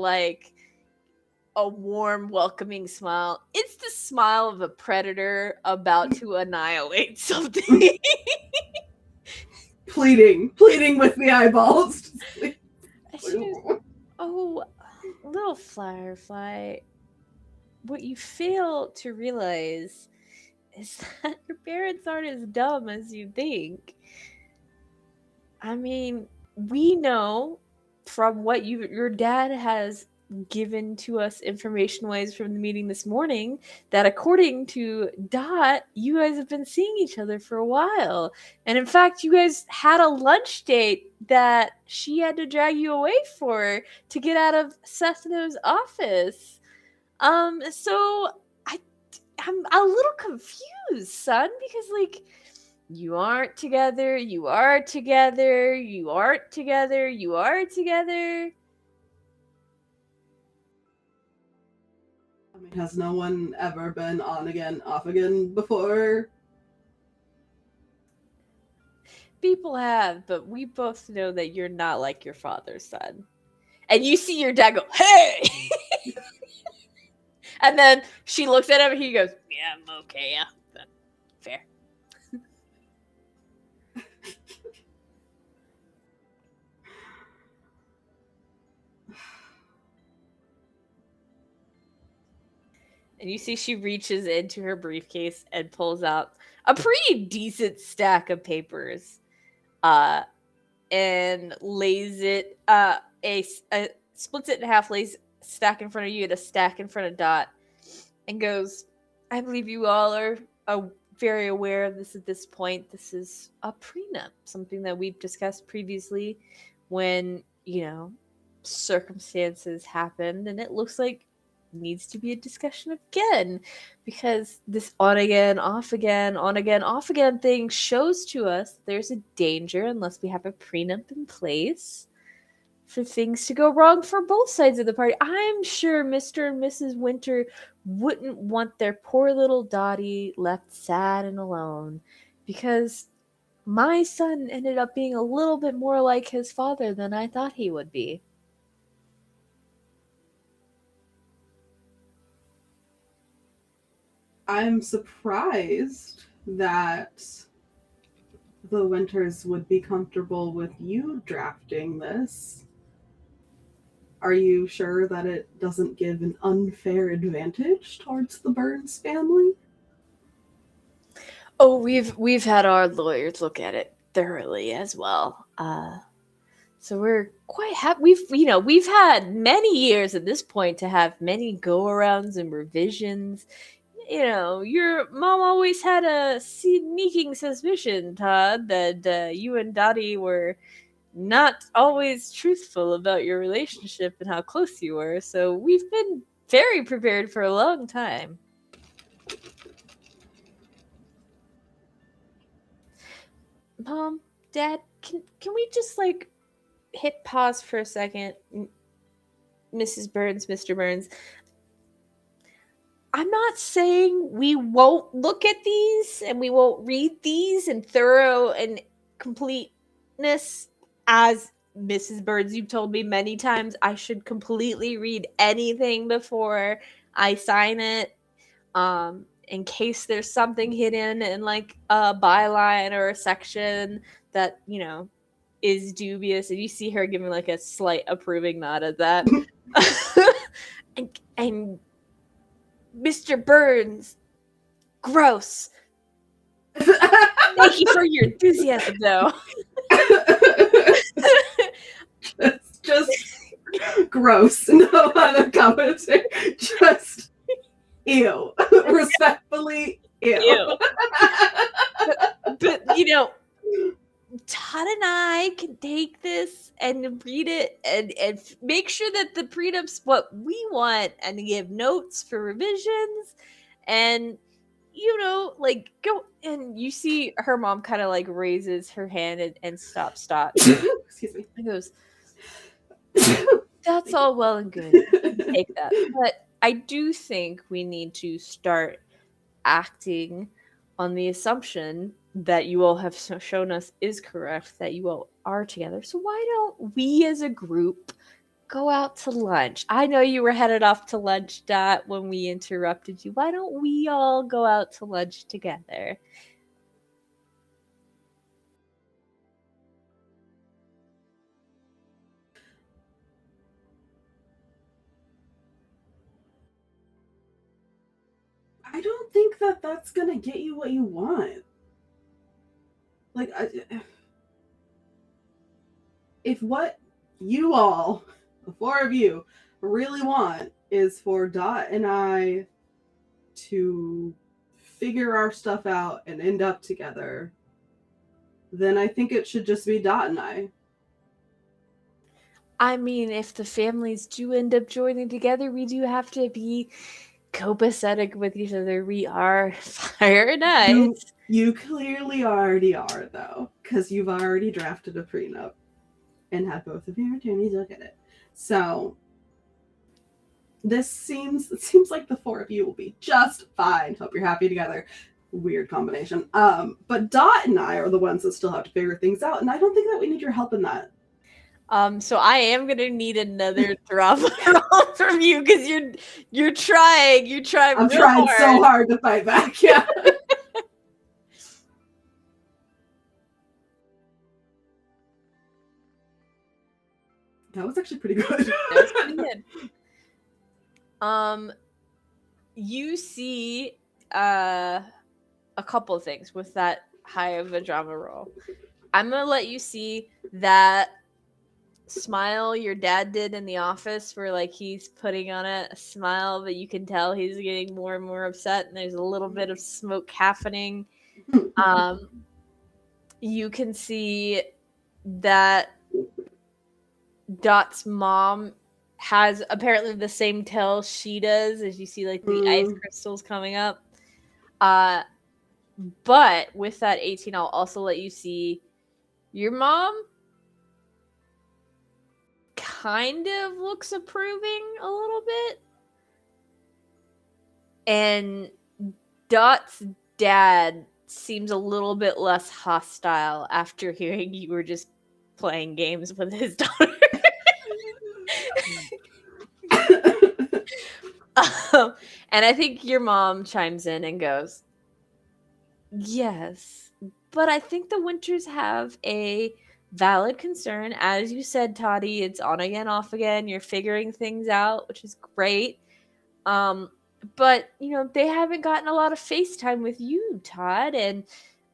warm, welcoming smile. It's the smile of a predator about to annihilate something. Pleading with the eyeballs. Oh, little Firefly, what you fail to realize is that your parents aren't as dumb as you think. I mean, we know from what your dad has given to us information-wise from the meeting this morning that according to Dot, you guys have been seeing each other for a while. And in fact, you guys had a lunch date that she had to drag you away for to get out of Cessno's office. So I'm a little confused, son, because like you aren't together, you are together, you aren't together, you are together. I mean, has no one ever been on again, off again before? People have, but we both know that you're not like your father's son. And you see your dad go, hey! And then she looks at him and he goes, yeah, I'm okay, yeah. Fair. And you see she reaches into her briefcase and pulls out a pretty decent stack of papers. And lays it, splits it in half, lays a stack in front of you and a stack in front of Dot, and goes, I believe you all are very aware of this at this point. This is a prenup, something that we've discussed previously when, circumstances happened, and it looks like needs to be a discussion again because this on again, off again, on again, off again thing shows to us there's a danger unless we have a prenup in place for things to go wrong for both sides of the party. I'm sure Mr. and Mrs. Winter wouldn't want their poor little Dottie left sad and alone because my son ended up being a little bit more like his father than I thought he would be. I'm surprised that the Winters would be comfortable with you drafting this. Are you sure that it doesn't give an unfair advantage towards the Burns family? Oh, we've had our lawyers look at it thoroughly as well. So we're quite happy. We've had many years at this point to have many go-arounds and revisions. Your mom always had a sneaking suspicion, Todd, that you and Dottie were not always truthful about your relationship and how close you were, so we've been very prepared for a long time. Mom, Dad, can we just like hit pause for a second? Mrs. Burns, Mr. Burns. I'm not saying we won't look at these and we won't read these in thorough and completeness. As Mrs. Burns, you've told me many times I should completely read anything before I sign it. In case there's something hidden in like a byline or a section that, you know, is dubious. And you see her giving like a slight approving nod at that. and Mr. Burns, gross. Thank you for your enthusiasm, though. It's just gross. No other commentary. Just ew. Respectfully, ew. But, you know, Todd and I can take this and read it and make sure that the prenups what we want and give notes for revisions and, you know, like go and you see her mom kind of like raises her hand and stops. Excuse me. And goes, that's all well and good. Take that. But I do think we need to start acting on the assumption that you all have shown us is correct, that you all are together. So why don't we as a group go out to lunch? I know you were headed off to lunch, Dot, when we interrupted you. Why don't we all go out to lunch together? I don't think that that's gonna get you what you want. Like, if what you all, the four of you, really want is for Dot and I to figure our stuff out and end up together, then I think it should just be Dot and I. I mean, if the families do end up joining together, we do have to be copacetic with each other. We are fire and ice. You clearly already are, though, because you've already drafted a prenup and had both of your attorneys look at it. So it seems like the four of you will be just fine. Hope you're happy together. Weird combination. But Dot and I are the ones that still have to figure things out, and I don't think that we need your help in that. So I am gonna need another drama roll from you because you're trying. I'm trying so hard to fight back. Yeah. That was actually pretty good. That was pretty good. You see a couple of things with that high of a drama roll. I'm gonna let you see that smile your dad did in the office where like he's putting on a smile, but you can tell he's getting more and more upset and there's a little bit of smoke happening. You can see that Dot's mom has apparently the same tail she does, as you see like the ice crystals coming up. But with that 18, I'll also let you see your mom kind of looks approving a little bit. And Dot's dad seems a little bit less hostile after hearing you were just playing games with his daughter. And I think your mom chimes in and goes, yes, but I think the Winters have a valid concern. As you said, Toddy, it's on again, off again. You're figuring things out, which is great. But, you know, they haven't gotten a lot of FaceTime with you, Todd, and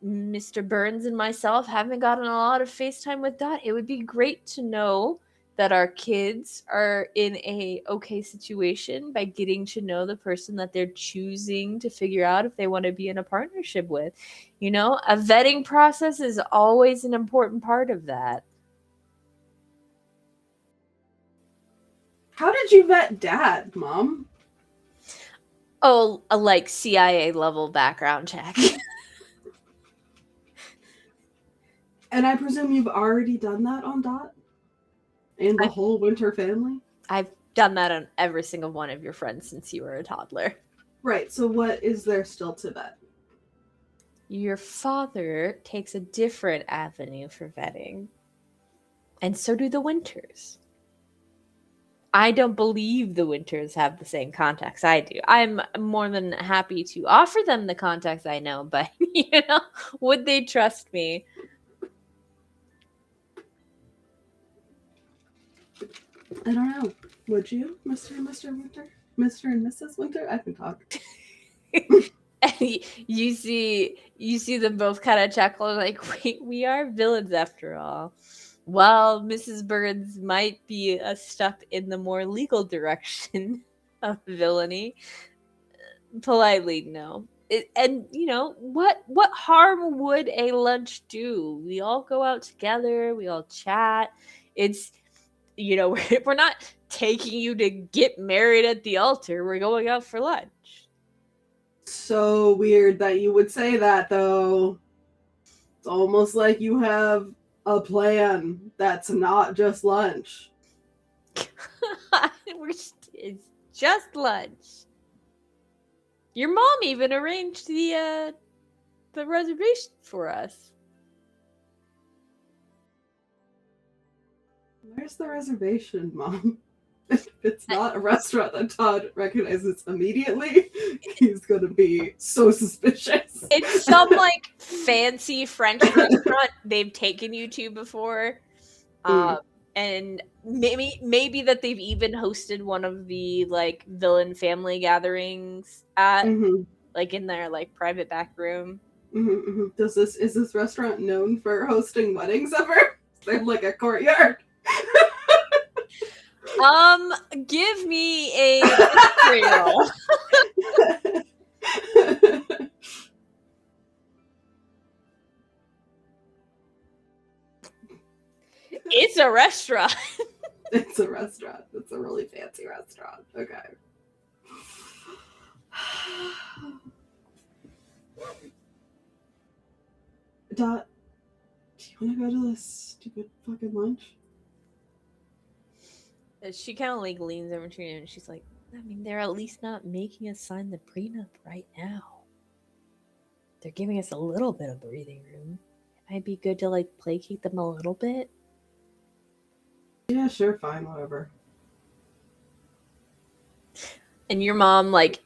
Mr. Burns and myself haven't gotten a lot of FaceTime with Dot. It would be great to know that our kids are in a okay situation by getting to know the person that they're choosing to figure out if they want to be in a partnership with. You know, a vetting process is always an important part of that. How did you vet Dad, Mom? Oh, a like CIA level background check. And I presume you've already done that on Dot? And the whole Winter family? I've done that on every single one of your friends since you were a toddler. Right, so what is there still to vet? Your father takes a different avenue for vetting. And so do the Winters. I don't believe the Winters have the same contacts I do. I'm more than happy to offer them the contacts I know, but, would they trust me? I don't know. Would you, Mr. and Mr. Winter? Mr. and Mrs. Winter? I can talk. And you see them both kind of chuckle like, wait, we are villains after all. While Mrs. Burns might be a step in the more legal direction of villainy, politely no. And what harm would a lunch do? We all go out together, we all chat. It's we're not taking you to get married at the altar. We're going out for lunch. So weird that you would say that, though. It's almost like you have a plan that's not just lunch. It's just lunch. Your mom even arranged the reservation for us. Where's the reservation, Mom? If it's not a restaurant that Todd recognizes immediately, he's gonna be so suspicious. It's some like fancy French restaurant they've taken you to before. And maybe that they've even hosted one of the like villain family gatherings at like in their like private back room. Is this restaurant known for hosting weddings ever? They have like a courtyard. Give me a history roll. It's a restaurant. It's a restaurant. It's a really fancy restaurant. Okay. Dot, do you want to go to this stupid fucking lunch? She kind of like leans over to you and she's like, I mean, they're at least not making us sign the prenup right now. They're giving us a little bit of breathing room. It might be good to like placate them a little bit. Yeah, sure, fine, whatever. And your mom like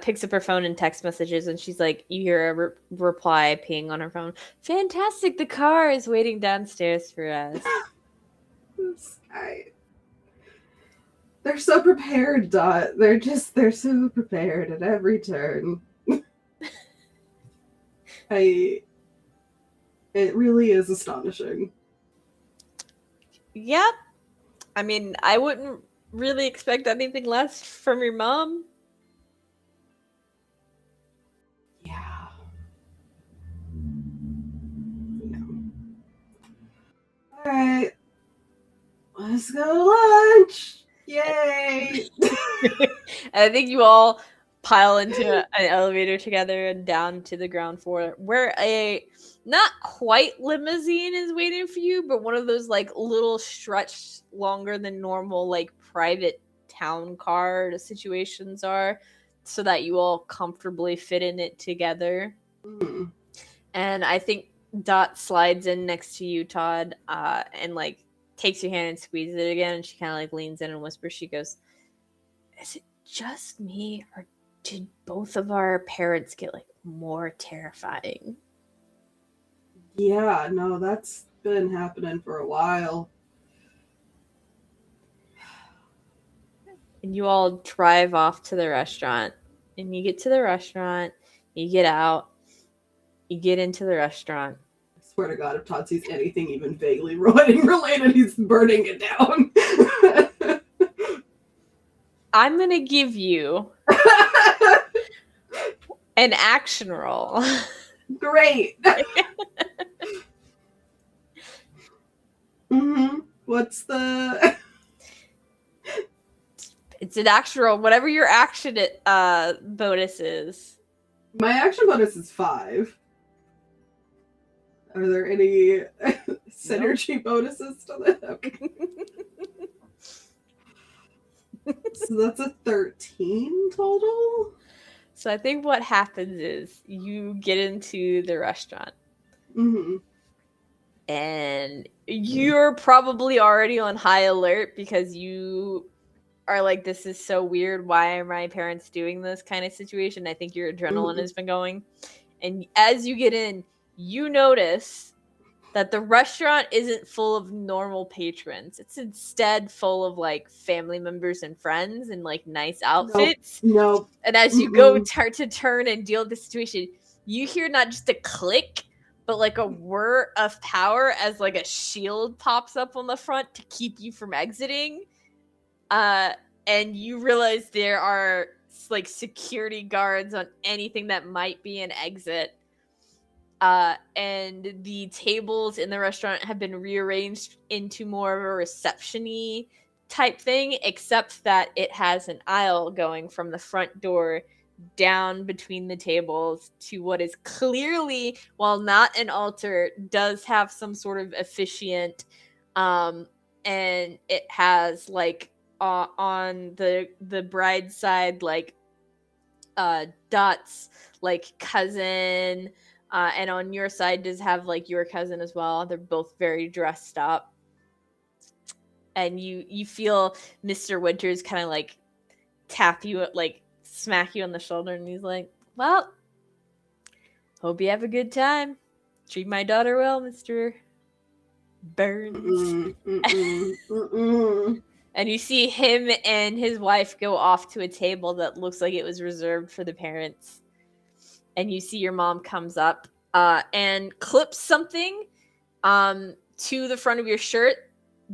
picks up her phone and text messages, and she's like, you hear a reply ping on her phone. Fantastic, the car is waiting downstairs for us. This guy. They're so prepared, Dot. They're so prepared at every turn. It really is astonishing. Yep. I mean, I wouldn't really expect anything less from your mom. Yeah. All right. Let's go to lunch. Yay. I think you all pile into an elevator together and down to the ground floor where a not quite limousine is waiting for you, but one of those like little stretched longer than normal like private town car situations are, so that you all comfortably fit in it together. And I think Dot slides in next to you, Todd, and like takes your hand and squeezes it again, and she kind of like leans in and whispers. She goes, is it just me, or did both of our parents get like more terrifying? Yeah, no, that's been happening for a while. And you all drive off to the restaurant, and you get to the restaurant, you get out, you get into the restaurant. I swear to God, if Todd sees anything even vaguely wedding related, he's burning it down. I'm gonna give you an action roll. Great. What's the... It's an action roll. Whatever your action bonus is. My action bonus is 5. Are there any synergy bonuses to that? Okay. So that's a 13 total? So I think what happens is you get into the restaurant. Mm-hmm. And you're probably already on high alert because you are like, this is so weird. Why are my parents doing this kind of situation? I think your adrenaline has been going. And as you get in, you notice that the restaurant isn't full of normal patrons. It's instead full of like family members and friends in like nice outfits. Nope. And as you go to turn and deal with the situation, you hear not just a click, but like a whir of power as like a shield pops up on the front to keep you from exiting. And you realize there are like security guards on anything that might be an exit. And the tables in the restaurant have been rearranged into more of a reception-y type thing, except that it has an aisle going from the front door down between the tables to what is clearly, while not an altar, does have some sort of officiant, and it has like on the bride's side, like Dot's like cousin, and on your side does have like your cousin as well. They're both very dressed up, and you feel Mr. Winters kind of like tap you, like smack you on the shoulder, and he's like, well, hope you have a good time. Treat my daughter well, Mr. Burns. And you see him and his wife go off to a table that looks like it was reserved for the parents. And you see your mom comes up and clips something to the front of your shirt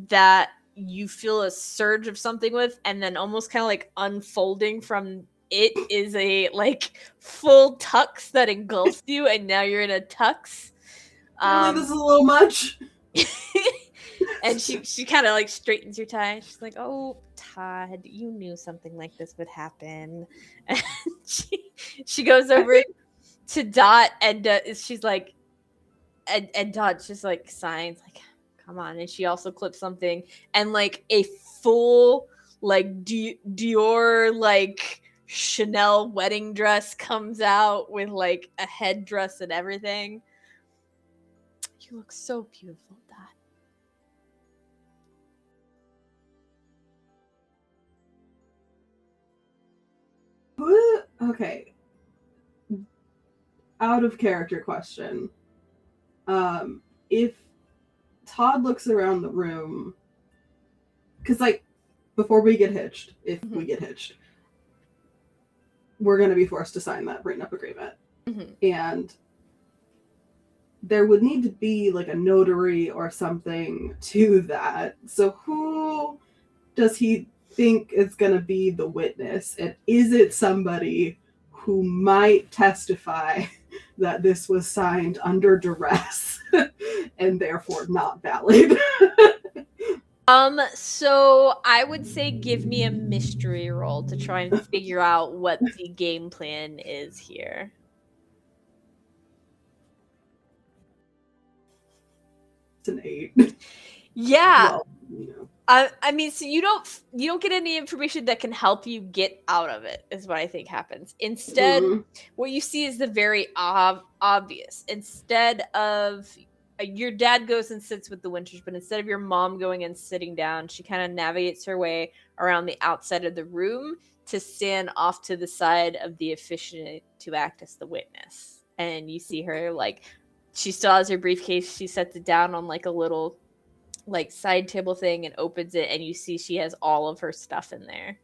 that you feel a surge of something with, and then almost kind of like unfolding from it is a like full tux that engulfs you, and now you're in a tux. Really, this is a little much. And she kind of like straightens your tie. She's like, "Oh, Todd, you knew something like this would happen." And she goes over to Dot, and she's like, and Dot just like signs like, "Come on." And she also clips something, and like a full like Dior like Chanel wedding dress comes out with like a headdress and everything. You look so beautiful, Dot. Okay. Out of character question. If Todd looks around the room, because like before we get hitched, if we get hitched, we're going to be forced to sign that written up agreement. And there would need to be like a notary or something to that. So who does he think is going to be the witness? And is it somebody who might testify that this was signed under duress and therefore not valid? So I would say give me a mystery roll to try and figure out what the game plan is here. It's an 8. Yeah. Well, you know. I mean, so you don't get any information that can help you get out of it, is what I think happens. Instead, what you see is the very obvious. Instead of your dad goes and sits with the Winters, but instead of your mom going and sitting down, she kind of navigates her way around the outside of the room to stand off to the side of the officiant to act as the witness. And you see her like, she still has her briefcase. She sets it down on like a little like side table thing and opens it, and you see she has all of her stuff in there.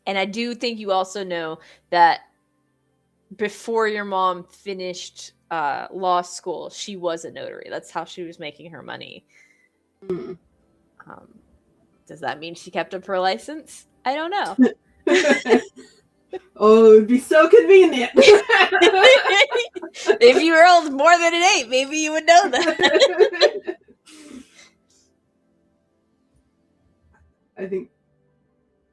And I do think you also know that before your mom finished law school, she was a notary. That's how she was making her money. Does that mean she kept up her license? I don't know. Oh, it would be so convenient. If you rolled more than an 8, maybe you would know that. I think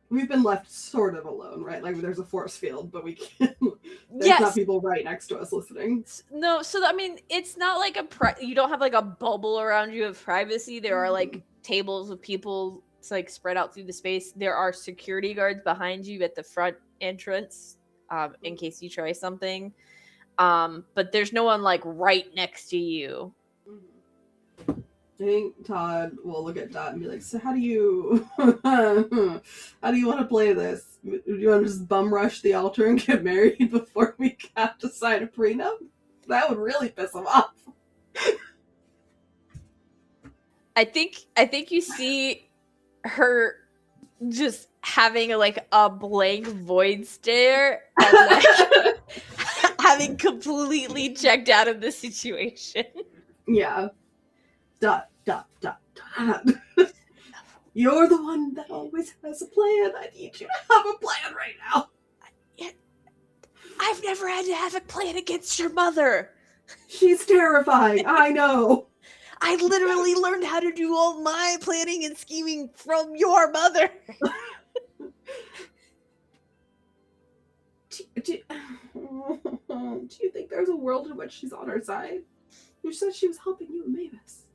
we've been left sort of alone, right? Like there's a force field, but we can't. There's not people right next to us listening. No, so I mean, it's not like you don't have like a bubble around you of privacy. There are like tables with people like spread out through the space. There are security guards behind you at the front entrance, in case you try something. But there's no one like right next to you. I think Todd will look at Dot and be like, "So how do you want to play this? Do you want to just bum rush the altar and get married before we have to sign a prenup? That would really piss him off." I think you see her just having like a blank void stare and then having completely checked out of the situation. Yeah. Dot. You're the one that always has a plan. I need you to have a plan right now. I've never had to have a plan against your mother. She's terrifying. I know. I literally learned how to do all my planning and scheming from your mother. Do you think there's a world in which she's on our side? You said she was helping you and Maevis.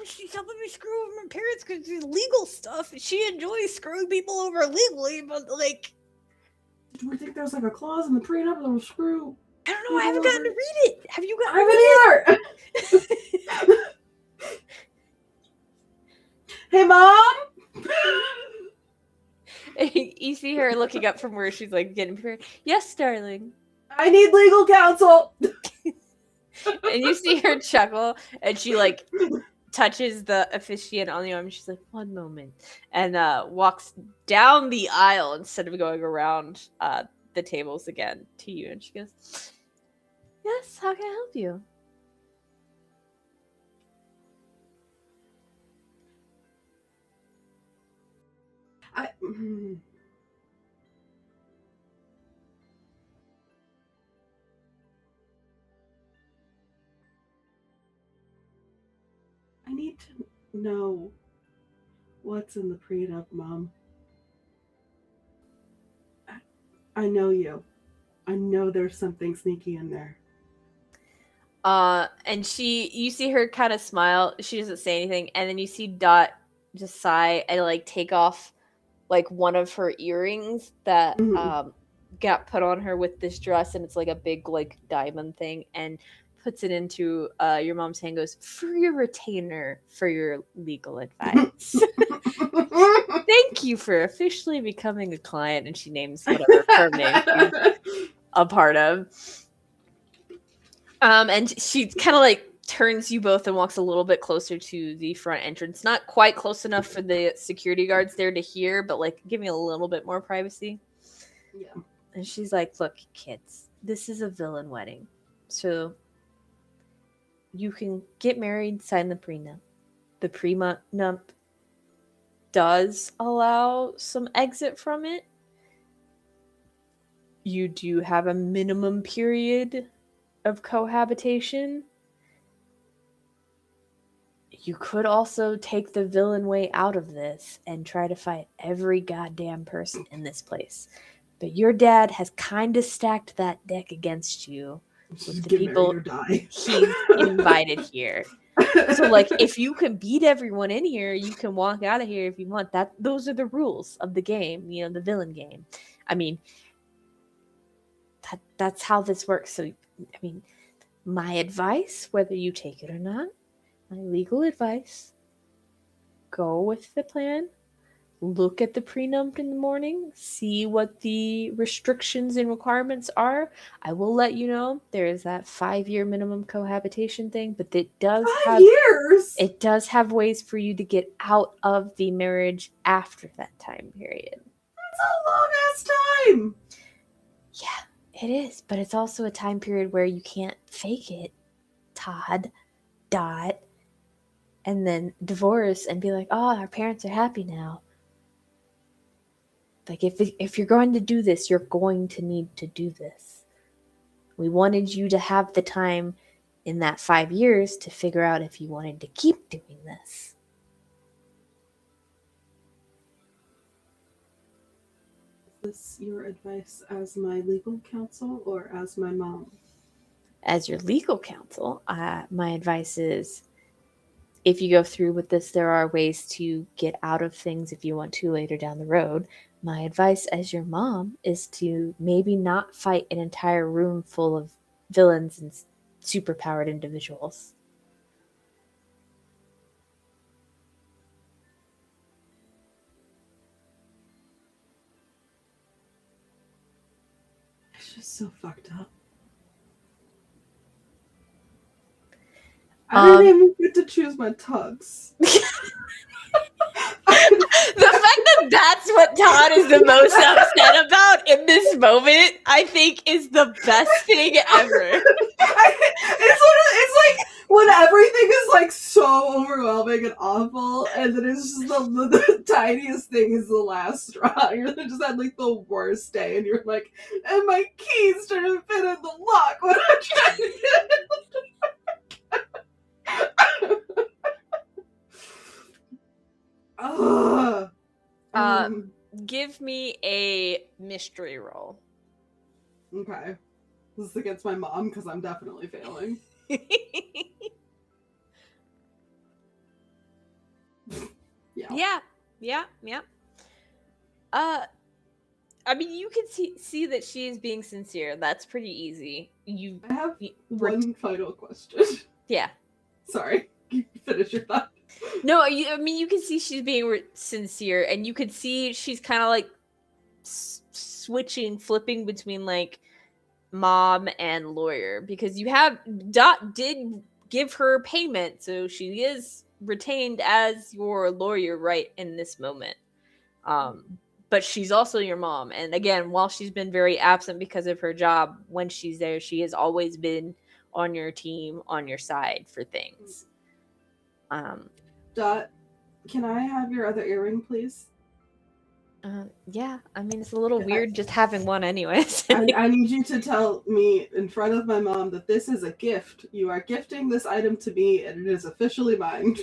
She's helping me screw over my parents because it's legal stuff. She enjoys screwing people over legally, but like... Do we think there's like a clause in the prenup that will screw... I don't know, I haven't gotten to read it. Have you gotten to read it? Hey, Mom! You see her looking up from where she's like getting prepared. Yes, darling. I need legal counsel! And you see her chuckle, and she like touches the officiant on the arm. She's like, "One moment," and walks down the aisle instead of going around the tables again to you. And she goes, "Yes, how can I help you?" I need to know what's in the prenup, Mom. I know you. I know there's something sneaky in there. And you see her kind of smile. She doesn't say anything, and then you see Dot just sigh and like take off like one of her earrings that got put on her with this dress, and it's like a big like diamond thing, and puts it into your mom's hand. Goes, "For your retainer, for your legal advice." Thank you for officially becoming a client. And she names whatever firm name she's a part of. And she kind of like turns you both and walks a little bit closer to the front entrance. Not quite close enough for the security guards there to hear, but like give me a little bit more privacy. Yeah. And she's like, "Look, kids, this is a villain wedding. So you can get married, sign the prenup. The prenup does allow some exit from it. You do have a minimum period of cohabitation. You could also take the villain way out of this and try to fight every goddamn person in this place. But your dad has kind of stacked that deck against you with the people he's invited here. So, like, if you can beat everyone in here, you can walk out of here if you want. Those are the rules of the game, you know, the villain game. I mean, that's how this works. So, I mean, my advice, whether you take it or not, my legal advice, go with the plan. Look at the prenup in the morning, see what the restrictions and requirements are. I will let you know there is that 5-year minimum cohabitation thing, but it does 5 years. It does have ways for you to get out of the marriage after that time period. That's a long ass time. Yeah, it is, but it's also a time period where you can't fake it, Todd, Dot, and then divorce and be like, "Oh, our parents are happy now." Like, if you're going to do this, you're going to need to do this. We wanted you to have the time in that 5 years to figure out if you wanted to keep doing this. Is your advice as my legal counsel or as my mom? As your legal counsel, my advice is if you go through with this, there are ways to get out of things if you want to later down the road. My advice as your mom is to maybe not fight an entire room full of villains and superpowered individuals. It's just so fucked up. I didn't even get to choose my tugs. The fact that that's what Todd is the most upset about in this moment, I think, is the best thing ever. It's like when everything is like so overwhelming and awful, and then it's just the tiniest thing is the last straw. You're just had like the worst day, and you're like, and my keys didn't fit in the lock when I'm trying to get it. Give me a mystery roll. Okay. This is against my mom because I'm definitely failing. Yeah. I mean, you can see that she is being sincere. That's pretty easy. I have one final question. Yeah. Sorry. Finish your thought. No, I mean, you can see she's being sincere, and you can see she's kind of like flipping between like mom and lawyer, because you have Dot did give her payment, so she is retained as your lawyer right in this moment. But she's also your mom, and again, while she's been very absent because of her job, when she's there, she has always been on your team, on your side for things. Dot, can I have your other earring, please? Yeah, I mean, it's a little weird just having one anyways. I need you to tell me in front of my mom that this is a gift. You are gifting this item to me, and it is officially mine.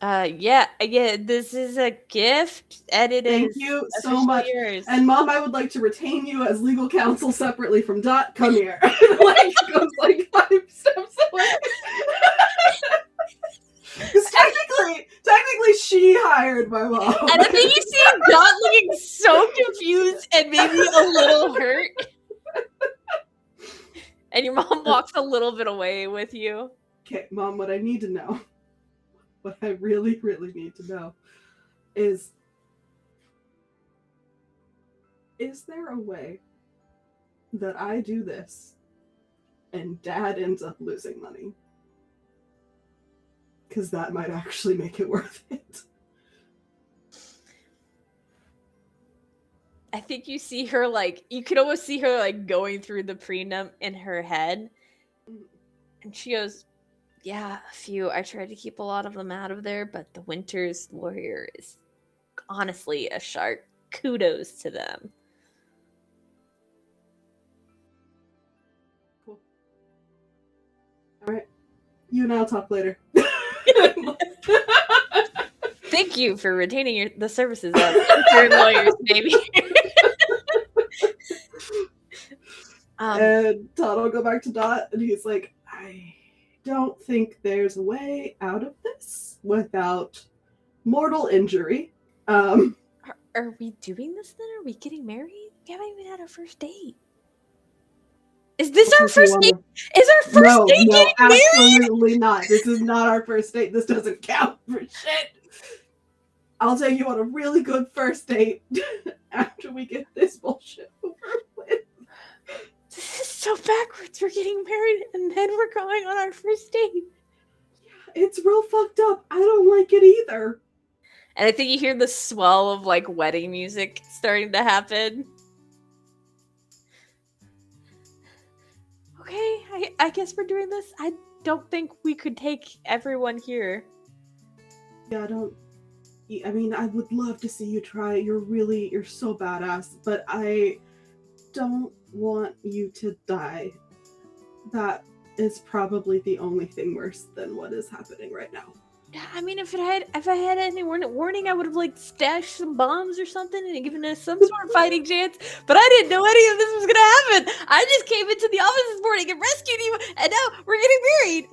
Yeah, this is a gift, and it Thank is you so much. Yours. And Mom, I would like to retain you as legal counsel separately from Dot. Come here. Like, goes like 5 steps away. Because technically, she hired my mom. And the thing you see Dot looking so confused and maybe a little hurt. And your mom walks a little bit away with you. Okay, Mom, what I need to know, what I really, really need to know is there a way that I do this and Dad ends up losing money? Because that might actually make it worth it. I think you see her like, you could almost see her like going through the prenup in her head. And she goes, yeah, a few. I tried to keep a lot of them out of there, but the Winter's lawyer is honestly a shark. Kudos to them. Cool. All right. You and I'll talk later. Thank you for retaining the services of Intern lawyers, baby. And Todd will go back to Dot, and he's like, I don't think there's a way out of this without mortal injury. Are we doing this then? Are we getting married? We haven't even had our first date. Is this our first date? Is our first date getting married? Absolutely not. This is not our first date. This doesn't count for shit. I'll take you on a really good first date after we get this bullshit over with. This is so backwards. We're getting married and then we're going on our first date. Yeah, it's real fucked up. I don't like it either. And I think you hear the swell of like wedding music starting to happen. Okay, I guess we're doing this. I don't think we could take everyone here. Yeah, I mean, I would love to see you try. You're so badass, but I don't want you to die. That is probably the only thing worse than what is happening right now. I mean, if I had any warning, I would have like stashed some bombs or something and given us some sort of fighting chance. But I didn't know any of this was gonna happen. I just came into the office this morning and rescued you, and now we're getting married.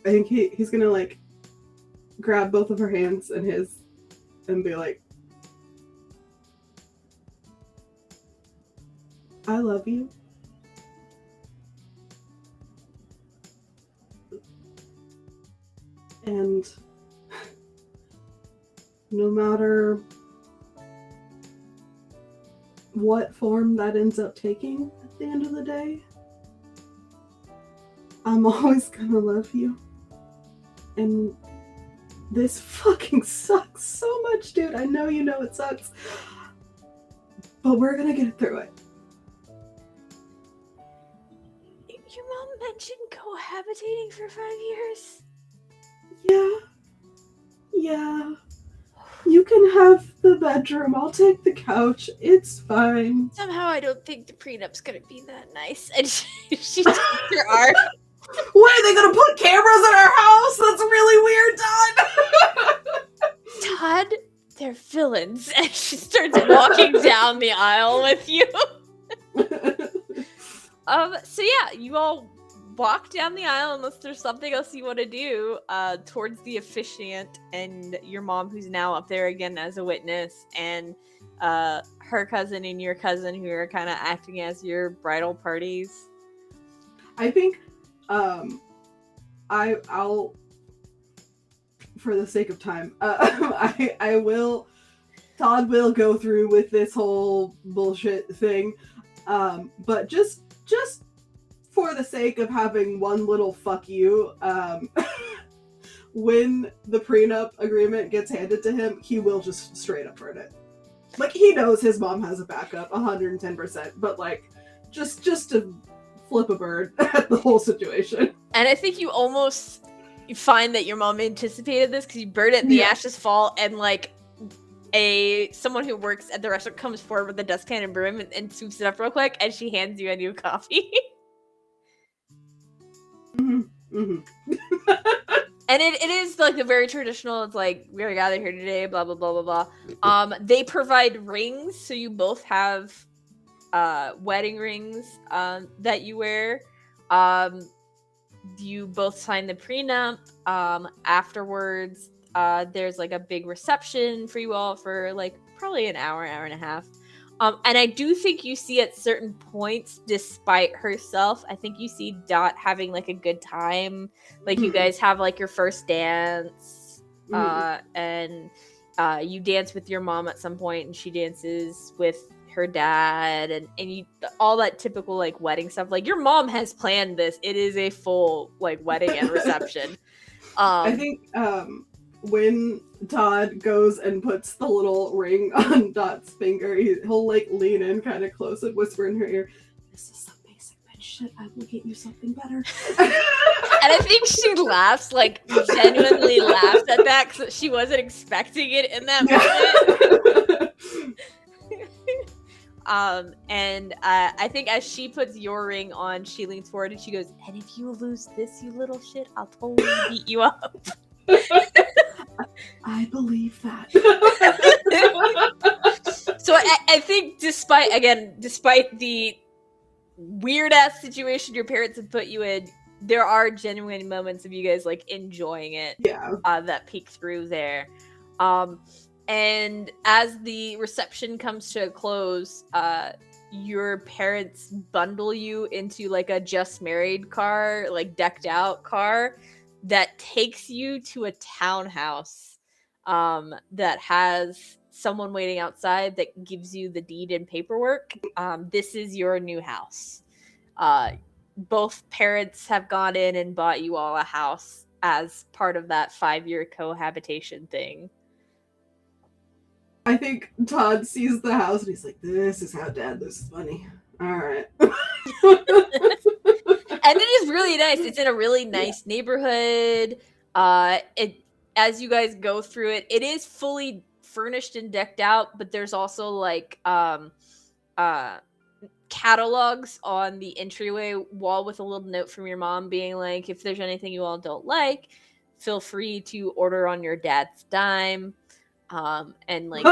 I think he's gonna like grab both of her hands in his and be like, I love you. And no matter what form that ends up taking at the end of the day, I'm always gonna love you. And this fucking sucks so much, dude. I know you know it sucks. But we're gonna get through it. Your mom mentioned cohabitating for 5 years. Yeah. You can have the bedroom. I'll take the couch. It's fine. Somehow I don't think the prenup's gonna be that nice. And she takes her arm. What, are they gonna put cameras in our house? That's really weird, Todd. Todd, they're villains. And she starts walking down the aisle with you. So yeah, you all walk down the aisle unless there's something else you want to do, towards the officiant and your mom, who's now up there again as a witness, and her cousin and your cousin, who are kind of acting as your bridal parties. I think I'll for the sake of time, Todd will go through with this whole bullshit thing, but just for the sake of having one little fuck you, when the prenup agreement gets handed to him, he will just straight up burn it. Like, he knows his mom has a backup 110%, but like just to flip a bird at the whole situation. And I think you almost find that your mom anticipated this, because you burn it and the ashes fall, and like someone who works at the restaurant comes forward with a dustpan and broom and swoops it up real quick, and she hands you a new coffee. Mm-hmm. And it is like the very traditional, it's like, we're gathered here today, blah blah blah blah blah. They provide rings, so you both have wedding rings that you wear. You both sign the prenup. Afterwards, there's like a big reception for you all for like probably an hour and a half. And I do think you see at certain points, despite herself, I think you see Dot having like a good time. Like, you guys have like your first dance, and you dance with your mom at some point, and she dances with her dad, and you, all that typical like wedding stuff. Like, your mom has planned this. It is a full like wedding and reception. I think when Todd goes and puts the little ring on Dot's finger, he'll like lean in kind of close and whisper in her ear, "This is some basic bitch shit. I will get you something better." And I think she laughs, like genuinely laughs at that, because she wasn't expecting it in that moment. And I think as she puts your ring on, she leans forward and she goes, "And if you lose this, you little shit, I'll totally beat you up." I believe that. So I think despite the weird ass situation your parents have put you in, there are genuine moments of you guys like enjoying it. Yeah. That peek through there. And as the reception comes to a close, your parents bundle you into like a just married car, like decked out car, that takes you to a townhouse that has someone waiting outside that gives you the deed and paperwork. This is your new house. Both parents have gone in and bought you all a house as part of that 5-year cohabitation thing. I think Todd sees the house and he's like, "This is how Dad loses money. All right." And it is really nice. It's in a really nice neighborhood. As you guys go through it, it is fully furnished and decked out, but there's also like catalogs on the entryway wall with a little note from your mom being like, if there's anything you all don't like, feel free to order on your dad's dime. And like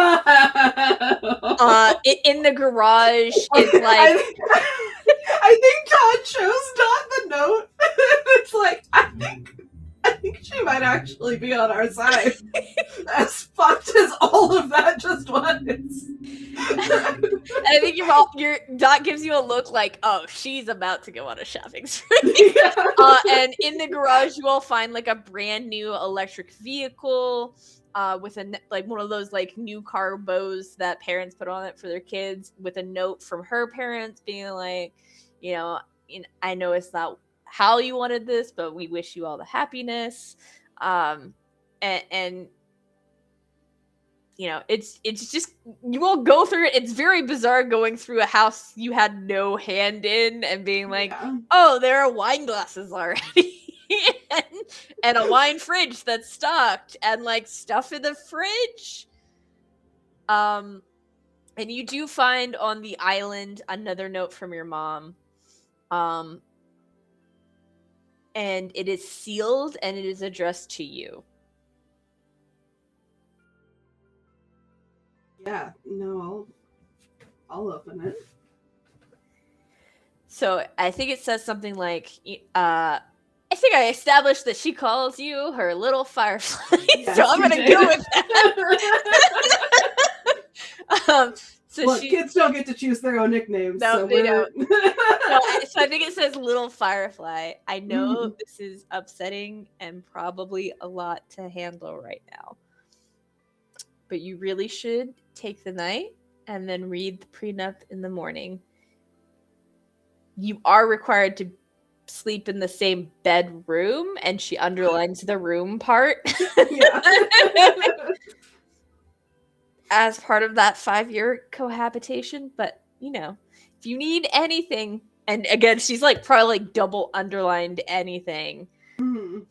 in the garage is like I think Todd shows Dot the note. It's like I think she might actually be on our side. As fucked as all of that just was. I think your Dot gives you a look like, oh, she's about to go on a shopping spree. And in the garage, you all find like a brand new electric vehicle with one of those like new car bows that parents put on it for their kids, with a note from her parents being like, I know it's not how you wanted this, but we wish you all the happiness. And it's just, you all go through it. It's very bizarre going through a house you had no hand in and being like, oh, there are wine glasses already. and a wine fridge that's stocked and like stuff in the fridge. And you do find on the island another note from your mom. And it is sealed and it is addressed to you. Yeah, no, I'll open it. So I think it says something like, I think I established that she calls you her little firefly. Yes, so I'm going to go with that. So kids don't get to choose their own nicknames. No, so they don't. So I think it says little firefly. I know this is upsetting and probably a lot to handle right now. But you really should take the night and then read the prenup in the morning. You are required to sleep in the same bedroom, and she underlines the room part. As part of that 5-year cohabitation. But, if you need anything, and again, she's like probably like double underlined anything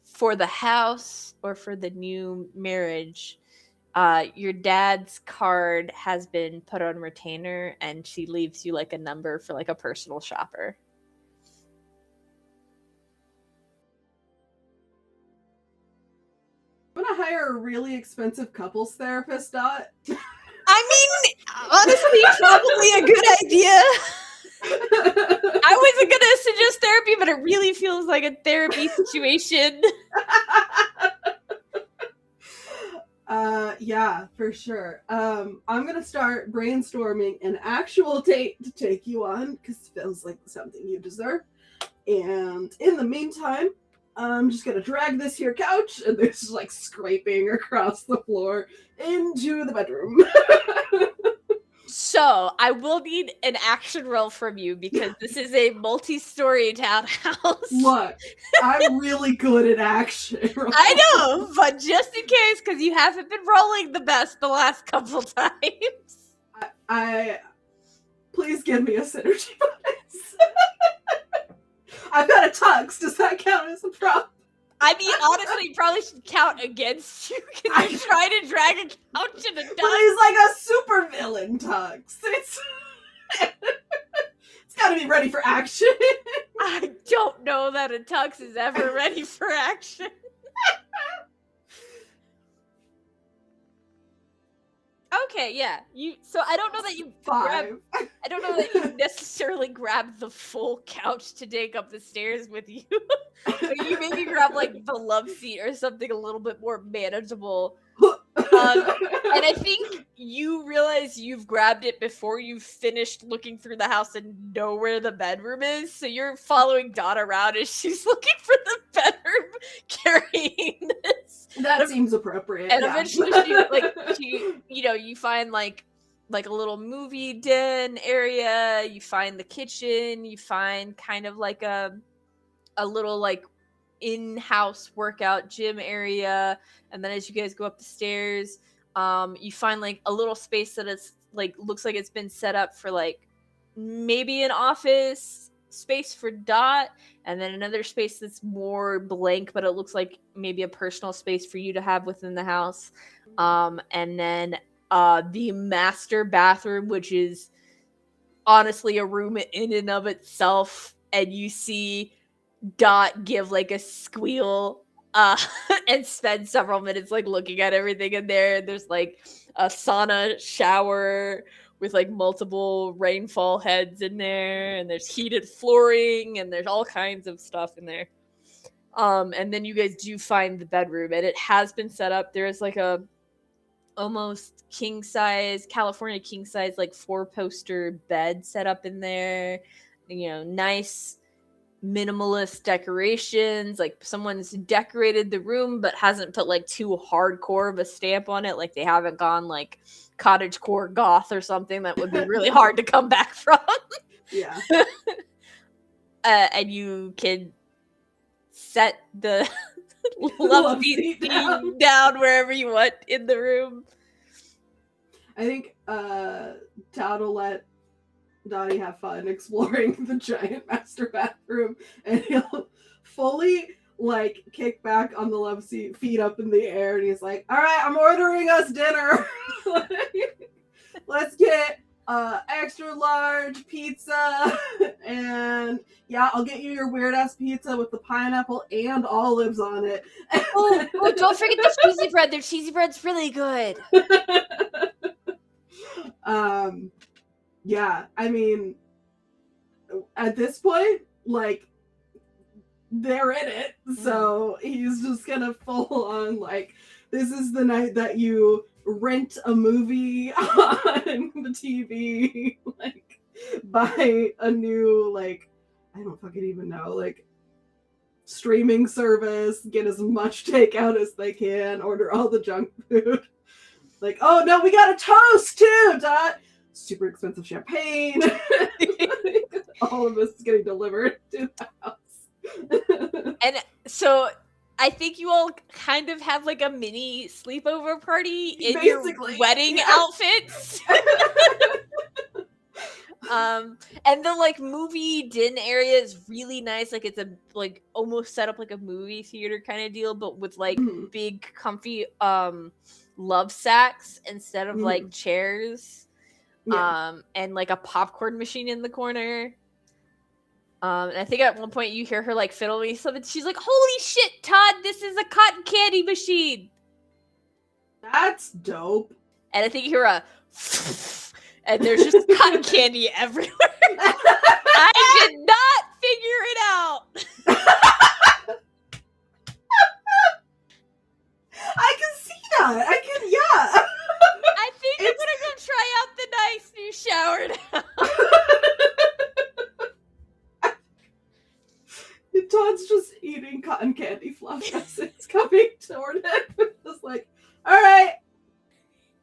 for the house or for the new marriage, your dad's card has been put on retainer, and she leaves you like a number for like a personal shopper. I'm gonna hire a really expensive couples therapist, Dot. I mean, honestly, probably a good idea. I wasn't gonna suggest therapy, but it really feels like a therapy situation. Yeah, for sure. I'm gonna start brainstorming an actual date to take you on, because it feels like something you deserve. And in the meantime, I'm just gonna drag this here couch, and there's just like scraping across the floor into the bedroom. So I will need an action roll from you, because this is a multi-story townhouse. Look, I'm really good at action rolls. I know, but just in case, because you haven't been rolling the best the last couple times. I please give me a synergy bonus. I've got a tux. Does that count as a prop? I mean, honestly, you probably should count against you, because you try to drag a couch in a tux. But he's like a super villain tux. It's got to be ready for action. I don't know that a tux is ever ready for action. Okay, yeah. So I don't know that you I don't know that you necessarily grabbed the full couch to take up the stairs with you. But you maybe grab like the love seat or something a little bit more manageable. And I think you realize you've grabbed it before you've finished looking through the house and know where the bedroom is. So you're following Dot around as she's looking for the bedroom, carrying this. That seems appropriate. And eventually you find like a little movie den area. You find the kitchen. You find kind of like a little like in-house workout gym area. And then as you guys go up the stairs, you find like a little space that is like looks like it's been set up for like maybe an office space for Dot, and then another space that's more blank, but it looks like maybe a personal space for you to have within the house. And then the master bathroom, which is honestly a room in and of itself, and you see Dot give like a squeal and spend several minutes like looking at everything in there. There's like a sauna shower with like multiple rainfall heads in there, and there's heated flooring, and there's all kinds of stuff in there. And then you guys do find the bedroom, and it has been set up. There's like a almost king size, California king size, like 4-poster bed set up in there. You know, nice minimalist decorations. Like someone's decorated the room but hasn't put like too hardcore of a stamp on it. Like they haven't gone like cottagecore goth or something that would be really hard to come back from. Yeah. And you can set the love seat down wherever you want in the room. I think Todd will let Dottie have fun exploring the giant master bathroom, and he'll fully like kick back on the love seat, feet up in the air, and he's like, "All right, I'm ordering us dinner. Let's get extra large pizza, and yeah, I'll get you your weird ass pizza with the pineapple and olives on it." Oh, don't forget the cheesy bread. Their cheesy bread's really good. Yeah, I mean, at this point, like, they're in it, so he's just gonna full on, like, this is the night that you rent a movie on the TV, like, buy a new, like, I don't fucking even know, like, streaming service, get as much takeout as they can, order all the junk food. Like, oh no, we got a toast too, Dot! Super expensive champagne. All of this is getting delivered to the house. And so I think you all kind of have like a mini sleepover party in Basically, your wedding outfits. And the like movie den area is really nice. Like it's a like almost set up like a movie theater kind of deal, but with like big comfy love sacks instead of like chairs. Yeah. And like a popcorn machine in the corner. And I think at one point you hear her like fiddling something. She's like, "Holy shit, Todd! This is a cotton candy machine." That's dope. And I think you hear a, and there's just cotton candy everywhere. I did not figure it out. I can see that. I can, yeah. I think I'm gonna go try out the nice new shower now. Todd's just eating cotton candy fluff as it's coming toward him. Just like, all right,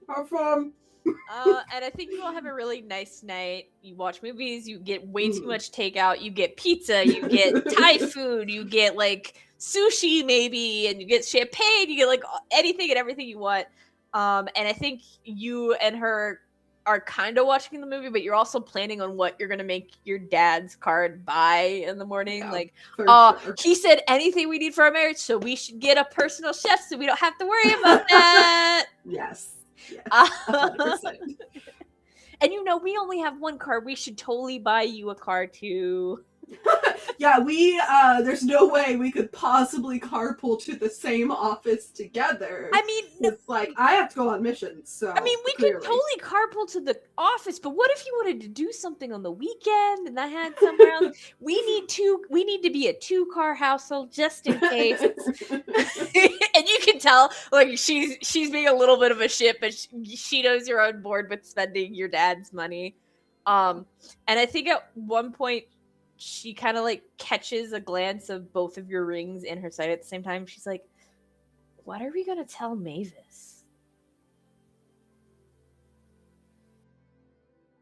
have fun. And I think you all have a really nice night. You watch movies, you get way too much takeout, you get pizza, you get Thai food, you get like sushi maybe, and you get champagne, you get like anything and everything you want. And I think you and her are kind of watching the movie, but you're also planning on what you're gonna make your dad's card buy in the morning. Yeah, like, sure. He said anything we need for our marriage, so we should get a personal chef so we don't have to worry about that. Yes. 100%. And you know, we only have one car. We should totally buy you a car too. Yeah, we there's no way we could possibly carpool to the same office together. I mean, it's like I have to go on missions, so I mean, we could totally carpool to the office, but what if you wanted to do something on the weekend and I had somewhere else? We need to be a 2-car household just in case. And you can tell, like, she's being a little bit of a shit, but she knows you're on board with spending your dad's money. And I think at one point she kind of like catches a glance of both of your rings in her sight at the same time. She's like, "What are we gonna tell Maevis?"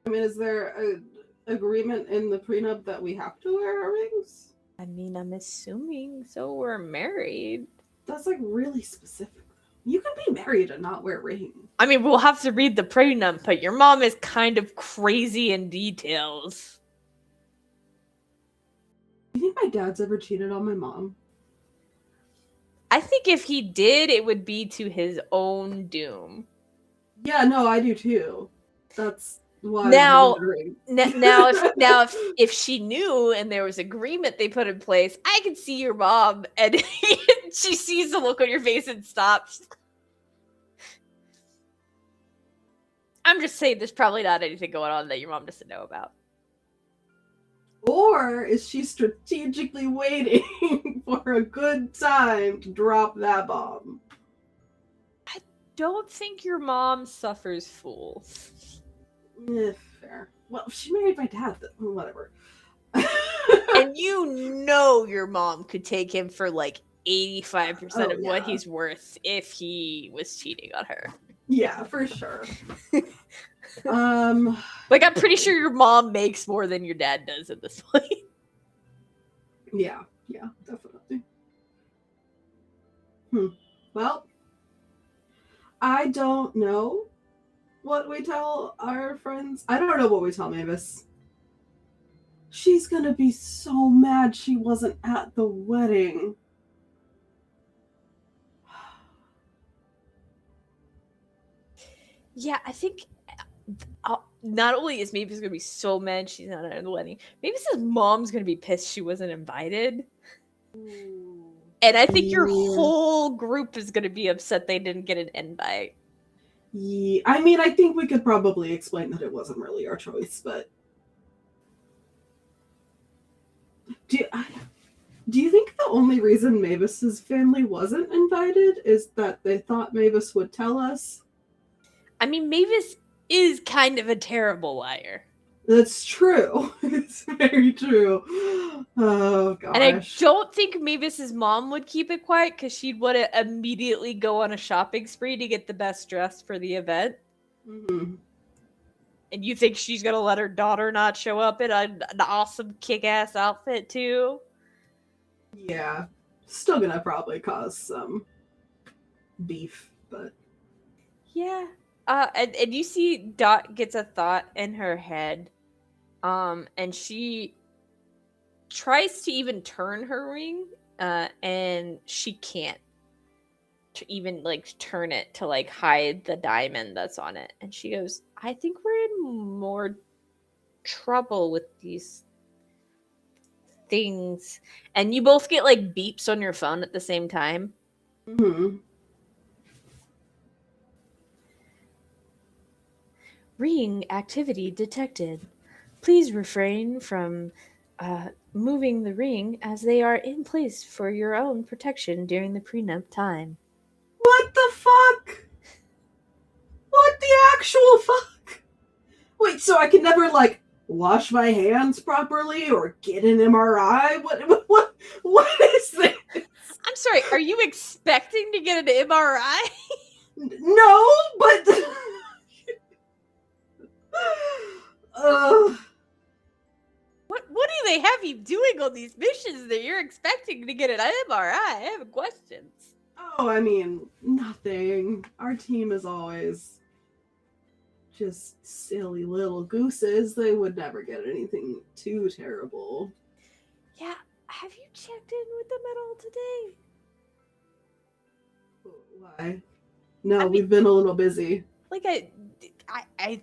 I mean, is there an agreement in the prenup that we have to wear our rings? I mean, I'm assuming so. We're married. That's like really specific. You can be married and not wear rings. I mean, we'll have to read the prenup, but your mom is kind of crazy in details. Do you think my dad's ever cheated on my mom? I think if he did, it would be to his own doom. Yeah, no, I do too. That's Why Now, wondering? now, if she knew and there was agreement they put in place, I could see your mom and she sees the look on your face and stops. I'm just saying, there's probably not anything going on that your mom doesn't know about. Or is she strategically waiting for a good time to drop that bomb? I don't think your mom suffers fools. Fair. Well, she married my dad. Whatever. And you know your mom could take him for like 85% of what he's worth if he was cheating on her. Yeah, for sure. Like, I'm pretty sure your mom makes more than your dad does at this point. Yeah, definitely. Well, I don't know what we tell our friends. I don't know what we tell Mavis. She's gonna be so mad she wasn't at the wedding. Yeah, I think not only is Mavis going to be so mad she's not at the wedding, Mavis's mom's going to be pissed she wasn't invited. And I think your whole group is going to be upset they didn't get an invite. Yeah, I mean, I think we could probably explain that it wasn't really our choice, but do you think the only reason Mavis's family wasn't invited is that they thought Mavis would tell us? I mean, Mavis is kind of a terrible liar. That's true. It's very true. Oh, gosh. And I don't think Mavis's mom would keep it quiet because she'd want to immediately go on a shopping spree to get the best dress for the event. Mm-hmm. And you think she's going to let her daughter not show up in an awesome kick-ass outfit, too? Yeah. Still going to probably cause some beef, but... Yeah. And you see Dot gets a thought in her head. And she tries to even turn her ring, and she can't even like turn it to like hide the diamond that's on it. And she goes, I think we're in more trouble with these things. And you both get like beeps on your phone at the same time. Mm-hmm. Ring activity detected. Please refrain from moving the ring as they are in place for your own protection during the prenup time. What the fuck? What the actual fuck? Wait, so I can never, like, wash my hands properly or get an MRI? What is this? I'm sorry, are you expecting to get an MRI? No, but... What do they have you doing on these missions that you're expecting to get an MRI? I have questions. Oh, I mean, nothing. Our team is always just silly little gooses. They would never get anything too terrible. Yeah, have you checked in with them at all today? Why? No, we've been a little busy. Like I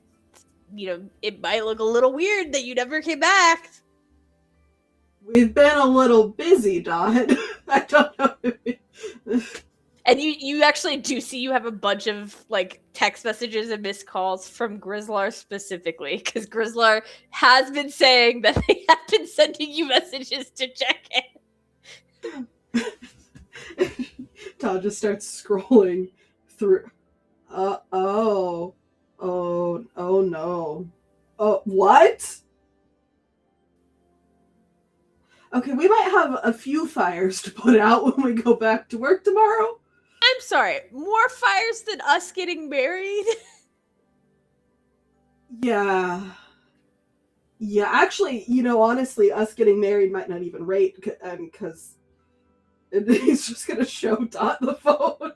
you know, it might look a little weird that you never came back. We've been a little busy, Dot. I don't know. And you actually do see you have a bunch of like text messages and missed calls from Grizlar specifically, because Grizlar has been saying that they have been sending you messages to check in. Todd just starts scrolling through. Oh no. Oh, what? Okay, we might have a few fires to put out when we go back to work tomorrow. I'm sorry, more fires than us getting married? Yeah. Yeah, actually, you know, honestly, us getting married might not even rate, because he's just going to show Dot the phone.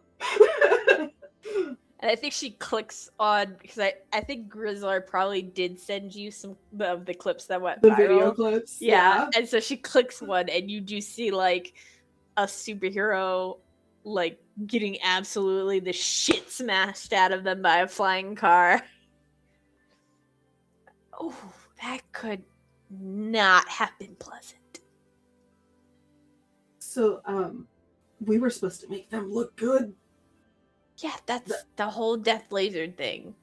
And I think she clicks on, because I think Grizlar probably did send you some of the clips that went viral. Video clips. Yeah. And so she clicks one, and you do see like a superhero like getting absolutely the shit smashed out of them by a flying car. Oh, that could not have been pleasant. So, we were supposed to make them look good. Yeah, that's the whole Death Laser thing.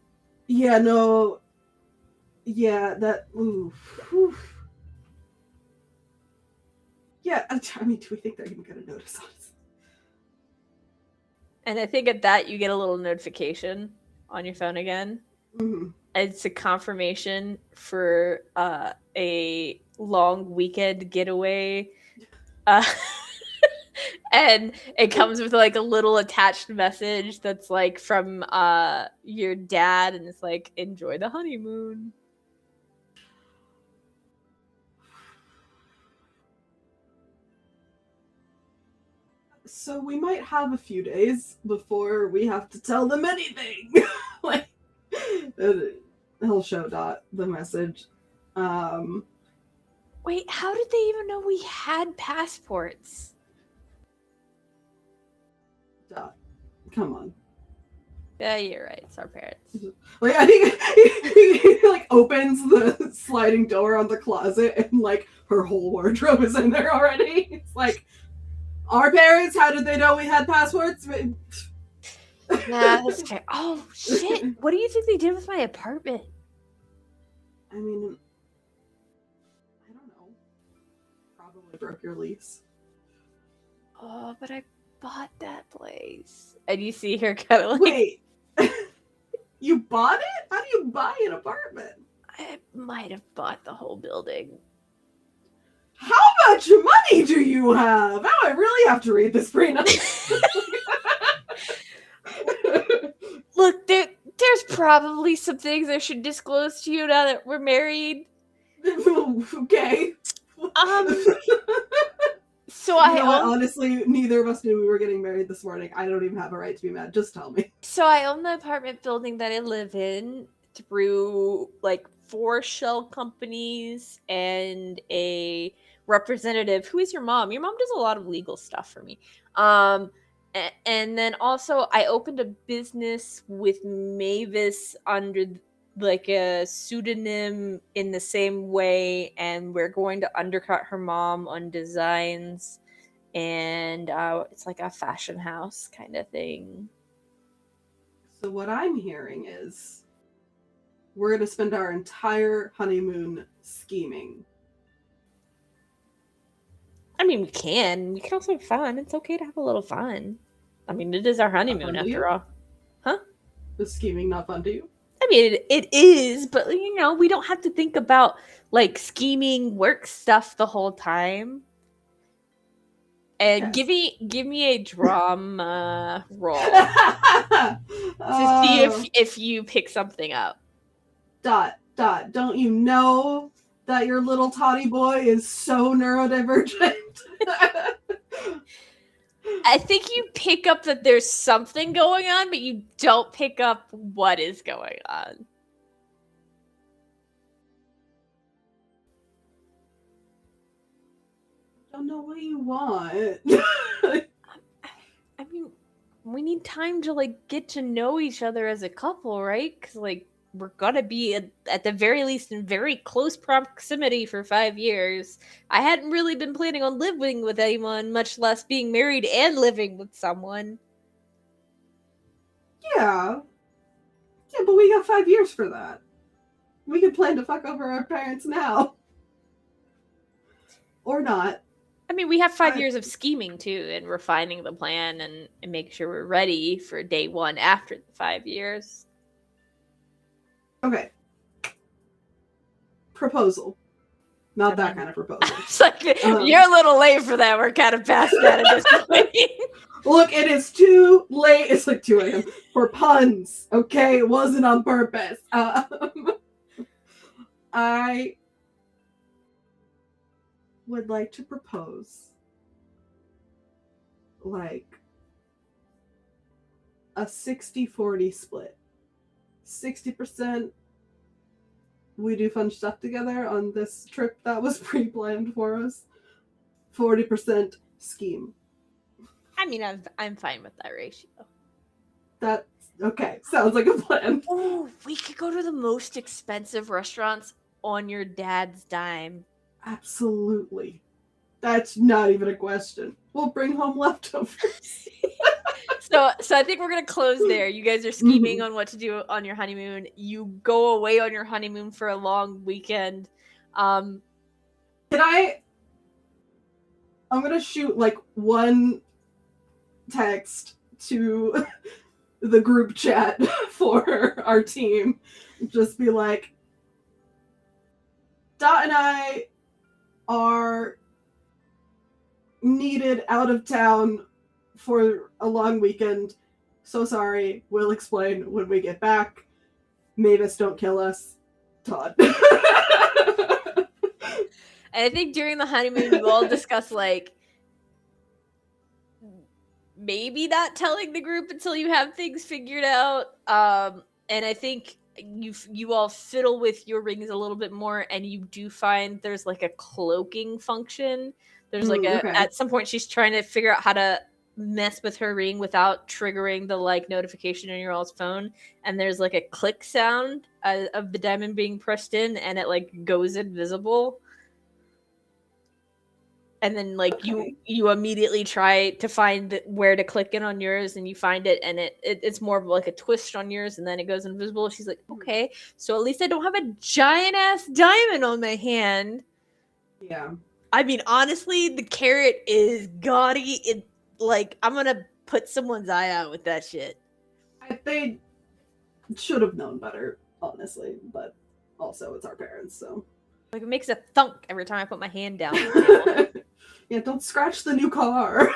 Yeah, no. Yeah, that. Ooh. Yeah, I mean, do we think they're even going to notice us? And I think at that, you get a little notification on your phone again. Mm-hmm. It's a confirmation for a long weekend getaway. And it comes with like a little attached message that's like from your dad, and it's like, enjoy the honeymoon. So we might have a few days before we have to tell them anything. Like, he'll show Dot the message. Wait, how did they even know we had passports? Dot, come on. Yeah, you're right. It's our parents. Like, I think he like opens the sliding door on the closet, and like her whole wardrobe is in there already. It's like, our parents, how did they know we had passports? Yeah, that's fair. Oh, shit. What do you think they did with my apartment? I mean, I don't know. Probably broke your lease. Oh, but I bought that place. And you see her kind of like... Wait. You bought it? How do you buy an apartment? I might have bought the whole building. How much money do you have? Now I really have to read this prenup. Look, there's probably some things I should disclose to you now that we're married. Okay. So I honestly, neither of us knew we were getting married this morning. I don't even have a right to be mad. Just tell me. So I own the apartment building that I live in through like 4 shell companies and a representative who is your mom. Your mom does a lot of legal stuff for me. And then also I opened a business with Maevis under like a pseudonym in the same way, and we're going to undercut her mom on designs, and it's like a fashion house kind of thing. So what I'm hearing is we're going to spend our entire honeymoon scheming. I mean, we can also have fun. It's okay to have a little fun. I mean, it is our honeymoon after all. Huh? Is scheming not fun to you? I mean, it is, but you know, we don't have to think about like scheming work stuff the whole time. And yes. give me a drama roll to see if you pick something up. Dot, don't you know that your little toddy boy is so neurodivergent? I think you pick up that there's something going on, but you don't pick up what is going on. I don't know what you want. I mean, we need time to like get to know each other as a couple, right? Because like we're gonna be at the very least in very close proximity for 5 years. I hadn't really been planning on living with anyone, much less being married and living with someone. Yeah, but we got 5 years for that. We could plan to fuck over our parents now. Or not. I mean, we have 5 years of scheming too, and refining the plan and making sure we're ready for day 1 after the 5 years. Okay. Proposal. Not that kind of proposal. It's like, you're a little late for that. We're kind of past that at this point. Look, it is too late. It's like 2 a.m. for puns. Okay? It wasn't on purpose. I would like to propose like a 60-40 split. 60% we do fun stuff together on this trip that was pre-planned for us. 40% scheme. I mean, I'm fine with that ratio. That's okay. Sounds like a plan. Oh, we could go to the most expensive restaurants on your dad's dime. Absolutely. That's not even a question. We'll bring home leftovers. So I think we're gonna close there. You guys are scheming on what to do on your honeymoon. You go away on your honeymoon for a long weekend. I'm gonna shoot like one text to the group chat for our team. Just be like, Dot and I are needed out of town for a long weekend. So sorry. We'll explain when we get back. Maevis, don't kill us. Todd. And I think during the honeymoon, you all discuss like maybe not telling the group until you have things figured out. And I think you all fiddle with your rings a little bit more, and you do find there's like a cloaking function. There's like at some point she's trying to figure out how to mess with her ring without triggering the like notification on your all's phone, and there's like a click sound of the diamond being pressed in, and it like goes invisible. And then like you immediately try to find where to click in on yours, and you find it, and it's more of like a twist on yours, and then it goes invisible. She's like, okay, so at least I don't have a giant ass diamond on my hand. Yeah. I mean, honestly, the carrot is gaudy. It like I'm gonna put someone's eye out with that shit. They should have known better, honestly, but also it's our parents, so like it makes a thunk every time I put my hand down. Yeah, don't scratch the new car.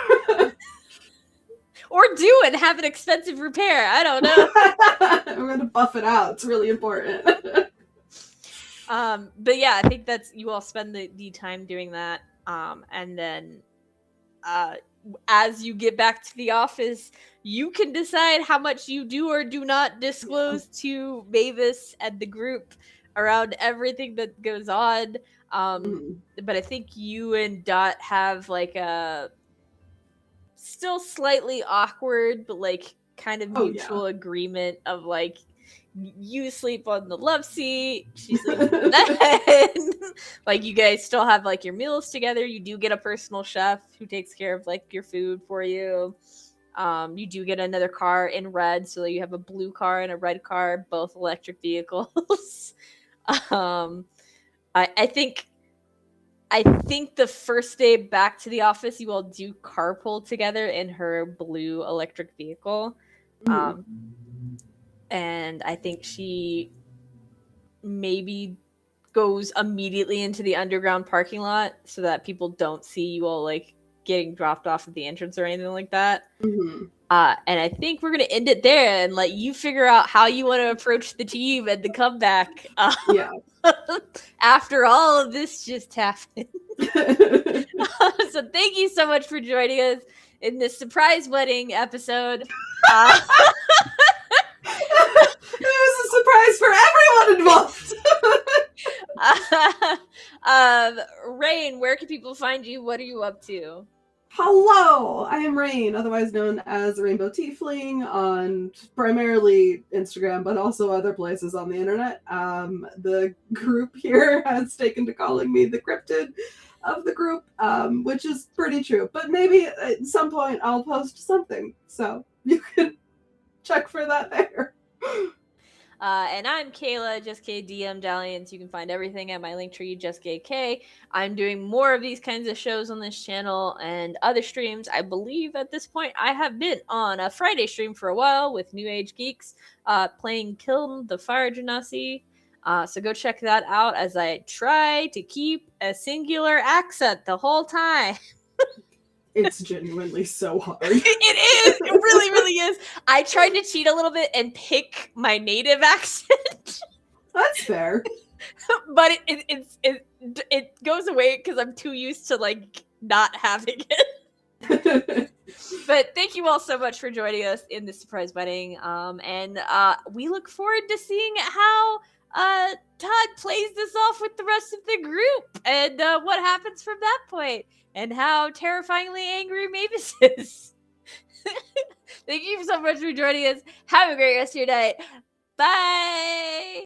Or do and have an expensive repair. I don't know. I'm gonna buff it out. It's really important. But yeah, I think that's you all spend the time doing that. And then as you get back to the office, you can decide how much you do or do not disclose to Maevis and the group around everything that goes on. But I think you and Dot have like a still slightly awkward, but like kind of mutual agreement of like you sleep on the love seat, she sleeps on the bed. Like you guys still have like your meals together. You do get a personal chef who takes care of like your food for you. You do get another car in red, so you have a blue car and a red car, both electric vehicles. I think the first day back to the office, you all do carpool together in her blue electric vehicle. And I think she maybe goes immediately into the underground parking lot so that people don't see you all like getting dropped off at the entrance or anything like that. And I think we're going to end it there and let you figure out how you want to approach the team and the comeback. After all of this just happened. So thank you so much for joining us in this surprise wedding episode. It was a surprise for everyone involved. Rain, where can people find you? What are you up to? Hello, I am Rain, otherwise known as Rainbow Tiefling on primarily Instagram, but also other places on the internet. The group here has taken to calling me the cryptid of the group, which is pretty true. But maybe at some point I'll post something, so you can check for that there. And I'm Kayla, Just K DM Dalliance. You can find everything at my Linktree, Just K. I'm doing more of these kinds of shows on this channel and other streams. I believe at this point I have been on a Friday stream for a while with New Age Geeks, playing Kiln the Fire Genasi. So go check that out as I try to keep a singular accent the whole time. It's genuinely so hard. It is. It really, really is. I tried to cheat a little bit and pick my native accent. That's fair. But it goes away because I'm too used to like not having it. But thank you all so much for joining us in this surprise wedding. And we look forward to seeing how Todd plays this off with the rest of the group and what happens from that point. And how terrifyingly angry Maevis is. Thank you so much for joining us. Have a great rest of your night. Bye!